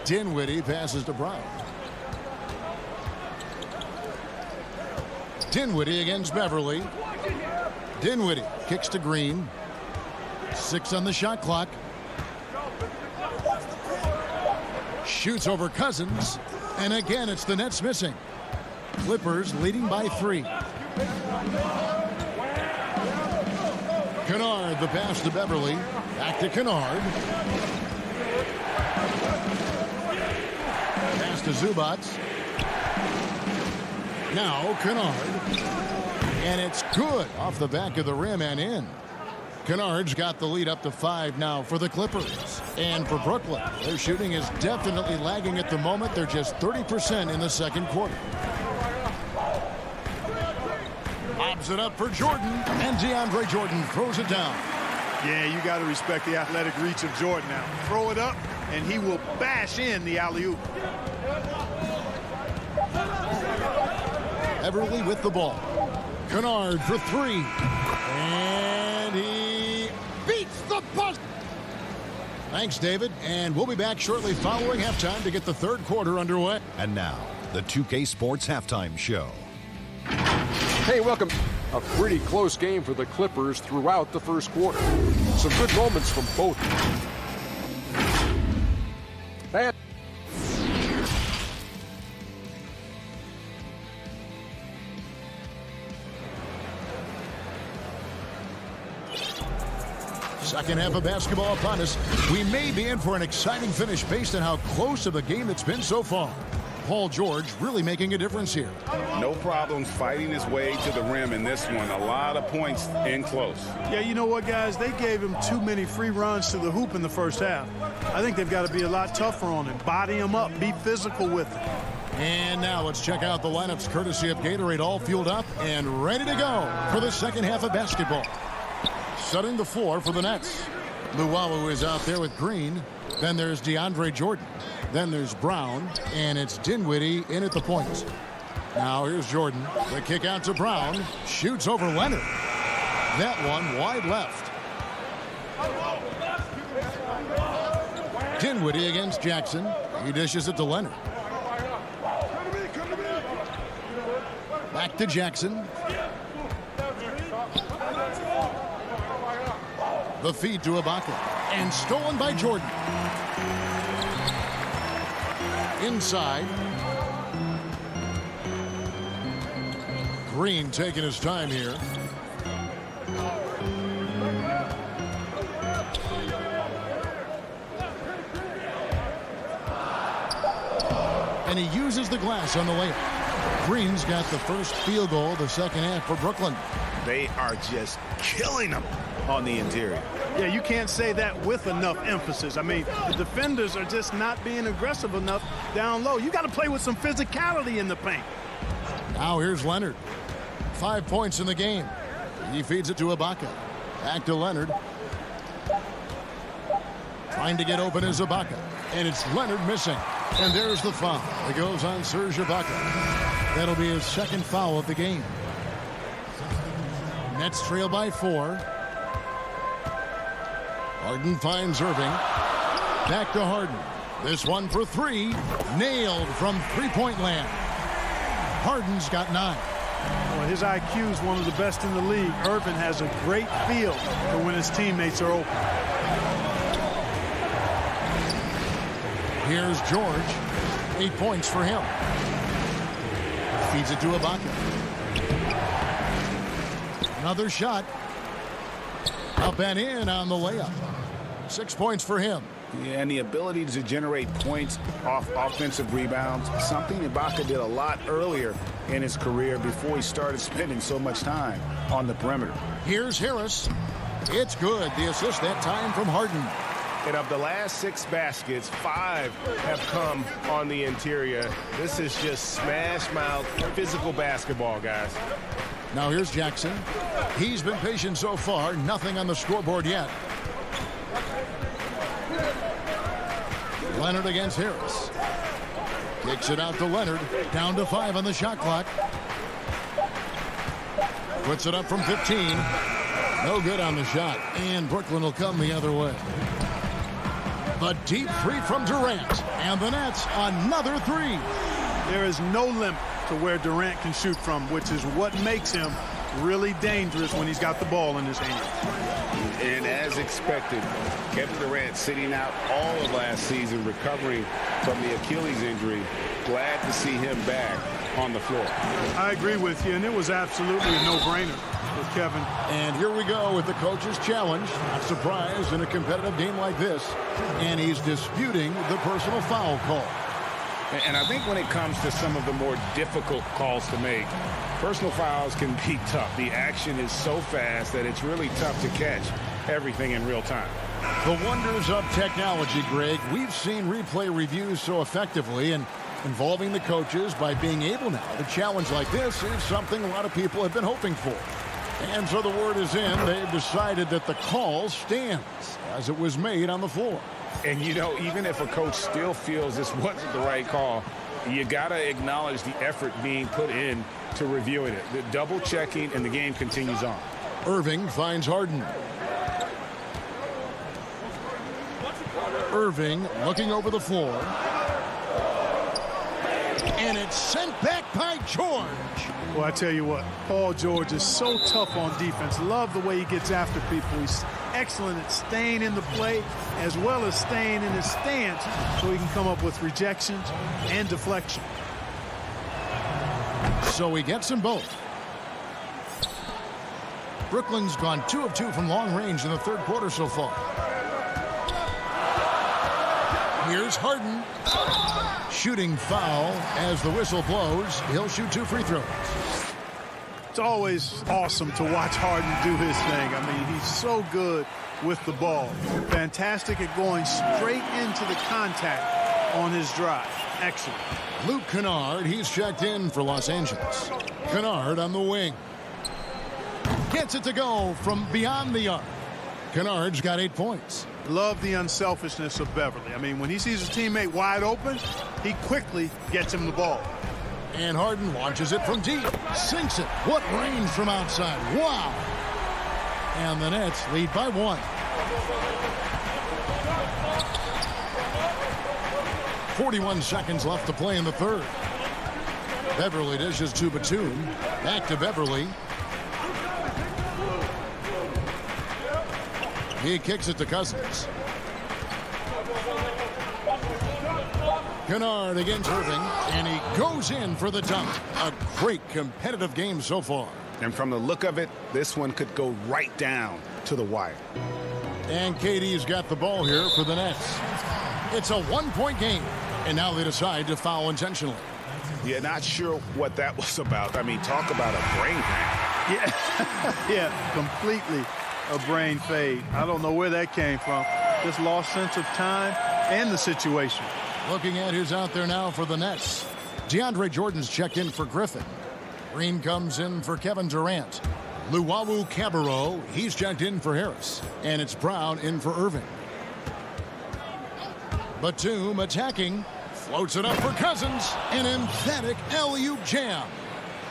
Dinwiddie passes to Brown. Dinwiddie against Beverly. Dinwiddie kicks to Green. 6 on the shot clock. Shoots over Cousins. And again, it's the Nets missing. Clippers leading by 3. Kennard, the pass to Beverly. Back to Kennard. Pass to Zubac. Now Kennard. And it's good off the back of the rim and in. Kennard's got the lead up to 5 now for the Clippers. And for Brooklyn, their shooting is definitely lagging at the moment. They're just 30% in the second quarter. Lobs it up for Jordan, and DeAndre Jordan throws it down. Yeah, you got to respect the athletic reach of Jordan now. Throw it up, and he will bash in the alley-oop. Everly with the ball. Kennard for 3. And he beats the buzzer. Thanks, David. And we'll be back shortly following halftime to get the third quarter underway. And now, the 2K Sports Halftime Show. Hey, welcome. A pretty close game for the Clippers throughout the first quarter. Some good moments from both. And second half of basketball upon us. We may be in for an exciting finish based on how close of a game it's been so far. Paul George really making a difference here. No problems fighting his way to the rim in this one. A lot of points in close. Yeah, you know what, guys? They gave him too many free runs to the hoop in the first half. I think they've got to be a lot tougher on him. Body him up. Be physical with him. And now let's check out the lineups courtesy of Gatorade, all fueled up and ready to go for the second half of basketball. Setting the floor for the Nets. Luwawu is out there with Green. Then there's DeAndre Jordan. Then there's Brown. And it's Dinwiddie in at the point. Now here's Jordan. The kick out to Brown. Shoots over Leonard. That one wide left. Dinwiddie against Jackson. He dishes it to Leonard. Back to Jackson. The feed to Ibaka. And stolen by Jordan. Inside. Green taking his time here. And he uses the glass on the layup. Green's got the first field goal of the second half for Brooklyn. They are just killing them on the interior. Yeah, you can't say that with enough emphasis. I mean, the defenders are just not being aggressive enough down low. You got to play with some physicality in the paint. Now here's Leonard. 5 points in the game. He feeds it to Ibaka. Back to Leonard. Trying to get open is Ibaka. And it's Leonard missing. And there's the foul. It goes on Serge Ibaka. That'll be his second foul of the game. Nets trail by 4. Harden finds Irving. Back to Harden. This one for 3. Nailed from three-point land. Harden's got 9. Well, his IQ is one of the best in the league. Irving has a great feel for when his teammates are open. Here's George. 8 points for him. Feeds it to Ibaka. Another shot. Up and in on the layup. 6 points for him. Yeah, and the ability to generate points off offensive rebounds, something Ibaka did a lot earlier in his career before he started spending so much time on the perimeter. Here's Harris. It's good. The assist that time from Harden. And of the last 6 baskets, 5 have come on the interior. This is just smash mouth physical basketball, guys. Now here's Jackson. He's been patient so far. Nothing on the scoreboard yet. Leonard against Harris. Kicks it out to Leonard. Down to 5 on the shot clock. Puts it up from 15. No good on the shot. And Brooklyn will come the other way. The deep 3 from Durant. And the Nets another 3. There is no limit to where Durant can shoot from, which is what makes him really dangerous when he's got the ball in his hand. And as expected, Kevin Durant sitting out all of last season, recovering from the Achilles injury. Glad to see him back on the floor. I agree with you, and it was absolutely a no-brainer for Kevin. And here we go with the coach's challenge. Not surprised in a competitive game like this. And he's disputing the personal foul call. And I think when it comes to some of the more difficult calls to make, personal fouls can be tough. The action is so fast that it's really tough to catch everything in real time. The wonders of technology, Greg. We've seen replay reviews so effectively, and involving the coaches by being able now to challenge like this is something a lot of people have been hoping for. And so the word is in. They've decided that the call stands as it was made on the floor. And, you know, even if a coach still feels this wasn't the right call, you got to acknowledge the effort being put in to reviewing it. The double checking, and the game continues on. Irving finds Harden. Irving looking over the floor. And it's sent back by George. Well, I tell you what, Paul George is so tough on defense. Love the way he gets after people. He's excellent at staying in the play as well as staying in his stance so he can come up with rejections and deflection. So he gets them both. Brooklyn's gone 2 of 2 from long range in the third quarter so far. Here's Harden. Shooting foul as the whistle blows. He'll shoot 2 free throws. It's always awesome to watch Harden do his thing. I mean, he's so good with the ball. Fantastic at going straight into the contact on his drive. Excellent. Luke Kennard, he's checked in for Los Angeles. Kennard on the wing. Gets it to go from beyond the arc. Kennard's got 8 points. Love the unselfishness of Beverly. I mean, when he sees his teammate wide open, he quickly gets him the ball. And Harden launches it from deep. Sinks it. What range from outside. Wow. And the Nets lead by 1. 41 seconds left to play in the third. Beverly dishes to Batum. Back to Beverly. He kicks it to Cousins. Kennard against Irving, and he goes in for the dunk. A great competitive game so far. And from the look of it, this one could go right down to the wire. And KD's got the ball here for the Nets. It's a 1-point game, and now they decide to foul intentionally. Yeah, not sure what that was about. I mean, talk about a brain fade. Yeah, yeah, completely a brain fade. I don't know where that came from. Just lost sense of time and the situation. Looking at who's out there now for the Nets. DeAndre Jordan's checked in for Griffin. Green comes in for Kevin Durant. Luwawu Cabarro, he's checked in for Harris. And it's Brown in for Irving. Batum attacking. Floats it up for Cousins. An emphatic alley-oop jam.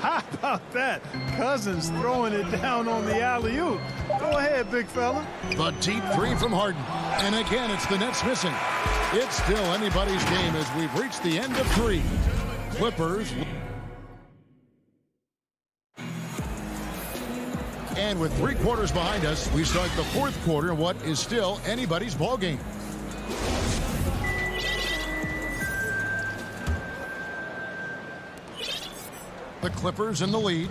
How about that? Cousins throwing it down on the alley-oop. Go ahead, big fella. The deep 3 from Harden. And again, it's the Nets missing. It's still anybody's game as we've reached the end of 3. Clippers. And with 3 quarters behind us, we start the 4th quarter in what is still anybody's ball game. The Clippers in the lead.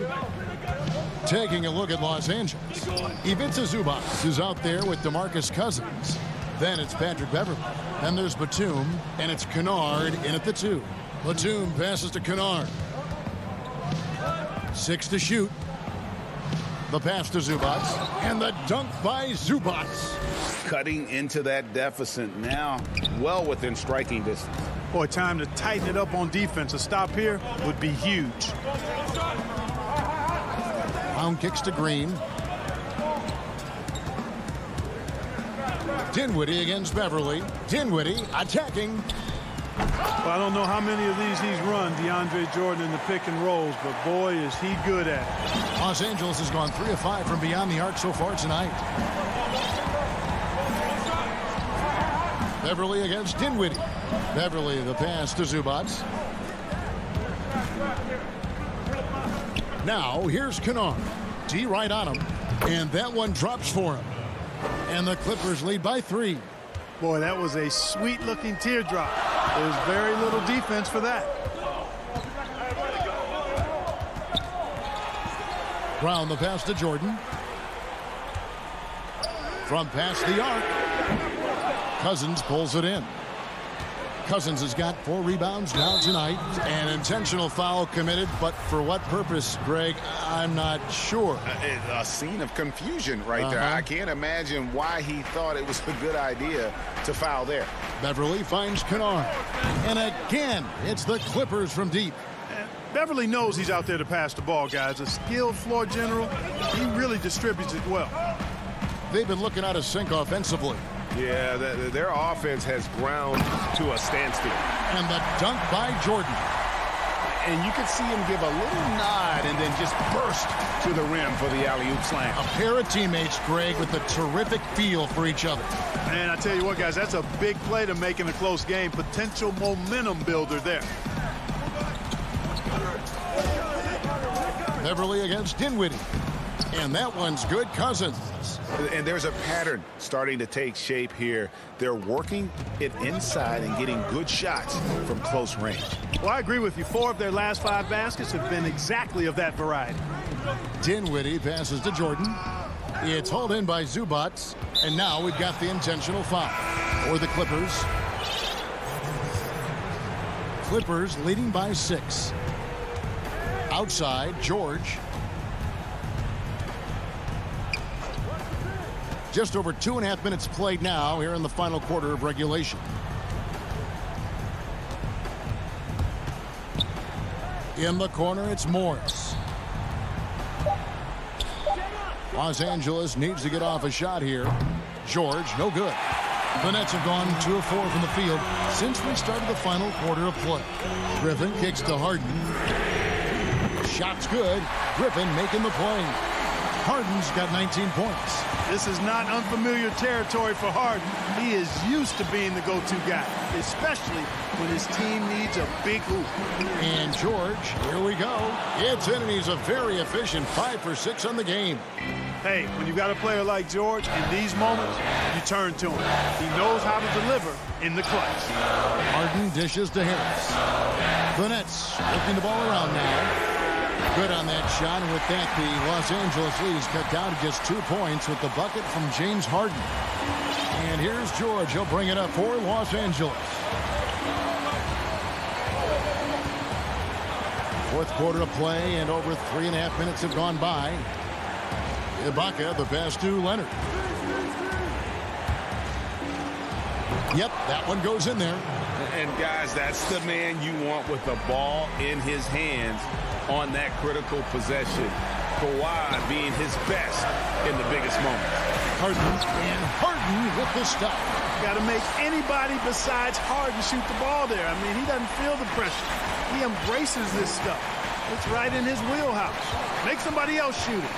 Taking a look at Los Angeles. Ivica Zubac is out there with DeMarcus Cousins. Then it's Patrick Beverly. Then there's Batum, and it's Kennard in at the 2. Batum passes to Kennard. 6 to shoot. The pass to Zubats, and the dunk by Zubats. Cutting into that deficit now, well within striking distance. Boy, time to tighten it up on defense. A stop here would be huge. Brown kicks to Green. Dinwiddie against Beverly. Dinwiddie attacking. Well, I don't know how many of these he's run, DeAndre Jordan, in the pick and rolls, but boy, is he good at it. Los Angeles has gone 3 of 5 from beyond the arc so far tonight. Beverly against Dinwiddie. Beverly, the pass to Zubats. Now, here's Kennard. D right on him, and that one drops for him. And the Clippers lead by 3. Boy, that was a sweet-looking teardrop. There's very little defense for that. Brown, the pass to Jordan. From past the arc. Cousins pulls it in. Cousins has got 4 rebounds now tonight. An intentional foul committed, but for what purpose, Greg, I'm not sure. A scene of confusion right there. I can't imagine why he thought it was a good idea to foul there. Beverly finds Kennard. And again, it's the Clippers from deep. Beverly knows he's out there to pass the ball, guys. A skilled floor general. He really distributes it well. They've been looking out of sync offensively. Yeah, their offense has ground to a standstill. And the dunk by Jordan. And you can see him give a little nod and then just burst to the rim for the alley-oop slam. A pair of teammates, Greg, with a terrific feel for each other. Man, I tell you what, guys, that's a big play to make in a close game. Potential momentum builder there. Beverly against Dinwiddie. And that one's good. Cousins. And there's a pattern starting to take shape here. They're working it inside and getting good shots from close range. Well, I agree with you. 4 of their last 5 baskets have been exactly of that variety. Dinwiddie passes to Jordan. It's hauled in by Zubats. And now we've got the intentional foul for the Clippers. Clippers leading by 6. Outside, George. Just over 2.5 minutes played now here in the final quarter of regulation. In the corner, it's Morris. Los Angeles needs to get off a shot here. George, no good. The Nets have gone 2 of 4 from the field since we started the final quarter of play. Griffin kicks to Harden. Shot's good. Griffin making the play. Harden's got 19 points. This is not unfamiliar territory for Harden. He is used to being the go-to guy, especially when his team needs a big hoop. And George, here we go. It's in, and he's a very efficient 5 for 6 on the game. Hey, when you got a player like George, in these moments, you turn to him. He knows how to deliver in the clutch. Harden dishes to Harris. The Nets lifting the ball around now. Good on that shot, and with that, the Los Angeles leads cut down to just 2 points with the bucket from James Harden. And here's George. He'll bring it up for Los Angeles. 4th quarter of play, and over 3.5 minutes have gone by. Ibaka, the pass to Leonard. Yep, that one goes in there. And guys, that's the man you want with the ball in his hands on that critical possession. Kawhi being his best in the biggest moments. Harden with the stop. Got to make anybody besides Harden shoot the ball there. I mean, he doesn't feel the pressure. He embraces this stuff. It's right in his wheelhouse. Make somebody else shoot it.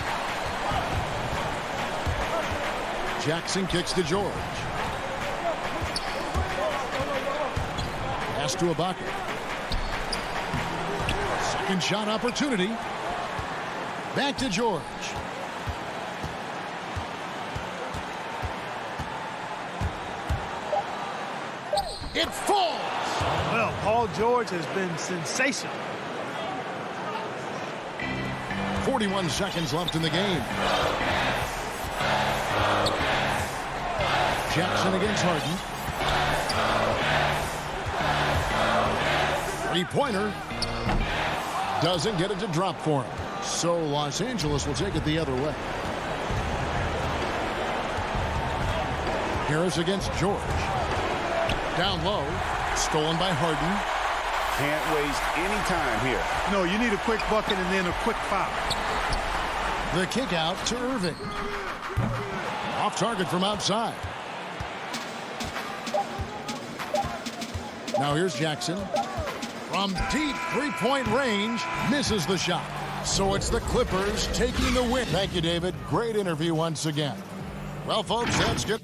Jackson kicks to George. Pass to Ibaka. Second shot opportunity. Back to George. It falls. Well, Paul George has been sensational. 41 seconds left in the game. Jackson against Harden. Three-pointer. Doesn't get it to drop for him. So Los Angeles will take it the other way. Harris against George. Down low. Stolen by Harden. Can't waste any time here. No, you need a quick bucket and then a quick foul. The kick out to Irving. Off target from outside. Now here's Jackson. From deep three-point range, misses the shot. So it's the Clippers taking the win. Thank you, David. Great interview once again. Well, folks, that's good.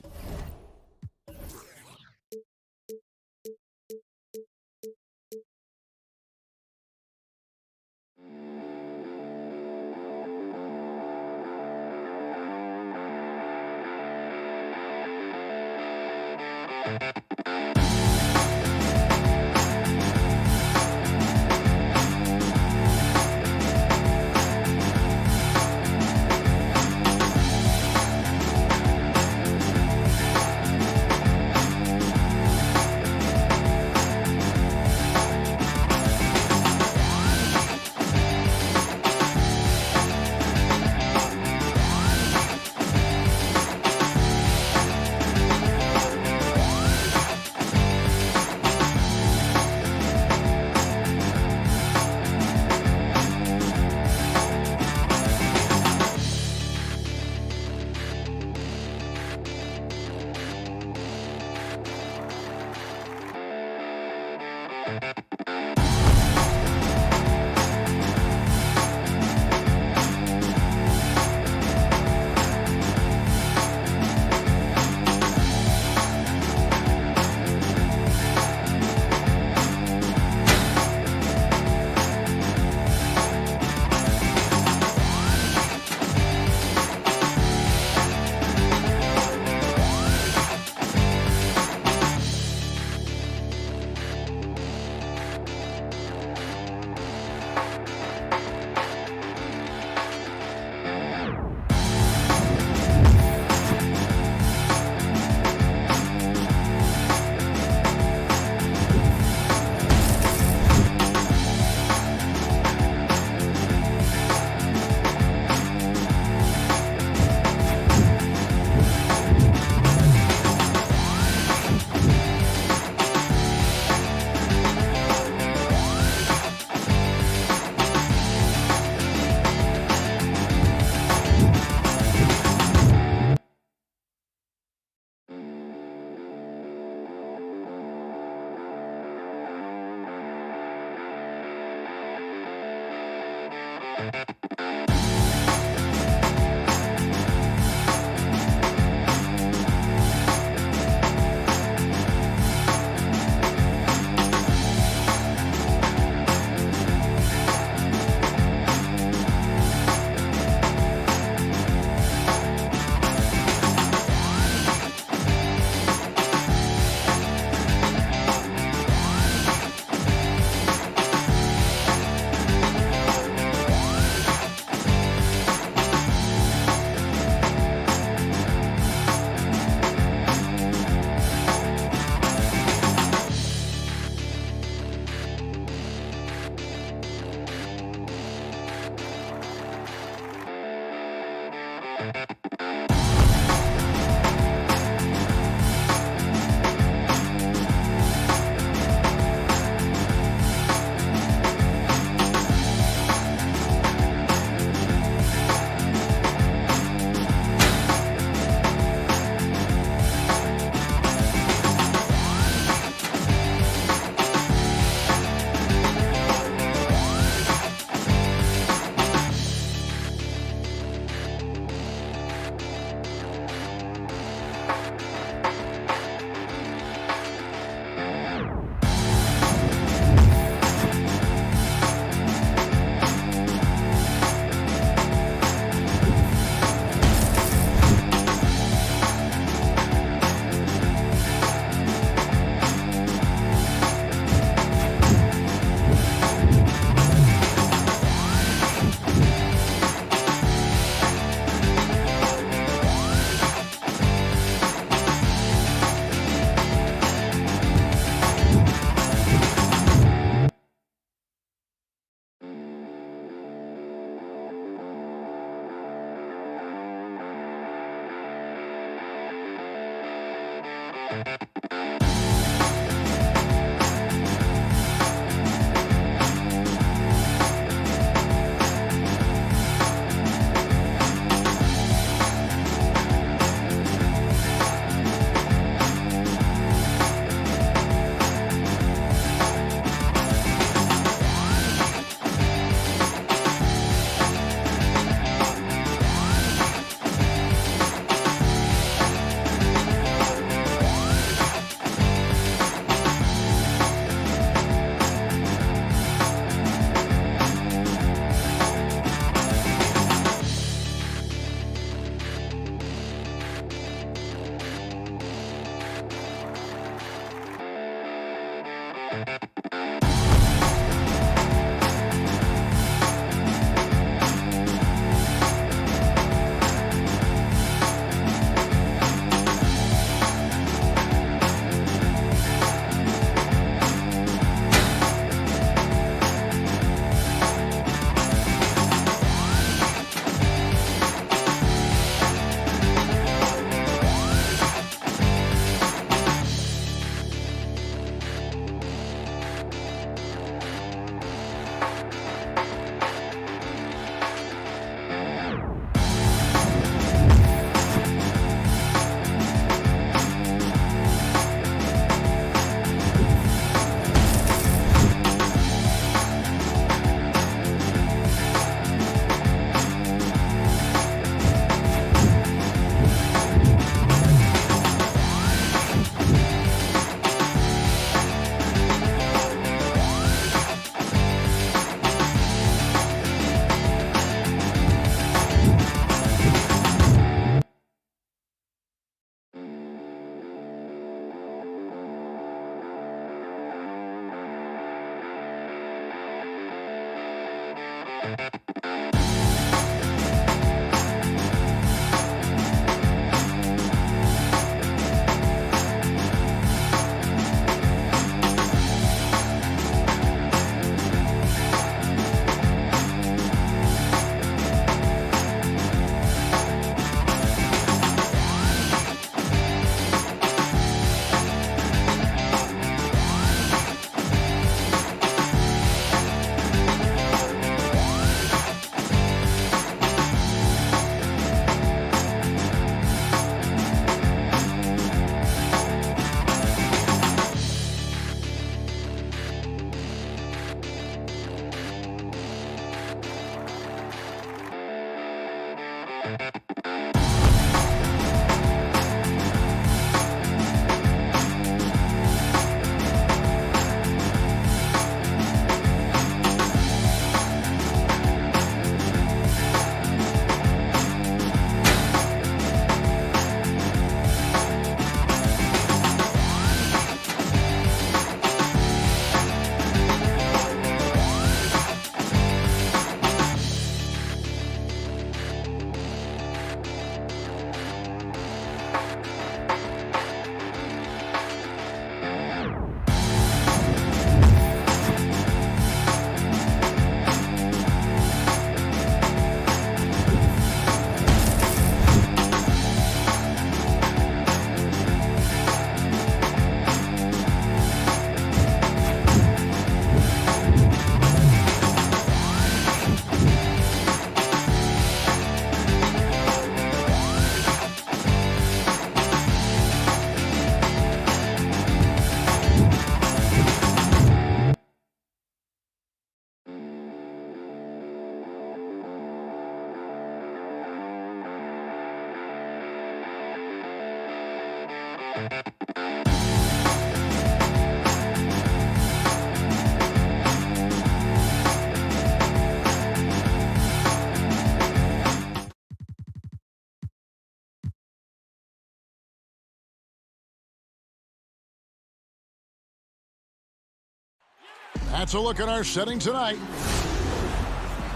That's a look at our setting tonight.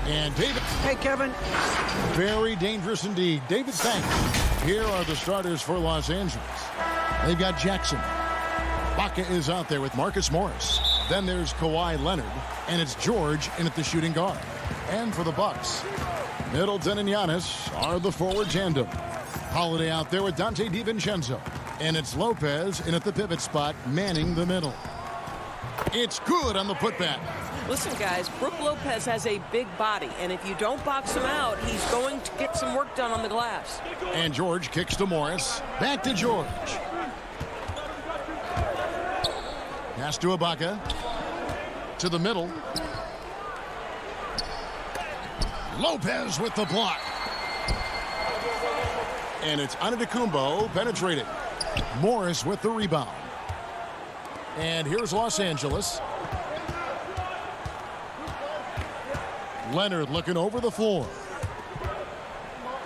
And David. Hey, Kevin. Very dangerous indeed. David, thanks. Here are the starters for Los Angeles. They've got Jackson. Baca is out there with Marcus Morris. Then there's Kawhi Leonard. And it's George in at the shooting guard. And for the Bucks, Middleton and Giannis are the forward tandem. Holiday out there with Dante DiVincenzo. And it's Lopez in at the pivot spot, manning the middle. It's good on the putback. Listen, guys, Brook Lopez has a big body, and if you don't box him out, he's going to get some work done on the glass. And George kicks to Morris. Back to George. Pass to Ibaka. To the middle. Lopez with the block. And it's Antetokounmpo penetrating. Morris with the rebound. And here's Los Angeles. Leonard looking over the floor.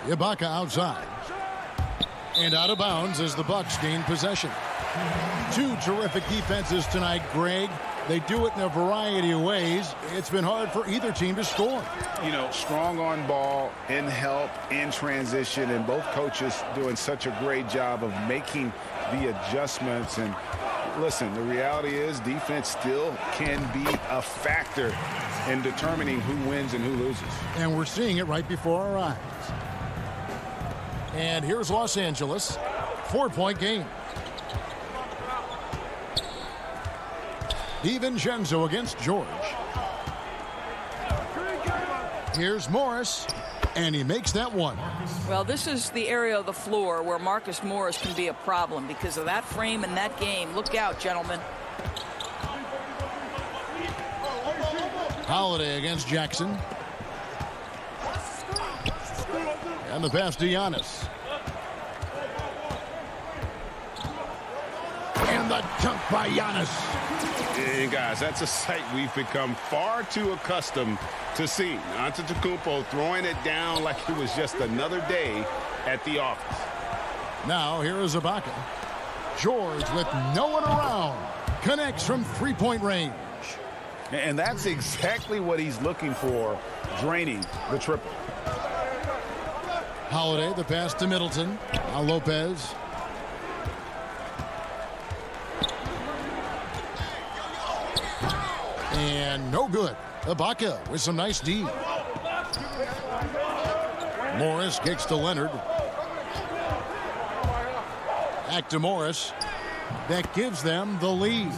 Ibaka outside. And out of bounds as the Bucks gain possession. Two terrific defenses tonight, Greg. They do it in a variety of ways. It's been hard for either team to score. You know, strong on ball, in help, in transition, and both coaches doing such a great job of making the adjustments. And listen, the reality is defense still can be a factor in determining who wins and who loses. And we're seeing it right before our eyes. And here's Los Angeles. 4-point game. DiVincenzo against George. Here's Morris, and he makes that one. Well, this is the area of the floor where Marcus Morris can be a problem because of that frame and that game. Look out, gentlemen. Holiday against Jackson. And the pass to Giannis. And the dunk by Giannis. And guys, that's a sight we've become far too accustomed to seeing. Antetokounmpo throwing it down like it was just another day at the office. Now here is Ibaka. George with no one around. Connects from three-point range. And that's exactly what he's looking for, draining the triple. Holiday, the pass to Middleton. Now Lopez. And no good. Ibaka with some nice D. Morris kicks to Leonard. Back to Morris. That gives them the lead.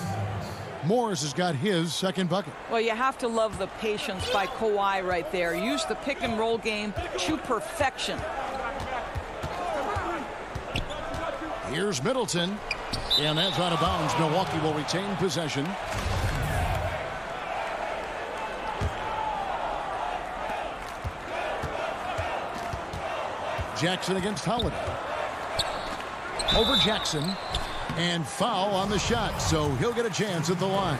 Morris has got his second bucket. Well, you have to love the patience by Kawhi right there. Use the pick and roll game to perfection. Here's Middleton. And that's out of bounds. Milwaukee will retain possession. Jackson against Holiday. Over Jackson. And foul on the shot, so he'll get a chance at the line.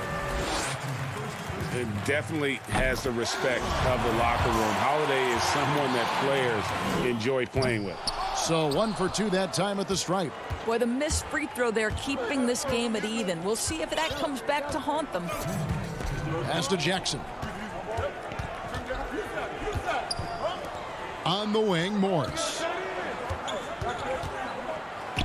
It definitely has the respect of the locker room. Holiday is someone that players enjoy playing with. So 1 for 2 that time at the stripe. Boy, the missed free throw there keeping this game at even. We'll see if that comes back to haunt them. Pass to Jackson. On the wing, Morris.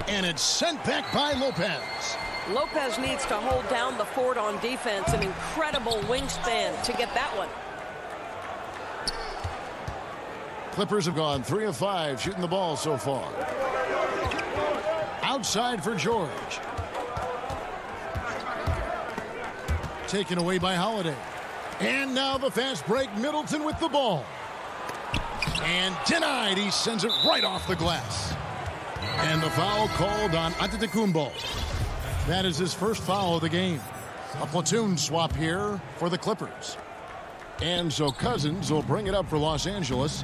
And it's sent back by Lopez. Lopez needs to hold down the fort on defense. An incredible wingspan to get that one. Clippers have gone 3 of 5 shooting the ball so far. Outside for George. Taken away by Holiday. And now the fast break. Middleton with the ball. And denied. He sends it right off the glass. And the foul called on Antetokounmpo. That is his first foul of the game. A platoon swap here for the Clippers. And so Cousins will bring it up for Los Angeles.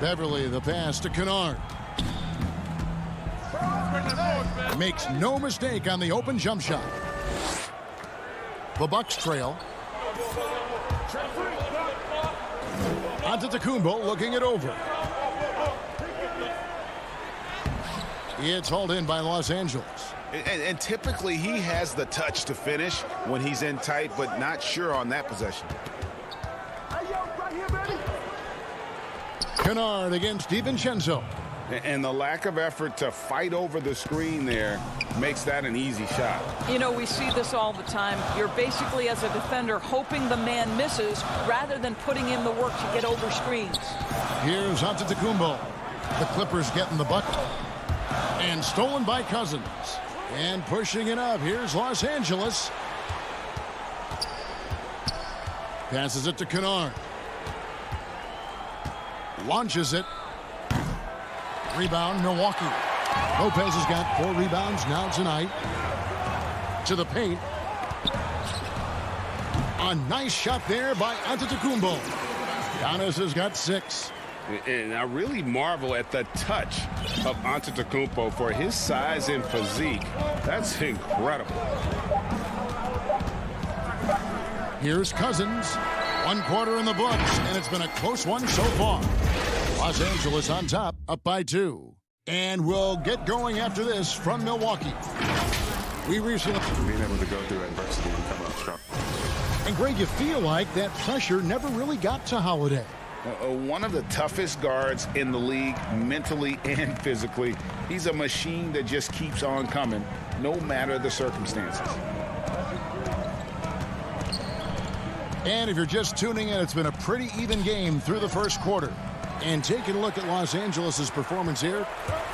Beverly, the pass to Kennard. Makes no mistake on the open jump shot. The Bucks trail. Antetokounmpo looking it over. It's hauled in by Los Angeles. And typically he has the touch to finish when he's in tight, but not sure on that possession. Kennard against DiVincenzo. And the lack of effort to fight over the screen there makes that an easy shot. You know, we see this all the time. You're basically, as a defender, hoping the man misses rather than putting in the work to get over screens. Here's Antetokounmpo. The Clippers getting the bucket. And stolen by Cousins. And pushing it up. Here's Los Angeles. Passes it to Kennard. Launches it. Rebound, Milwaukee. Lopez has got 4 rebounds now tonight. To the paint. A nice shot there by Antetokounmpo. Giannis has got 6. And I really marvel at the touch of Antetokounmpo for his size and physique. That's incredible. Here's Cousins. 1 quarter in the books, and it's been a close one so far. Los Angeles on top, up by 2. And we'll get going after this from Milwaukee. We recently being able to go through adversity and come out strong. And Greg, you feel like that pressure never really got to Holiday. One of the toughest guards in the league, mentally and physically. He's a machine that just keeps on coming, no matter the circumstances. And if you're just tuning in, it's been a pretty even game through the first quarter. And taking a look at Los Angeles' performance here,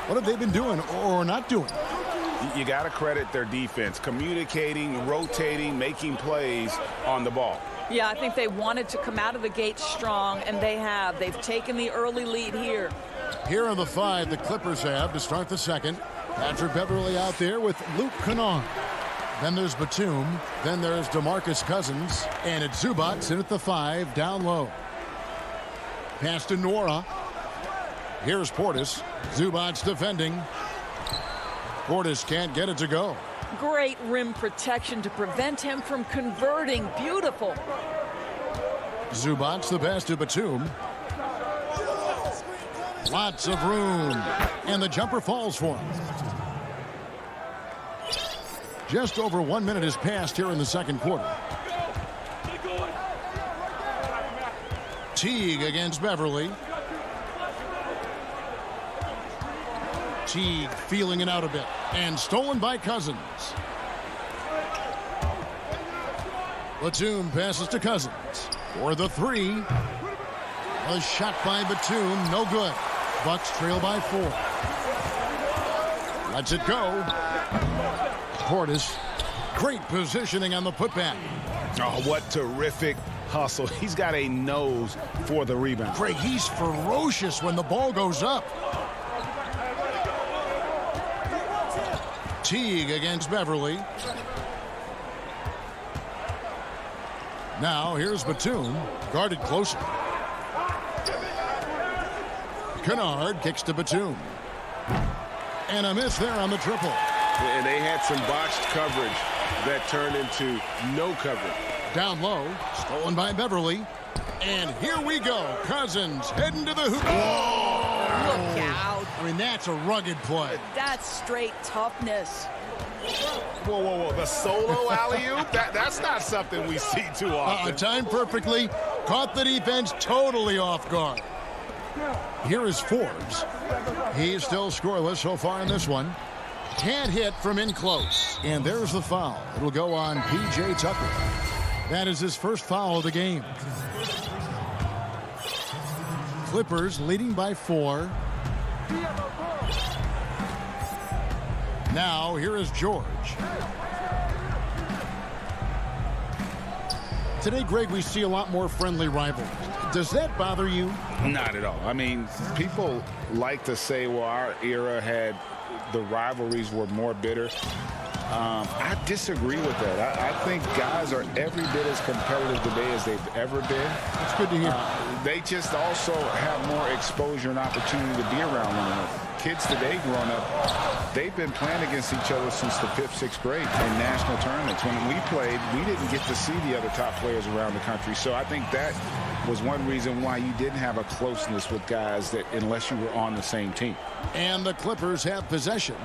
what have they been doing or not doing? You got to credit their defense, communicating, rotating, making plays on the ball. Yeah, I think they wanted to come out of the gate strong, and they have. They've taken the early lead here. Here are the 5 the Clippers have to start the second. Patrick Beverly out there with Luke Kennard. Then there's Batum. Then there's DeMarcus Cousins. And it's Zubac in at the 5 down low. Pass to Nora. Here's Portis. Zubac defending. Portis can't get it to go. Great rim protection to prevent him from converting. Beautiful. Zubac the pass to Batum. Lots of room. And the jumper falls for him. Just over 1 minute has passed here in the second quarter. Teague against Beverly. Teague feeling it out a bit. And stolen by Cousins. Batum passes to Cousins. For the 3. A shot by Batum. No good. Bucks trail by 4. Lets it go. Portis. Great positioning on the putback. Oh, what terrific hustle. He's got a nose for the rebound. Greg, he's ferocious when the ball goes up. Teague against Beverly. Now here's Batum, guarded closer. Kennard kicks to Batum. And a miss there on the triple. And they had some botched coverage that turned into no coverage. Down low, stolen by Beverly. And here we go. Cousins heading to the hoop. Whoa! Look out. I mean, that's a rugged play. That's straight toughness. Whoa, whoa, whoa. The solo alley-oop? That's not something we see too often. Timed perfectly. Caught the defense totally off guard. Here is Forbes. He's still scoreless so far in this one. Can't hit from in close. And there's the foul. It'll go on P.J. Tucker. That is his first foul of the game. Clippers leading by 4. Now, here is George. Today, Greg, we see a lot more friendly rivalries. Does that bother you? Not at all. I mean, people like to say, well, our era had the rivalries were more bitter. I disagree with that. I think guys are every bit as competitive today as they've ever been. That's good to hear. They just also have more exposure and opportunity to be around one another. Kids today growing up, they've been playing against each other since the 5th, 6th grade in national tournaments. When we played, we didn't get to see the other top players around the country. So I think that was one reason why you didn't have a closeness with guys that unless you were on the same team. And the Clippers have possession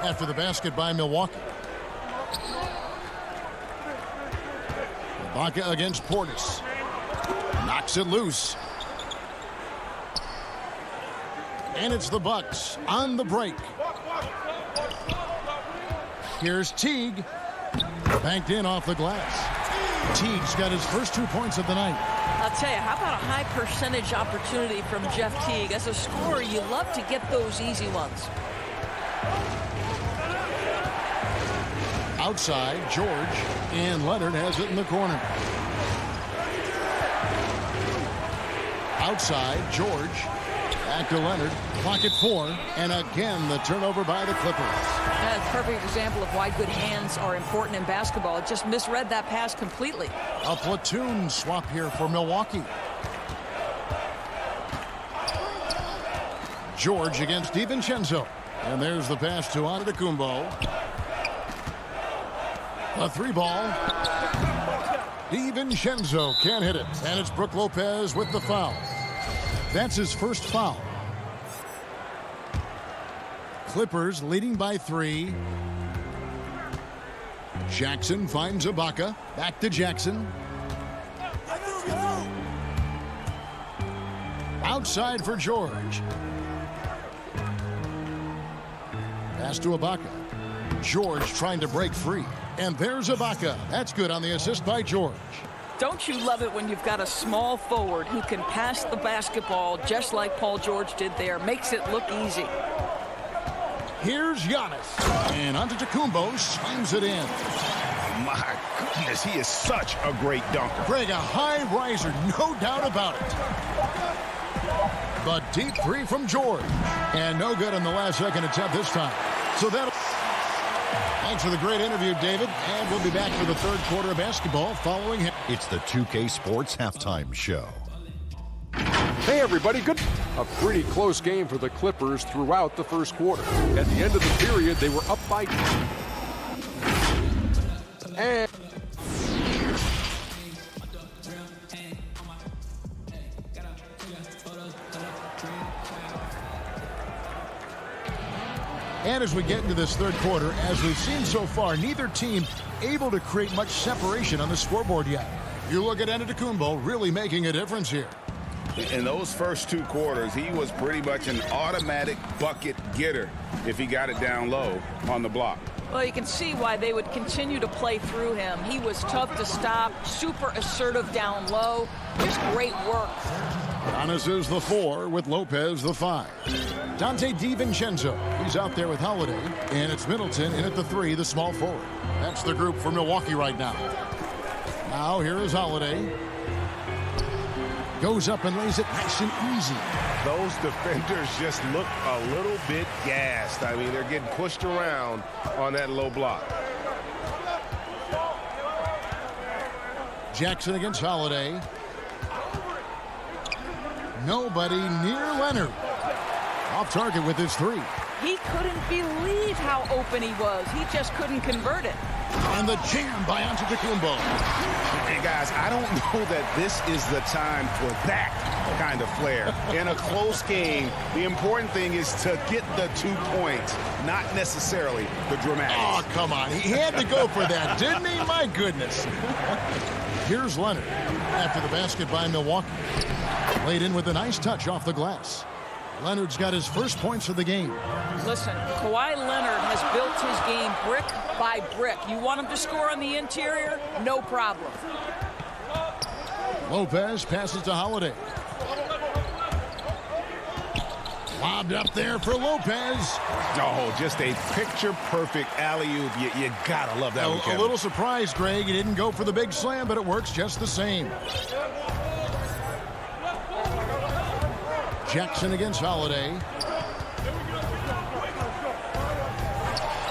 after the basket by Milwaukee. Ibaka against Portis. Knocks it loose. And it's the Bucks on the break. Here's Teague. Banked in off the glass. Teague's got his first 2 points of the night. I'll tell you, how about a high percentage opportunity from Jeff Teague? As a scorer, you love to get those easy ones. Outside, George, and Leonard has it in the corner. Outside, George, back to Leonard, clock at 4, and again the turnover by the Clippers. That's a perfect example of why good hands are important in basketball. It just misread that pass completely. A platoon swap here for Milwaukee. George against DiVincenzo. And there's the pass to Antetokounmpo. A 3-ball. DiVincenzo can't hit it. And it's Brook Lopez with the foul. That's his first foul. Clippers leading by 3. Jackson finds Ibaka. Back to Jackson. Outside for George. Pass to Ibaka. George trying to break free. And there's Ibaka. That's good on the assist by George. Don't you love it when you've got a small forward who can pass the basketball just like Paul George did there? Makes it look easy. Here's Giannis. And Antetokounmpo slams it in. My goodness, he is such a great dunker. Greg, a high riser, no doubt about it. The deep three from George. And no good on the last second attempt this time. So that. Thanks for the great interview, David. And we'll be back for the third quarter of basketball following him. It's the 2K Sports Halftime Show. Hey, everybody. Good. A pretty close game for the Clippers throughout the first quarter. At the end of the period, they were up by... And as we get into this third quarter, as we've seen so far, neither team able to create much separation on the scoreboard yet. You look at Antetokounmpo really making a difference here. In those first two quarters, he was pretty much an automatic bucket getter if he got it down low on the block. Well, you can see why they would continue to play through him. He was tough to stop, super assertive down low. Just great work. Giannis is the 4 with Lopez the 5. Dante DiVincenzo, he's out there with Holiday. And it's Middleton in at the 3, the small forward. That's the group for Milwaukee right now. Now here is Holiday. Goes up and lays it nice and easy. Those defenders just look a little bit gassed. I mean, they're getting pushed around on that low block. Jackson against Holiday. Nobody near Leonard. Off target with his 3. He couldn't believe how open he was. He just couldn't convert it. And the jam by Antetokounmpo. Hey, guys, I don't know that this is the time for that kind of flair. In a close game, the important thing is to get the 2 points, not necessarily the dramatics. Oh, come on. He had to go for that, didn't he? My goodness. Here's Leonard after the basket by Milwaukee. Laid in with a nice touch off the glass. Leonard's got his first points of the game. Listen, Kawhi Leonard has built his game brick by brick. You want him to score on the interior? No problem. Lopez passes to Holiday. Lobbed up there for Lopez. Oh, just a picture-perfect alley-oop. You gotta love that one, Kevin. A little surprised, Greg. He didn't go for the big slam, but it works just the same. Jackson against Holiday.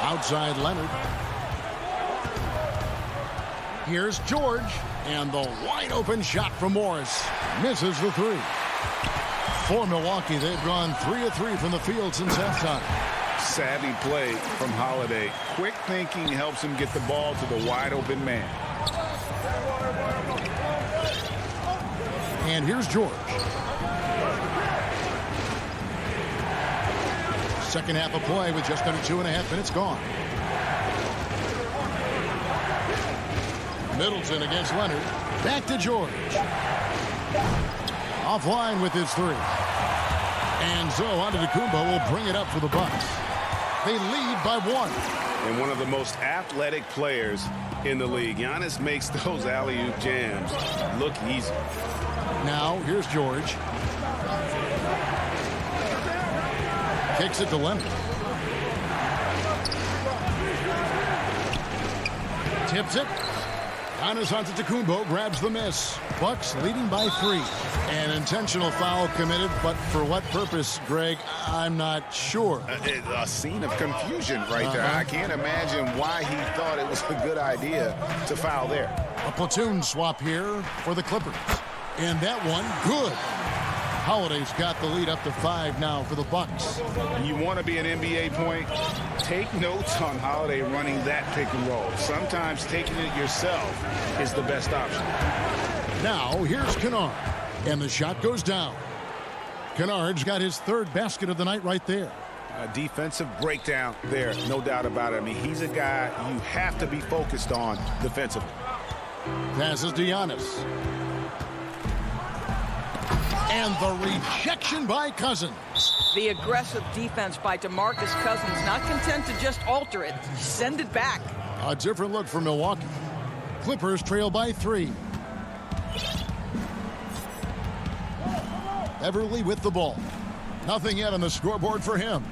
Outside Leonard. Here's George. And the wide open shot from Morris. Misses the 3. For Milwaukee, they've gone 3 of 3 from the field since halftime. Savvy play from Holiday. Quick thinking helps him get the ball to the wide open man. And here's George. Second half of play with just under 2.5 minutes gone. Middleton against Leonard. Back to George. Offline with his 3. And so Antetokounmpo will bring it up for the Bucks. They lead by 1. And one of the most athletic players in the league. Giannis makes those alley-oop jams look easy. Now here's George. Kicks it to Leonard. Tips it. Giannis Antetokounmpo grabs the miss. Bucks leading by 3. An intentional foul committed, but for what purpose, Greg? I'm not sure. A scene of confusion right there. I can't imagine why he thought it was a good idea to foul there. A platoon swap here for the Clippers. And that one, good. Holiday's got the lead up to 5 now for the Bucks. You want to be an NBA point? Take notes on Holiday running that pick and roll. Sometimes taking it yourself is the best option. Now here's Kennard, and the shot goes down. Kennard's got his 3rd basket of the night right there. A defensive breakdown there, no doubt about it. I mean, he's a guy you have to be focused on defensively. Passes to Giannis. And the rejection by Cousins. The aggressive defense by DeMarcus Cousins, not content to just alter it, send it back. A different look for Milwaukee. Clippers trail by 3. Beverly with the ball. Nothing yet on the scoreboard for him.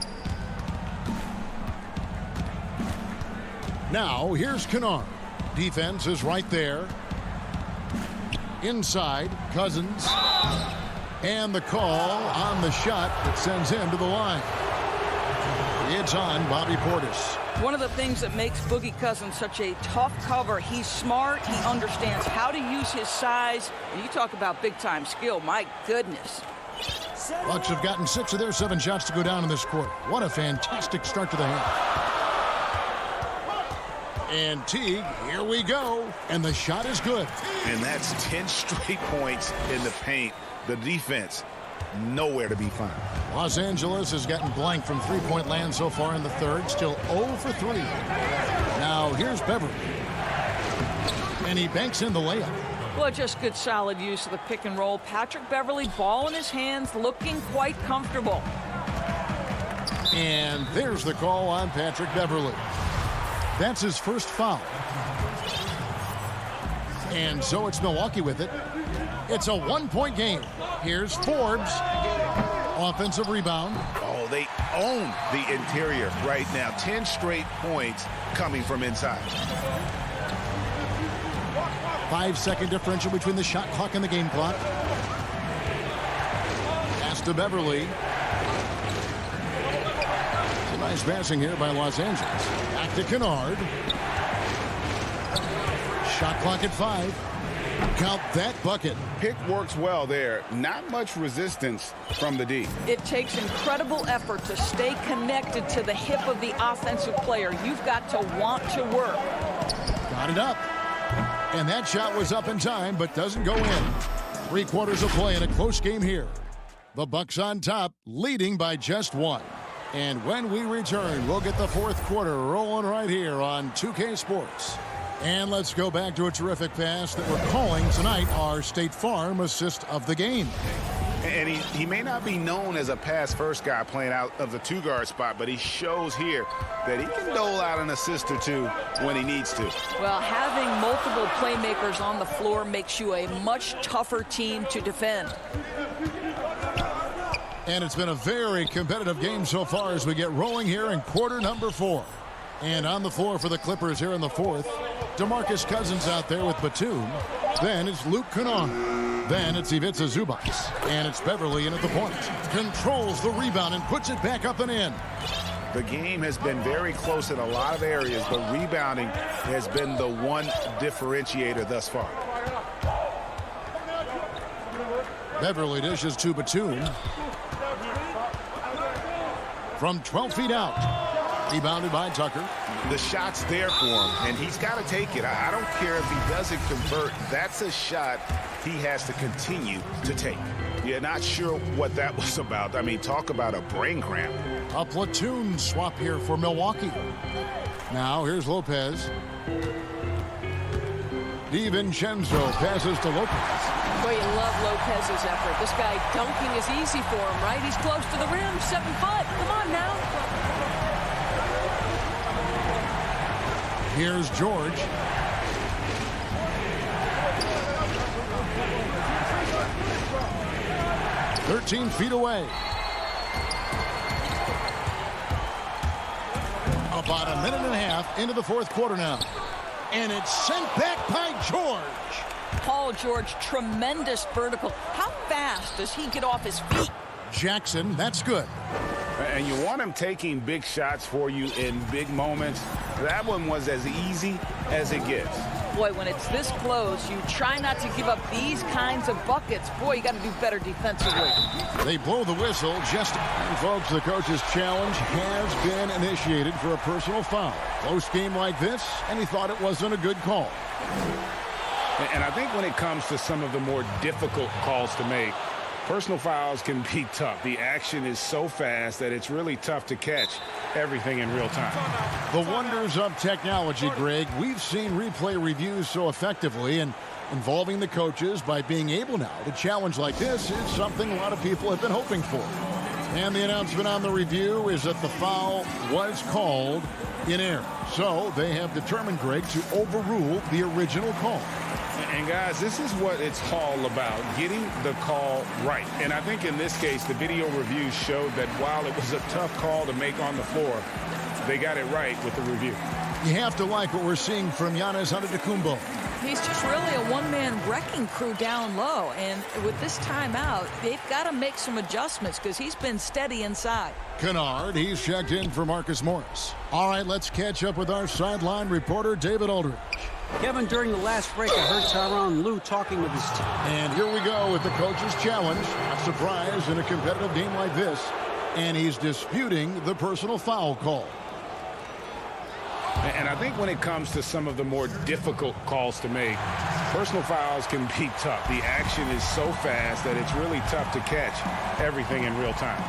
Now, here's Kennard. Defense is right there. Inside, Cousins. And the call on the shot that sends him to the line. It's on Bobby Portis. One of the things that makes Boogie Cousins such a tough cover, he's smart, he understands how to use his size. And you talk about big-time skill, my goodness. Bucks have gotten 6 of their 7 shots to go down in this quarter. What a fantastic start to the half. And Teague, here we go. And the shot is good. And that's 10 straight points in the paint. The defense, nowhere to be found. Los Angeles has gotten blank from three-point land so far in the third. Still 0 for 3. Now here's Beverly. And he banks in the layup. Well, just good solid use of the pick and roll. Patrick Beverly, ball in his hands, looking quite comfortable. And there's the call on Patrick Beverly. That's his first foul. And so it's Milwaukee with it. It's a 1-point game. Here's Forbes. Offensive rebound. Oh, they own the interior right now. 10 straight points coming from inside. 5-second differential between the shot clock and the game clock. Pass to Beverly. It's a nice passing here by Los Angeles. Back to Kennard. Shot clock at 5. Count that bucket. Pick works well there. Not much resistance from the D. It takes incredible effort to stay connected to the hip of the offensive player. You've got to want to work. Got it up. And that shot was up in time, but doesn't go in. 3 quarters of play in a close game here. The Bucks on top, leading by just 1. And when we return, we'll get the 4th quarter rolling right here on 2K Sports. And let's go back to a terrific pass that we're calling tonight our State Farm assist of the game. And he may not be known as a pass-first guy playing out of the 2-guard spot, but he shows here that he can dole out an assist or 2 when he needs to. Well, having multiple playmakers on the floor makes you a much tougher team to defend. And it's been a very competitive game so far as we get rolling here in quarter number 4. And on the floor for the Clippers here in the 4th, DeMarcus Cousins out there with Batum. Then it's Luke Kennard. Then it's Ivica Zubac. And it's Beverly in at the point. Controls the rebound and puts it back up and in. The game has been very close in a lot of areas, but rebounding has been the one differentiator thus far. Beverly dishes to Batum. From 12 feet out. Rebounded by Tucker. The shot's there for him, and he's got to take it. I don't care if he doesn't convert. That's a shot he has to continue to take. You're not sure what that was about. I mean, talk about a brain cramp. A platoon swap here for Milwaukee. Now here's Lopez. DiVincenzo passes to Lopez. Boy, you love Lopez's effort. This guy dunking is easy for him, right? He's close to the rim, 7 foot. Come on now. Here's George. "13 feet away. About a minute and a half into the 4th quarter now. And it's sent back by George. Paul George, tremendous vertical. How fast does he get off his feet? Jackson, that's good. And you want him taking big shots for you in big moments. That one was as easy as it gets. Boy, when it's this close, you try not to give up these kinds of buckets. Boy, you got to do better defensively. They blow the whistle. And folks, the coach's challenge has been initiated for a personal foul. Close game like this, and he thought it wasn't a good call. And I think when it comes to some of the more difficult calls to make, Personal fouls can be tough. The action is so fast that it's really tough to catch everything in real time. The wonders of technology, Greg. We've seen replay reviews so effectively, and involving the coaches by being able now to challenge like this is something a lot of people have been hoping for. And the announcement on the review is that the foul was called in error. So they have determined, Greg, to overrule the original call. And guys, this is what it's all about, getting the call right. And I think in this case, the video review showed that while it was a tough call to make on the floor, they got it right with the review. You have to like what we're seeing from Giannis Antetokounmpo. He's just really a one-man wrecking crew down low. And with this timeout, they've got to make some adjustments because he's been steady inside. Kennard, he's checked in for Marcus Morris. All right, let's catch up with our sideline reporter, David Aldridge. Kevin, during the last break, I heard Tyronn Lue talking with his team. And here we go with the coach's challenge. A surprise in a competitive game like this. And he's disputing the personal foul call. And I think when it comes to some of the more difficult calls to make, personal fouls can be tough. The action is so fast that it's really tough to catch everything in real time.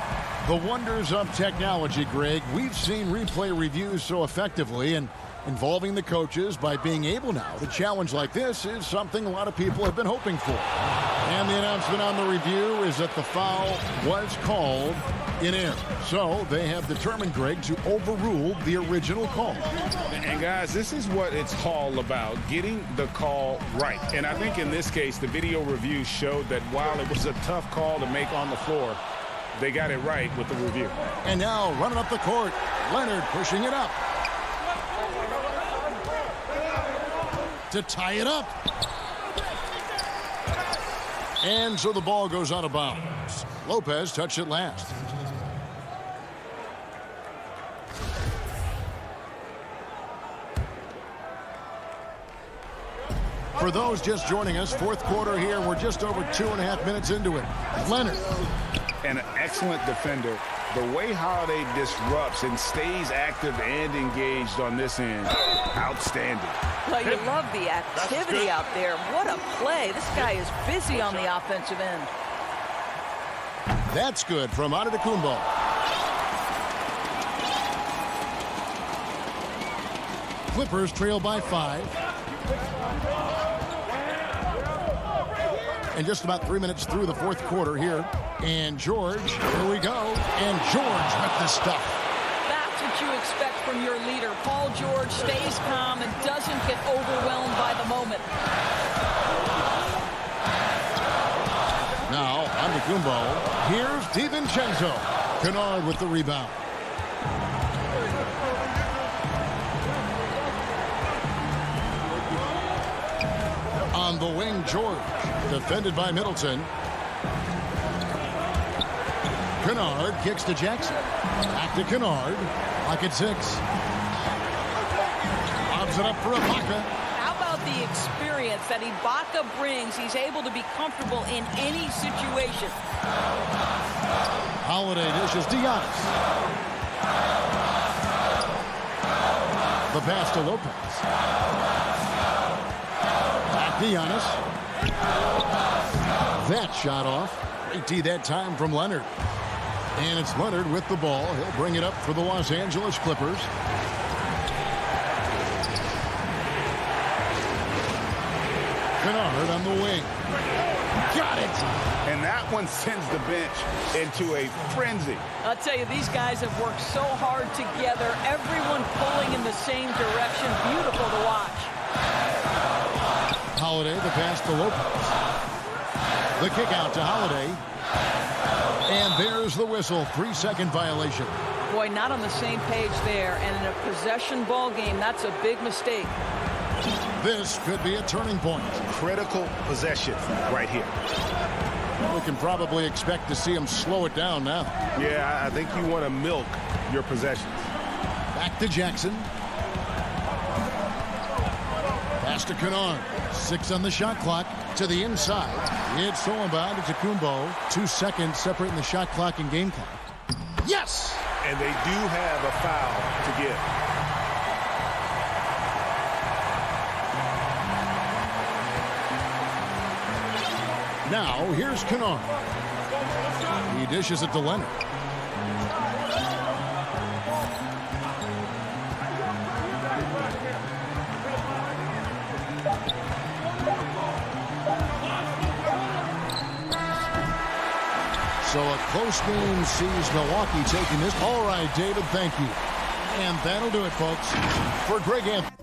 The wonders of technology, Greg. We've seen replay reviews so effectively, and involving the coaches by being able now to challenge like this is something a lot of people have been hoping for. And the announcement on the review is that the foul was called in error. So they have determined, Greg, to overrule the original call. And guys, this is what it's all about, getting the call right. And I think in this case, the video review showed that while it was a tough call to make on the floor, they got it right with the review. And now running up the court, Leonard pushing it up to tie it up. And so the ball goes out of bounds. Lopez touched it last. For those just joining us, fourth quarter here. We're just over 2.5 minutes into it. Leonard. An excellent defender. The way Holiday disrupts and stays active and engaged on this end, outstanding. Well, you love the activity out there. What a play. This guy is busy on the offensive end. That's good from Antetokounmpo. Clippers trail by 5. And just about 3 minutes through the fourth quarter here. And George, here we go. And George with the stuff. That's what you expect from your leader. Paul George stays calm and doesn't get overwhelmed by the moment. Now, Antetokounmpo. Here's DiVincenzo. Kennard with the rebound. On the wing, George. Defended by Middleton. Kennard kicks to Jackson. Back to Kennard. Pocket 6. Lobs it up for Ibaka. How about the experience that Ibaka brings? He's able to be comfortable in any situation. Holiday dishes to Giannis. The pass to Lopez. Back to Giannis. That shot off. Great D that time from Leonard. And it's Leonard with the ball. He'll bring it up for the Los Angeles Clippers. Kennard on the wing. Got it! And that one sends the bench into a frenzy. I'll tell you, these guys have worked so hard together. Everyone pulling in the same direction. Beautiful to watch. Holiday, the pass to Lopez. The kick out to Holiday. And there's the whistle. 3-second violation. Boy, not on the same page there. And in a possession ball game, that's a big mistake. This could be a turning point. Critical possession right here. We can probably expect to see him slow it down now. Yeah, I think you want to milk your possessions. Back to Jackson. Pass to Kennard. 6 on the shot clock. To the inside. It's so inbound to Antetokounmpo. 2 seconds separating the shot clock and game clock. Yes! And they do have a foul to give. Now, here's Kennard. He dishes it to Leonard. So a close game sees Milwaukee taking this. All right, David, thank you. And that'll do it, folks. For Greg Anthony.